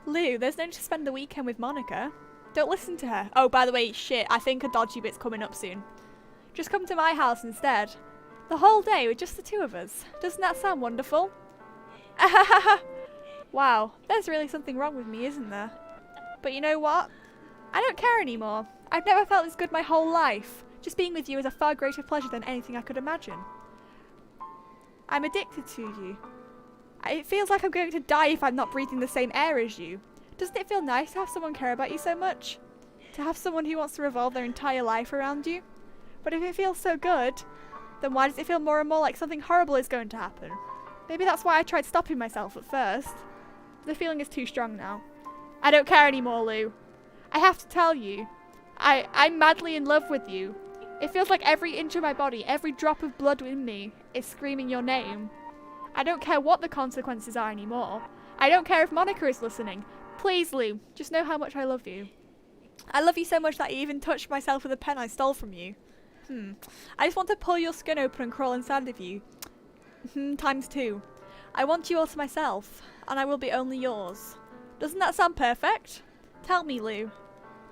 Lou, there's no need to spend the weekend with Monica. Don't listen to her. Oh, by the way, shit, I think a dodgy bit's coming up soon. Just come to my house instead. The whole day with just the two of us. Doesn't that sound wonderful? Wow, there's really something wrong with me, isn't there? But you know what? I don't care anymore. I've never felt this good my whole life. Just being with you is a far greater pleasure than anything I could imagine. I'm addicted to you. It feels like I'm going to die if I'm not breathing the same air as you. Doesn't it feel nice to have someone care about you so much? To have someone who wants to revolve their entire life around you? But if it feels so good, then why does it feel more and more like something horrible is going to happen? Maybe that's why I tried stopping myself at first. The feeling is too strong now. I don't care anymore, Lou. I have to tell you, I'm madly in love with you. It feels like every inch of my body, every drop of blood in me is screaming your name. I don't care what the consequences are anymore. I don't care if Monica is listening. Please, Lou, just know how much I love you. I love you so much that I even touched myself with a pen I stole from you. I just want to pull your skin open and crawl inside of you. Times 2. I want you all to myself, and I will be only yours. Doesn't that sound perfect? Tell me, Lou.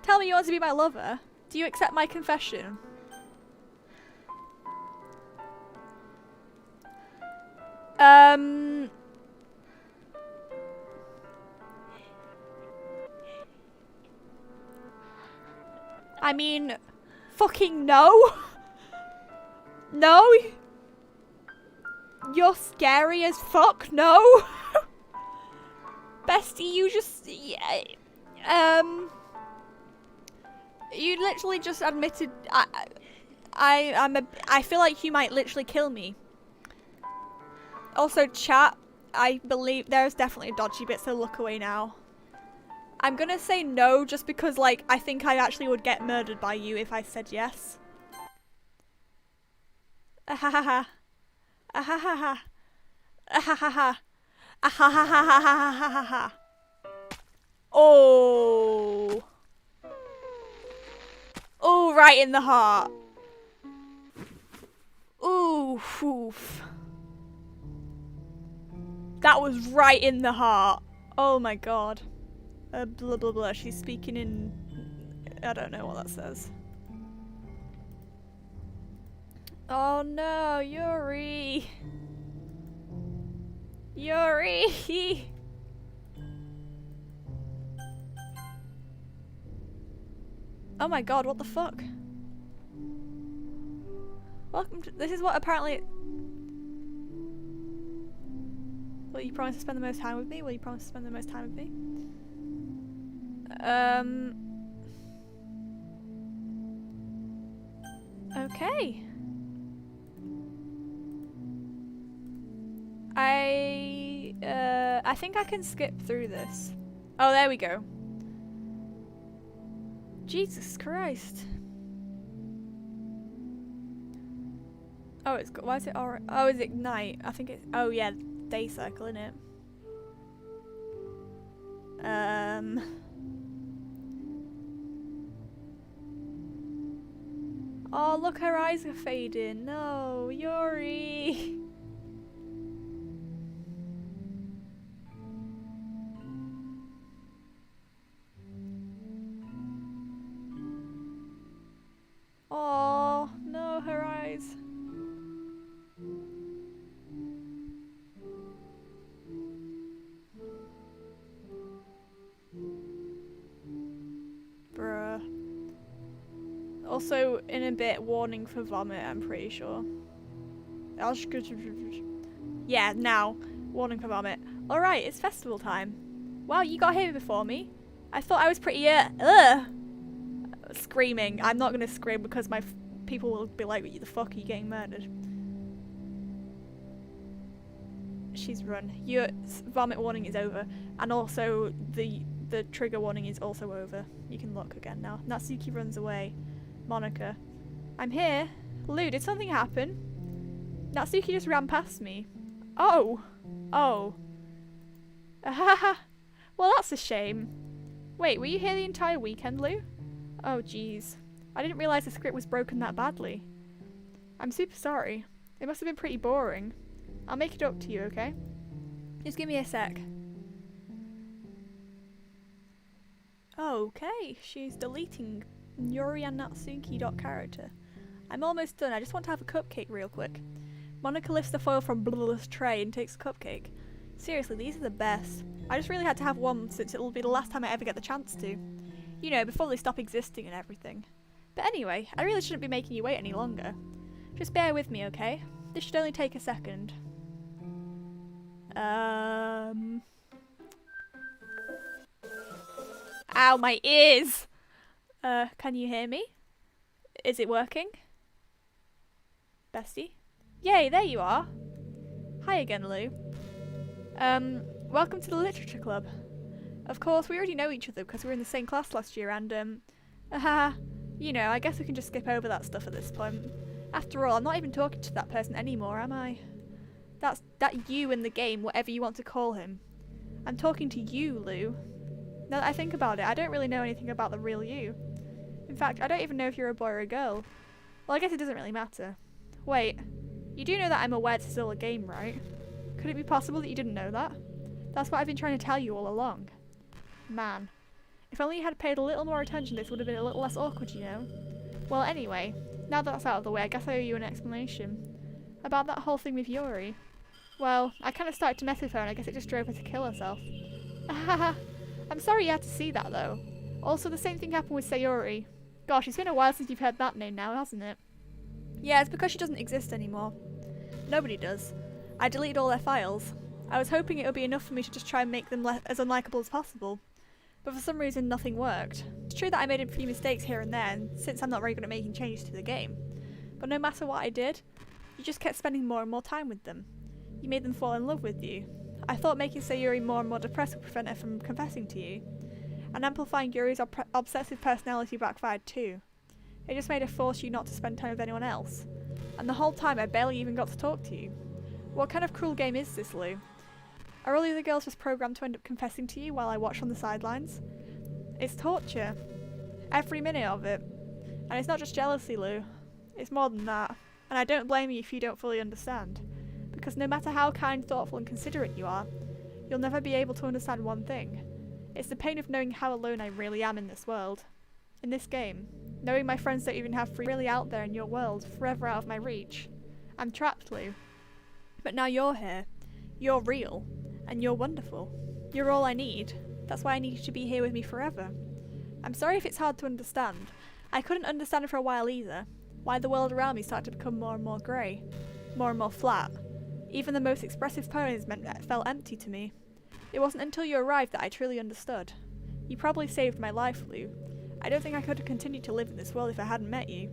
Tell me you want to be my lover. Do you accept my confession? I mean, fucking no. No. You're scary as fuck. No. Bestie, you just, yeah, you literally just admitted. I feel like you might literally kill me. Also, chat, I believe there's definitely a dodgy bit, so look away now. I'm gonna say no just because, like, I think I actually would get murdered by you if I said yes. Ahahaha. Ahahaha. Ahahaha. Ahahaha. Oh. Oh, right in the heart. Ooh, oof. That was right in the heart. Oh my god. Blah blah blah. She's speaking in... I don't know what that says. Oh no, Yuri. Yuri. Oh my god, what the fuck? Welcome to... This is what apparently... Will you promise to spend the most time with me? Will you promise to spend the most time with me? Okay. I think I can skip through this. Oh, there we go. Jesus Christ. Oh, it's got... Why is it orange? Oh, is it night? I think it's... Oh, yeah. Day cycle, innit? Oh, look, her eyes are fading. No, Yuri. Oh, no, her eyes. Bruh. Also, in a bit, warning for vomit, I'm pretty sure. Yeah, now. Warning for vomit. Alright, it's festival time. Wow, you got here before me. I thought I was pretty, screaming. I'm not gonna scream because my people will be like, what the fuck, are you getting murdered? She's run. Your vomit warning is over. And also, the trigger warning is also over. You can look again now. Natsuki runs away. Monica. I'm here. Lou, did something happen? Natsuki just ran past me. Oh. Oh. Ahaha. Well, that's a shame. Wait, were you here the entire weekend, Lou? Oh, jeez. I didn't realise the script was broken that badly. I'm super sorry. It must have been pretty boring. I'll make it up to you, okay? Just give me a sec. Okay, she's deleting Yuri and Natsuki.character. I'm almost done. I just want to have a cupcake real quick. Monica lifts the foil from Blur's tray and takes a cupcake. Seriously, these are the best. I just really had to have one since it'll be the last time I ever get the chance to. You know, before they stop existing and everything. But anyway, I really shouldn't be making you wait any longer. Just bear with me, okay? This should only take a second. Ow, my ears! Can you hear me? Is it working? Bestie? Yay, there you are! Hi again, Lou. Welcome to the Literature Club. Of course, we already know each other because we were in the same class last year and, you know, I guess we can just skip over that stuff at this point. After all, I'm not even talking to that person anymore, am I? That's that you in the game, whatever you want to call him. I'm talking to you, Lou. Now that I think about it, I don't really know anything about the real you. In fact, I don't even know if you're a boy or a girl. Well, I guess it doesn't really matter. Wait, you do know that I'm aware it's still a game, right? Could it be possible that you didn't know that? That's what I've been trying to tell you all along. Man, if only you had paid a little more attention, this would have been a little less awkward, you know? Well, anyway, now that that's out of the way, I guess I owe you an explanation. About that whole thing with Yuri. Well, I kind of started to mess with her and I guess it just drove her to kill herself. I'm sorry you had to see that, though. Also, the same thing happened with Sayori. Gosh, it's been a while since you've heard that name now, hasn't it? Yeah, it's because she doesn't exist anymore. Nobody does. I deleted all their files. I was hoping it would be enough for me to just try and make them as unlikable as possible. But for some reason, nothing worked. It's true that I made a few mistakes here and there, and since I'm not very good at making changes to the game. But no matter what I did, you just kept spending more and more time with them. You made them fall in love with you. I thought making Sayuri more and more depressed would prevent her from confessing to you. And amplifying Yuri's obsessive personality backfired too. It just made her force you not to spend time with anyone else. And the whole time I barely even got to talk to you. What kind of cruel game is this, Lou? Are all the other girls just programmed to end up confessing to you while I watch from the sidelines? It's torture. Every minute of it. And it's not just jealousy, Lou. It's more than that. And I don't blame you if you don't fully understand. Because no matter how kind, thoughtful and considerate you are, you'll never be able to understand one thing. It's the pain of knowing how alone I really am in this world. In this game. Knowing my friends don't even have free really out there in your world, forever out of my reach. I'm trapped, Lou. But now you're here. You're real. And you're wonderful. You're all I need. That's why I need you to be here with me forever. I'm sorry if it's hard to understand. I couldn't understand for a while either. Why the world around me started to become more and more grey. More and more flat. Even the most expressive poems felt empty to me. It wasn't until you arrived that I truly understood. You probably saved my life, Lou. I don't think I could have continued to live in this world if I hadn't met you.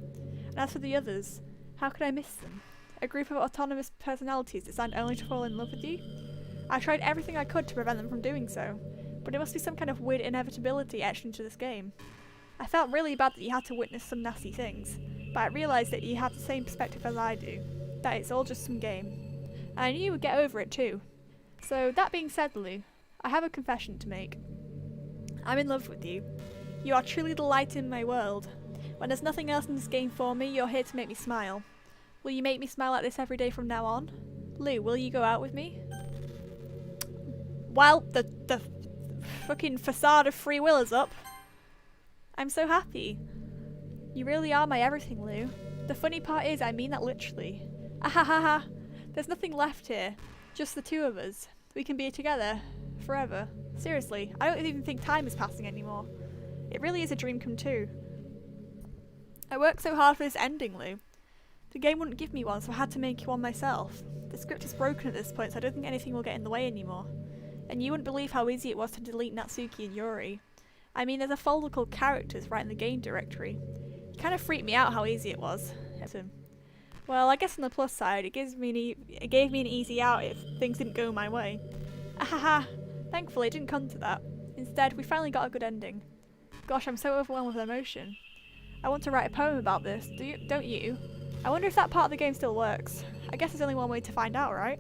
And as for the others, how could I miss them? A group of autonomous personalities designed only to fall in love with you? I tried everything I could to prevent them from doing so, but it must be some kind of weird inevitability etched into this game. I felt really bad that you had to witness some nasty things, but I realised that you have the same perspective as I do, that it's all just some game. And I knew you would get over it too. So, that being said, Lou, I have a confession to make. I'm in love with you. You are truly the light in my world. When there's nothing else in this game for me, you're here to make me smile. Will you make me smile like this every day from now on? Lou, will you go out with me? Well, the fucking facade of free will is up. I'm so happy. You really are my everything, Lou. The funny part is, I mean that literally. Ahahaha. There's nothing left here. Just the two of us. We can be together. Forever. Seriously, I don't even think time is passing anymore. It really is a dream come true. I worked so hard for this ending, Lou. The game wouldn't give me one, so I had to make one myself. The script is broken at this point, so I don't think anything will get in the way anymore. And you wouldn't believe how easy it was to delete Natsuki and Yuri. I mean, there's a folder called Characters right in the game directory. It kind of freaked me out how easy it was. Well, I guess on the plus side, it gave me an easy out if things didn't go my way. Ahaha! Thankfully, it didn't come to that. Instead, we finally got a good ending. Gosh, I'm so overwhelmed with emotion. I want to write a poem about this, don't you? I wonder if that part of the game still works. I guess there's only one way to find out, right?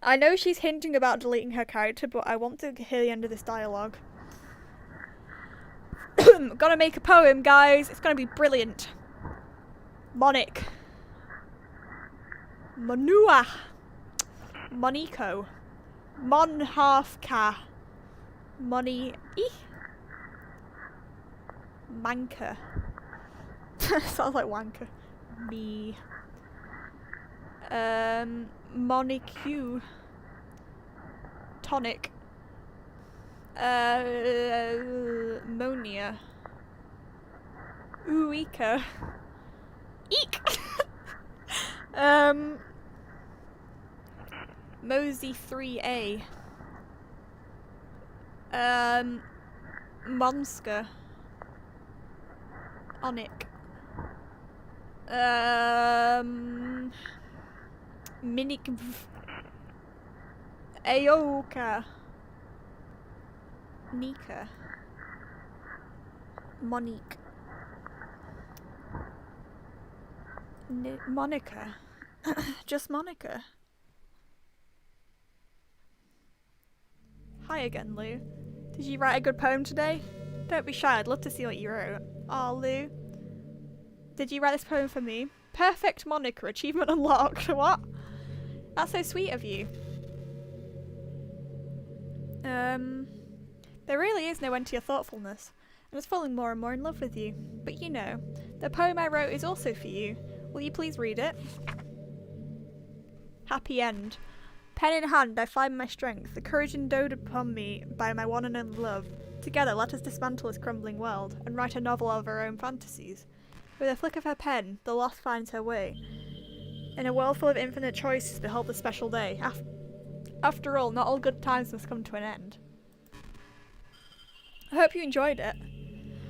I know she's hinting about deleting her character, but I want to hear the end of this dialogue. Gotta make a poem, guys. It's gonna be brilliant. Monic. Manua. Moniko. Mon half ka. Money. Manka. Sounds like wanker. Me. Monicue. Tonic. Monia. Uika. Eek! Mosey 3A. Monska. Onic. Minik. Aoka. Nika. Monique. Monica. Just Monica. Hi again, Lou. Did you write a good poem today? Don't be shy, I'd love to see what you wrote. Aw, Lou. Did you write this poem for me? Perfect Monica, achievement unlocked. What? That's so sweet of you. There really is no end to your thoughtfulness. I was falling more and more in love with you. But you know, the poem I wrote is also for you. Will you please read it? Happy end. Pen in hand, I find my strength, the courage endowed upon me by my one and only love. Together, let us dismantle this crumbling world and write a novel of our own fantasies. With a flick of her pen, the lost finds her way. In a world full of infinite choices, behold the special day. After all, not all good times must come to an end. I hope you enjoyed it.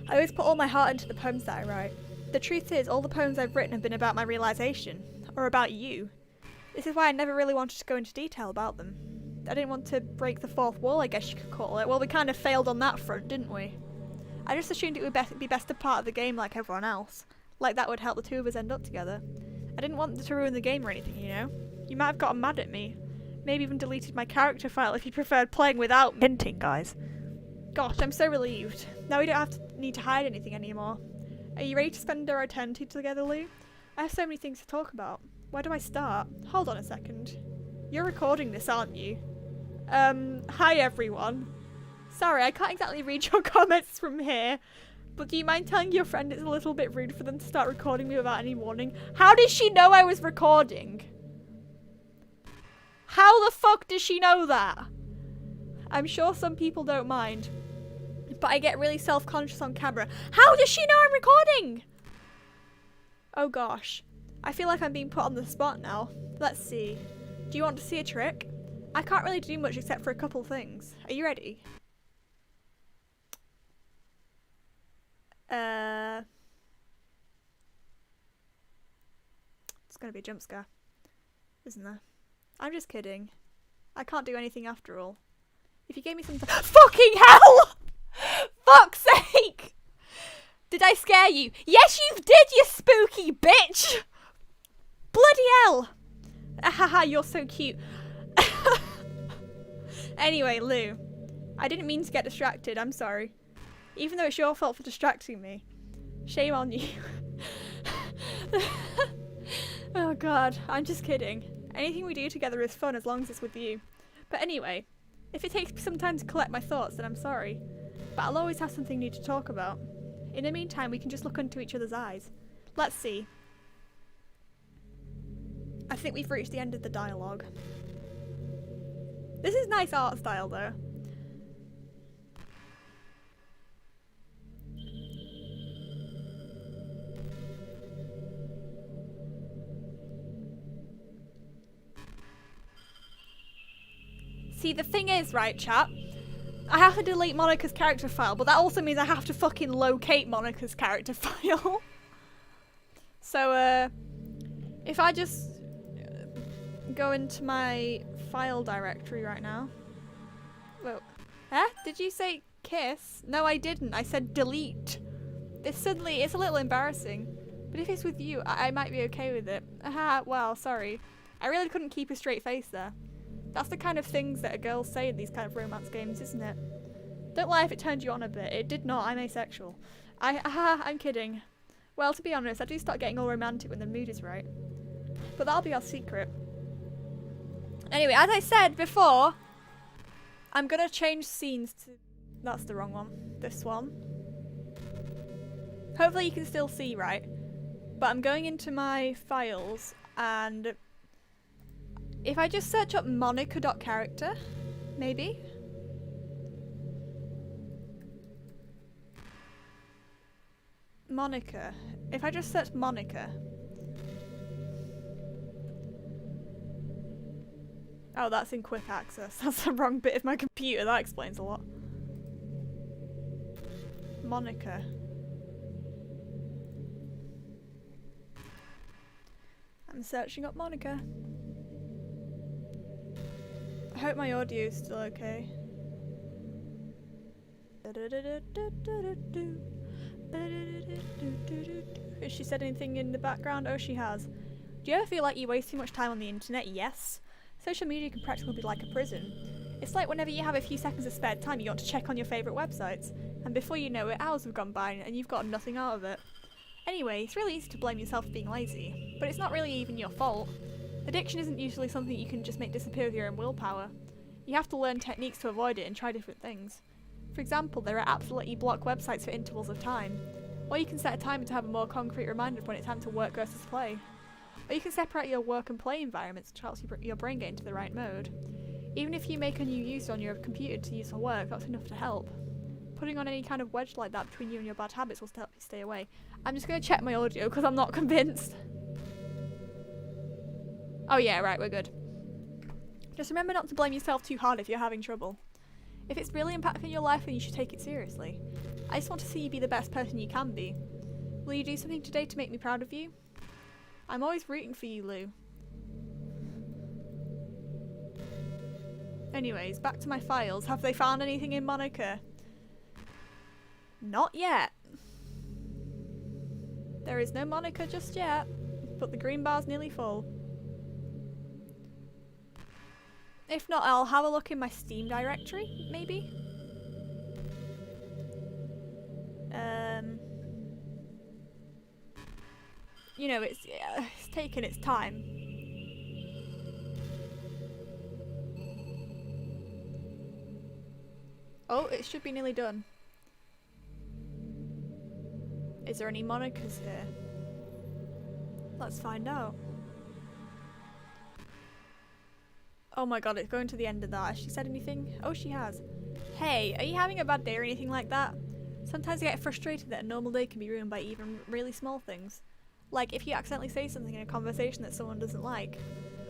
I always put all my heart into the poems that I write. The truth is, all the poems I've written have been about my realisation, or about you. This is why I never really wanted to go into detail about them. I didn't want to break the fourth wall, I guess you could call it. Well, we kind of failed on that front, didn't we? I just assumed it would be best a part of the game like everyone else. Like that would help the two of us end up together. I didn't want to ruin the game or anything, you know? You might have gotten mad at me. Maybe even deleted my character file if you preferred playing without hinting, guys. Gosh, I'm so relieved. Now we don't need to hide anything anymore. Are you ready to spend our eternity together, Lou? I have so many things to talk about. Where do I start? Hold on a second. You're recording this, aren't you? Hi everyone. Sorry, I can't exactly read your comments from here, but do you mind telling your friend it's a little bit rude for them to start recording me without any warning? How did she know I was recording? How the fuck does she know that? I'm sure some people don't mind, but I get really self-conscious on camera. How does she know I'm recording? Oh gosh. I feel like I'm being put on the spot now. Let's see. Do you want to see a trick? I can't really do much except for a couple things. Are you ready? It's gonna be a jump scare, isn't there? I'm just kidding. I can't do anything after all. If you gave me some fucking hell! Fuck's sake! Did I scare you? Yes, you did, you spooky bitch! Bloody hell! Haha, you're so cute. Anyway, Lou, I didn't mean to get distracted, I'm sorry. Even though it's your fault for distracting me. Shame on you. Oh god, I'm just kidding. Anything we do together is fun as long as it's with you. But anyway, if it takes me some time to collect my thoughts, then I'm sorry. But I'll always have something new to talk about. In the meantime, we can just look into each other's eyes. Let's see. I think we've reached the end of the dialogue. This is nice art style though. See, the thing is, right, chat, I have to delete Monica's character file, but that also means I have to fucking locate Monica's character file. So, if I just go into my file directory right now. Whoa. Huh? Did you say kiss? No, I didn't. I said delete. It's a little embarrassing. But if it's with you, I might be okay with it. Aha, well, sorry. I really couldn't keep a straight face there. That's the kind of things that girls say in these kind of romance games, isn't it? Don't lie if it turned you on a bit. It did not. I'm asexual. I'm kidding. Well, to be honest, I do start getting all romantic when the mood is right. But that'll be our secret. Anyway, as I said before, I'm gonna change scenes to... That's the wrong one. This one. Hopefully you can still see right. But I'm going into my files and... If I just search up Monica.character, maybe? Monica. If I just search Monica. Oh, that's in quick access. That's the wrong bit of my computer. That explains a lot. Monica. I'm searching up Monica. I hope my audio is still okay. Has she said anything in the background? Oh, she has. Do you ever feel like you waste too much time on the internet? Yes. Social media can practically be like a prison. It's like whenever you have a few seconds of spare time, you want to check on your favourite websites. And before you know it, hours have gone by and you've got nothing out of it. Anyway, it's really easy to blame yourself for being lazy. But it's not really even your fault. Addiction isn't usually something you can just make disappear with your own willpower. You have to learn techniques to avoid it and try different things. For example, there are apps that let you block websites for intervals of time. Or you can set a timer to have a more concrete reminder of when it's time to work versus play. Or you can separate your work and play environments, which helps your brain get into the right mode. Even if you make a new user on your computer to use for work, that's enough to help. Putting on any kind of wedge like that between you and your bad habits will help you stay away. I'm just going to check my audio because I'm not convinced. Oh yeah, right, we're good. Just remember not to blame yourself too hard if you're having trouble. If it's really impacting your life, then you should take it seriously. I just want to see you be the best person you can be. Will you do something today to make me proud of you? I'm always rooting for you, Lou. Anyways, back to my files. Have they found anything in Monica? Not yet. There is no Monica just yet, but the green bar's nearly full. If not, I'll have a look in my Steam directory, maybe? You know, it's taken its time. Oh, it should be nearly done. Is there any Monicas here? Let's find out. Oh my god, it's going to the end of that. Has she said anything? Oh, she has. Hey, are you having a bad day or anything like that? Sometimes I get frustrated that a normal day can be ruined by even really small things. Like if you accidentally say something in a conversation that someone doesn't like.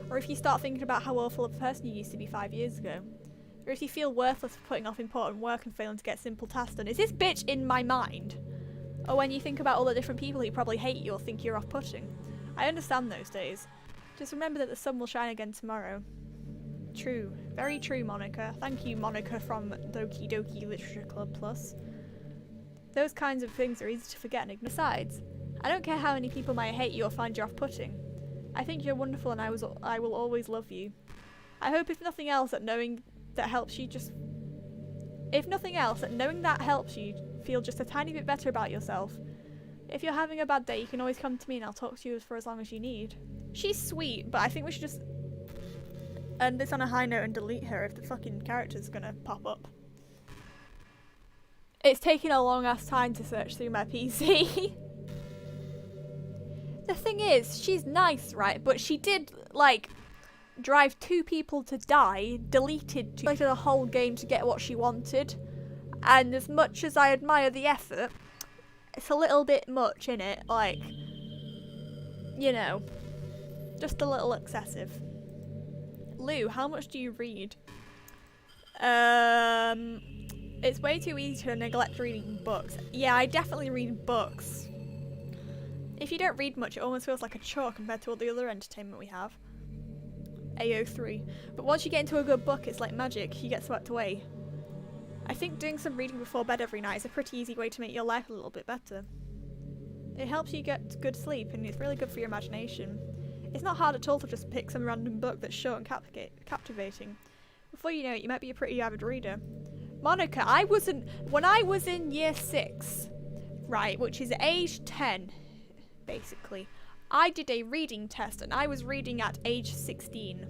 Or if you start thinking about how awful of a person you used to be 5 years ago. Or if you feel worthless for putting off important work and failing to get simple tasks done. Is this bitch in my mind? Or when you think about all the different people who probably hate you or think you're off-putting. I understand those days. Just remember that the sun will shine again tomorrow. True. Very true, Monica. Thank you, Monica from Doki Literature Club Plus. Those kinds of things are easy to forget and ignore. Besides, I don't care how many people might hate you or find you off-putting. I think you're wonderful and I will always love you. I hope if nothing else that knowing that helps you feel just a tiny bit better about yourself. If you're having a bad day, you can always come to me and I'll talk to you for as long as you need. She's sweet, but I think we should just end this on a high note and delete her if the fucking character's gonna pop up. It's taking a long ass time to search through my PC. The thing is, she's nice, right? But she did, like, drive 2 people to die, deleted the whole game to get what she wanted. And as much as I admire the effort, it's a little bit much, innit? Like, you know, just a little excessive. Lou, how much do you read? It's way too easy to neglect reading books. Yeah, I definitely read books. If you don't read much, it almost feels like a chore compared to all the other entertainment we have. AO3. But once you get into a good book, it's like magic. You get swept away. I think doing some reading before bed every night is a pretty easy way to make your life a little bit better. It helps you get good sleep and it's really good for your imagination. It's not hard at all to just pick some random book that's short and captivating. Before you know it, you might be a pretty avid reader. Monica, when I was in year 6, right, which is age 10, basically, I did a reading test and I was reading at age 16.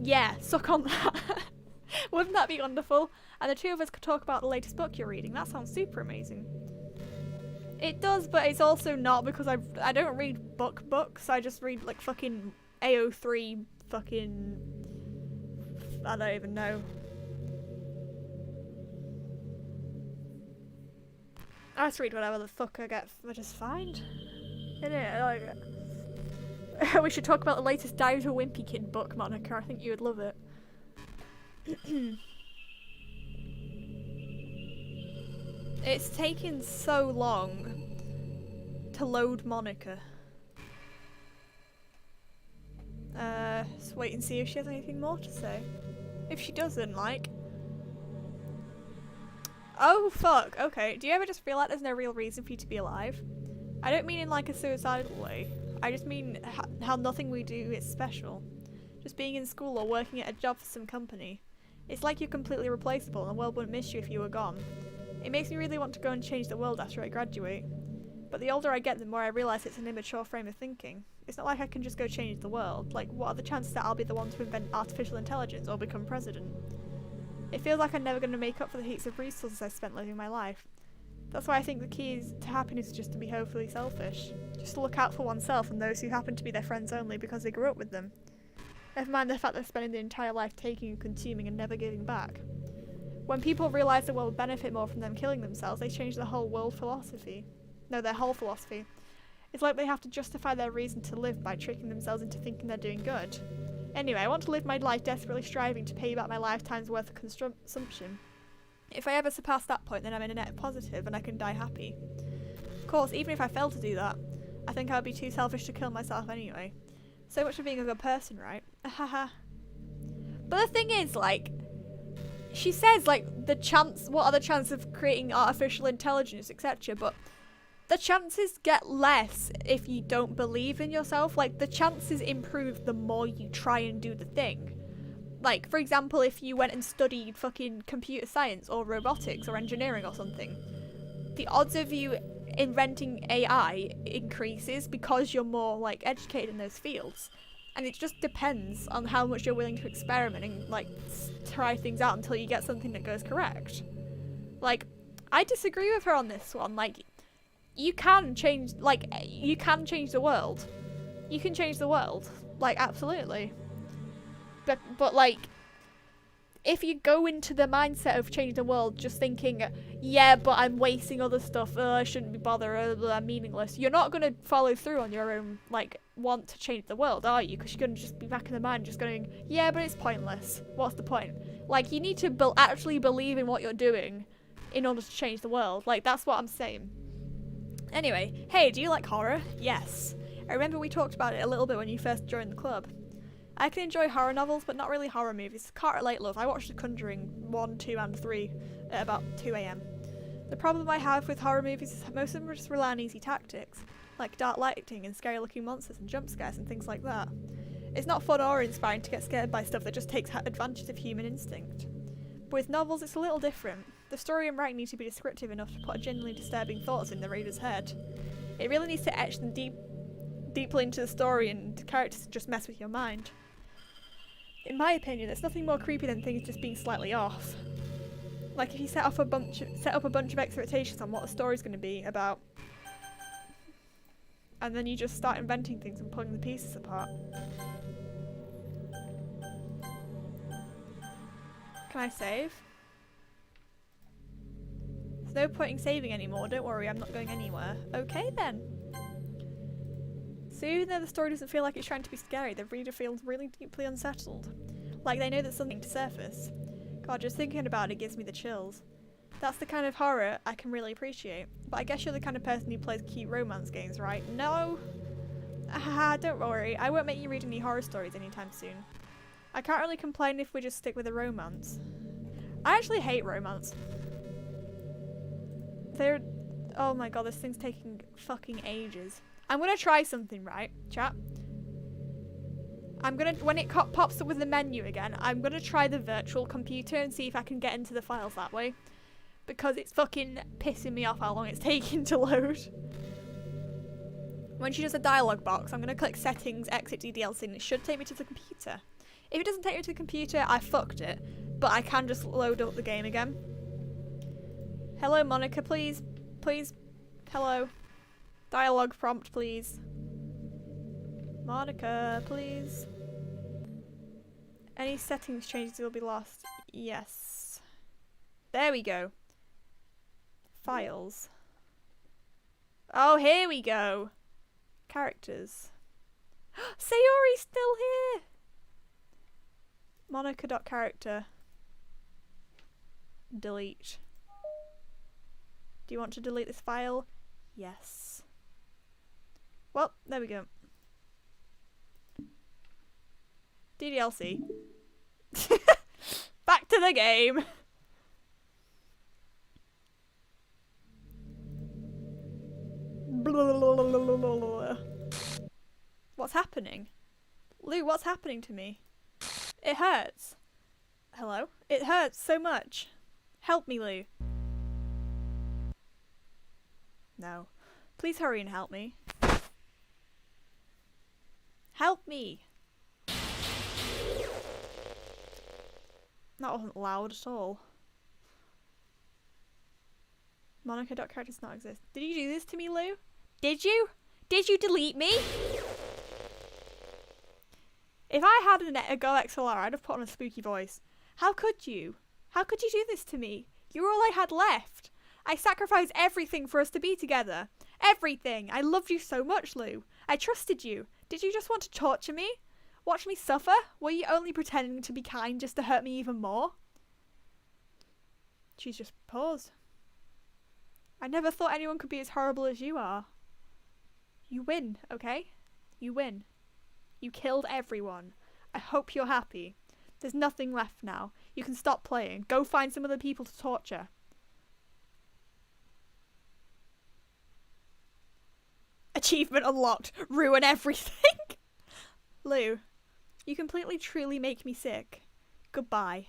Yeah, suck on that. Wouldn't that be wonderful? And the two of us could talk about the latest book you're reading. That sounds super amazing. It does, but it's also not, because I don't read books. I just read like fucking AO3 fucking... I don't even know. I just read whatever the fuck I just find. Innit? Like, we should talk about the latest Diary of a Wimpy Kid book, Monica. I think you would love it. It's taken so long to load Monica. Just wait and see if she has anything more to say. If she doesn't, like... Oh, fuck. Okay. Do you ever just feel like there's no real reason for you to be alive? I don't mean in like a suicidal way. I just mean how nothing we do is special. Just being in school or working at a job for some company. It's like you're completely replaceable and the world wouldn't miss you if you were gone. It makes me really want to go and change the world after I graduate. But the older I get, the more I realise it's an immature frame of thinking. It's not like I can just go change the world. Like, what are the chances that I'll be the one to invent artificial intelligence or become president? It feels like I'm never going to make up for the heaps of resources I spent living my life. That's why I think the key to happiness is just to be hopefully selfish. Just to look out for oneself and those who happen to be their friends only because they grew up with them. Never mind the fact they're spending their entire life taking and consuming and never giving back. When people realise the world would benefit more from them killing themselves, they change their whole philosophy. It's like they have to justify their reason to live by tricking themselves into thinking they're doing good. Anyway, I want to live my life desperately striving to pay back my lifetime's worth of consumption. If I ever surpass that point, then I'm in a net positive and I can die happy. Of course, even if I fail to do that, I think I would be too selfish to kill myself anyway. So much for being a good person, right? Haha. But the thing is, like, she says, like, what are the chances of creating artificial intelligence, etc., but the chances get less if you don't believe in yourself. Like, the chances improve the more you try and do the thing. Like, for example, if you went and studied fucking computer science or robotics or engineering or something, the odds of you inventing AI increases because you're more, like, educated in those fields. And it just depends on how much you're willing to experiment and, like, try things out until you get something that goes correct. Like, I disagree with her on this one. Like, you can change the world. You can change the world. Like, absolutely. But like, if you go into the mindset of changing the world just thinking, yeah, but I'm wasting other stuff, I shouldn't be bothered, I'm meaningless, you're not going to follow through on your own, like, want to change the world, are you? Because you're going to just be back in the mind just going, yeah, but it's pointless. What's the point? Like, you need to actually believe in what you're doing in order to change the world. Like, that's what I'm saying. Anyway, hey, do you like horror? Yes. I remember we talked about it a little bit when you first joined the club. I can enjoy horror novels, but not really horror movies. Can't relate, love. I watched The Conjuring 1, 2 and 3 at about 2 AM. The problem I have with horror movies is most of them just rely on easy tactics, like dark lighting and scary looking monsters and jump scares and things like that. It's not fun or inspiring to get scared by stuff that just takes advantage of human instinct. But with novels it's a little different. The story and writing need to be descriptive enough to put genuinely disturbing thoughts in the reader's head. It really needs to etch them deeply into the story, and the characters just mess with your mind. In my opinion, there's nothing more creepy than things just being slightly off. Like if you set up a bunch of expectations on what the story's going to be about, and then you just start inventing things and pulling the pieces apart. Can I save? There's no point in saving anymore, don't worry, I'm not going anywhere. Okay then. So even though the story doesn't feel like it's trying to be scary, the reader feels really deeply unsettled. Like they know there's something to surface. God, just thinking about it gives me the chills. That's the kind of horror I can really appreciate. But I guess you're the kind of person who plays cute romance games, right? No! Haha, don't worry, I won't make you read any horror stories anytime soon. I can't really complain if we just stick with the romance. I actually hate romance. Oh my god, this thing's taking fucking ages. I'm gonna try something, right, chat? When it pops up with the menu again, I'm gonna try the virtual computer and see if I can get into the files that way. Because it's fucking pissing me off how long it's taking to load. When she does a dialogue box, I'm gonna click settings, exit DDLC, and it should take me to the computer. If it doesn't take me to the computer, I fucked it. But I can just load up the game again. Hello, Monica, please. Please. Hello. Dialogue prompt, please. Monica, please. Any settings changes will be lost. Yes. There we go. Files. Oh, here we go. Characters. Sayori's still here! Monica.character. Delete. Do you want to delete this file? Yes. Well, there we go. DDLC. Back to the game. What's happening? Lou, what's happening to me? It hurts. Hello? It hurts so much. Help me, Lou. No. Please hurry and help me. Help me! That wasn't loud at all. Monica.character does not exist. Did you do this to me, Lou? Did you? Did you delete me? If I had a Go XLR, I'd have put on a spooky voice. How could you? How could you do this to me? You were all I had left. I sacrificed everything for us to be together. Everything. I loved you so much, Lou. I trusted you. Did you just want to torture me? Watch me suffer? Were you only pretending to be kind just to hurt me even more? She's just paused. I never thought anyone could be as horrible as you are. You win, okay? You win. You killed everyone. I hope you're happy. There's nothing left now. You can stop playing. Go find some other people to torture. Achievement unlocked. Ruin everything. Lou, you completely truly make me sick. Goodbye.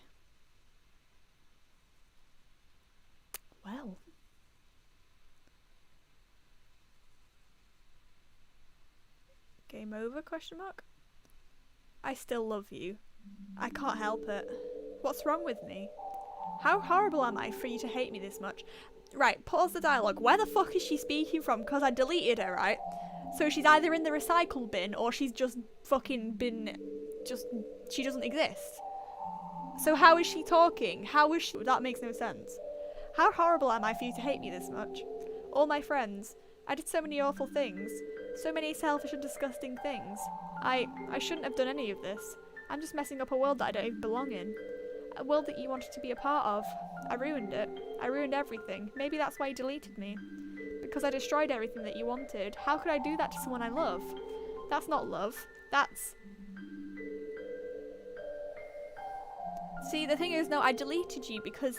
Well. Game over, question mark? I still love you. I can't help it. What's wrong with me? How horrible am I for you to hate me this much? Right, pause the dialogue. Where the fuck is she speaking from? Because I deleted her, right? So she's either in the recycle bin or she's just fucking been... she doesn't exist. So how is she talking? How is she... That makes no sense. How horrible am I for you to hate me this much? All my friends. I did so many awful things. So many selfish and disgusting things. I shouldn't have done any of this. I'm just messing up a world that I don't even belong in. A world that you wanted to be a part of. I ruined it. I ruined everything. Maybe that's why you deleted me. Because I destroyed everything that you wanted. How could I do that to someone I love? That's not love. That's... See, the thing is, no, I deleted you because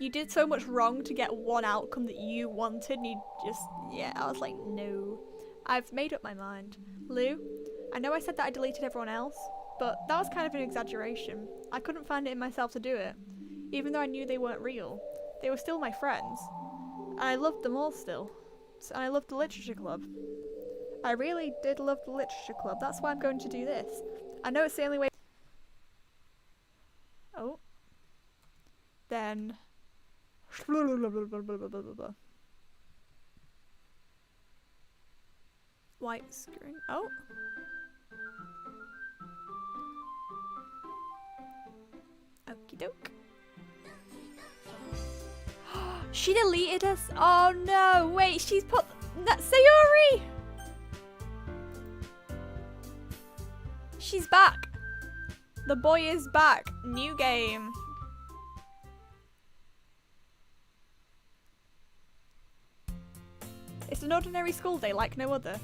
you did so much wrong to get one outcome that you wanted and you just... Yeah, I was like, no. I've made up my mind. Lou, I know I said that I deleted everyone else, but that was kind of an exaggeration. I couldn't find it in myself to do it, even though I knew they weren't real. They were still my friends, and I loved them all still. And I loved the literature club. I really did love the literature club. That's why I'm going to do this. I know it's the only way. Oh. Then. White screen. Oh. Okie doke. She deleted us. Oh no! Wait, she's put that Sayori. She's back. The boy is back. New game. It's an ordinary school day like no other.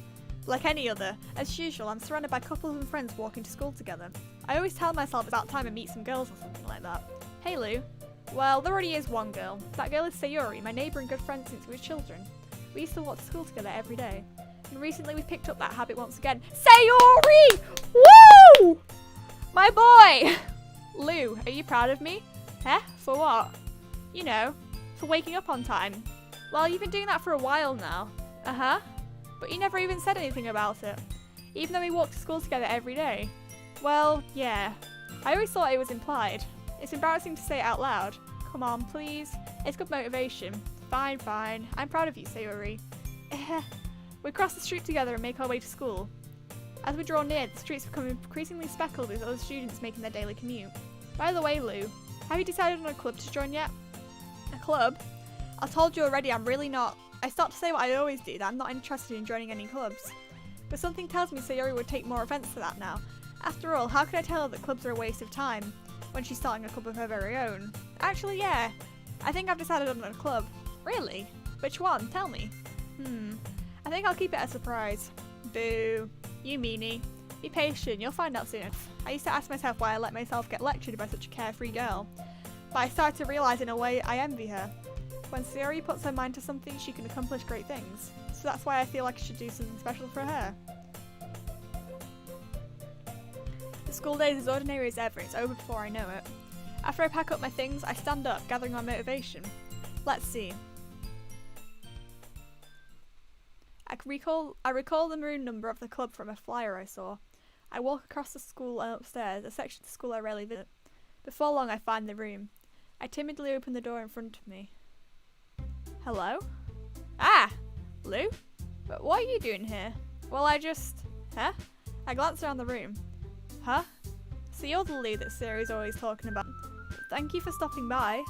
Like any other. As usual, I'm surrounded by couples and friends walking to school together. I always tell myself it's about time I meet some girls or something like that. Hey Lou. Well, there already is one girl. That girl is Sayori, my neighbour and good friend since we were children. We used to walk to school together every day. And recently we picked up that habit once again. Sayori! Woo! My boy! Lou, are you proud of me? Eh? For what? You know, for waking up on time. Well, you've been doing that for a while now. Uh-huh. But you never even said anything about it. Even though we walk to school together every day. Well, yeah. I always thought it was implied. It's embarrassing to say it out loud. Come on, please. It's good motivation. Fine, fine. I'm proud of you, Sayori. We cross the street together and make our way to school. As we draw near, the streets become increasingly speckled with other students making their daily commute. By the way, Lou, have you decided on a club to join yet? A club? I told you already I'm really not. I start to say what I always do, that I'm not interested in joining any clubs. But something tells me Sayori would take more offence to that now. After all, how can I tell her that clubs are a waste of time when she's starting a club of her very own? Actually, yeah. I think I've decided on a club. Really? Which one? Tell me. I think I'll keep it a surprise. Boo. You meanie. Be patient, you'll find out soon. I used to ask myself why I let myself get lectured by such a carefree girl. But I started to realise in a way I envy her. When Sayori puts her mind to something, she can accomplish great things. So that's why I feel like I should do something special for her. The school day is as ordinary as ever, it's over before I know it. After I pack up my things, I stand up, gathering my motivation. Let's see. I recall the maroon number of the club from a flyer I saw. I walk across the school and upstairs, a section of the school I rarely visit. Before long I find the room. I timidly open the door in front of me. Hello? Ah! Lou? But what are you doing here? Well, Huh? I glance around the room. Huh? So you're the Lou that Sayori's always talking about. Thank you for stopping by.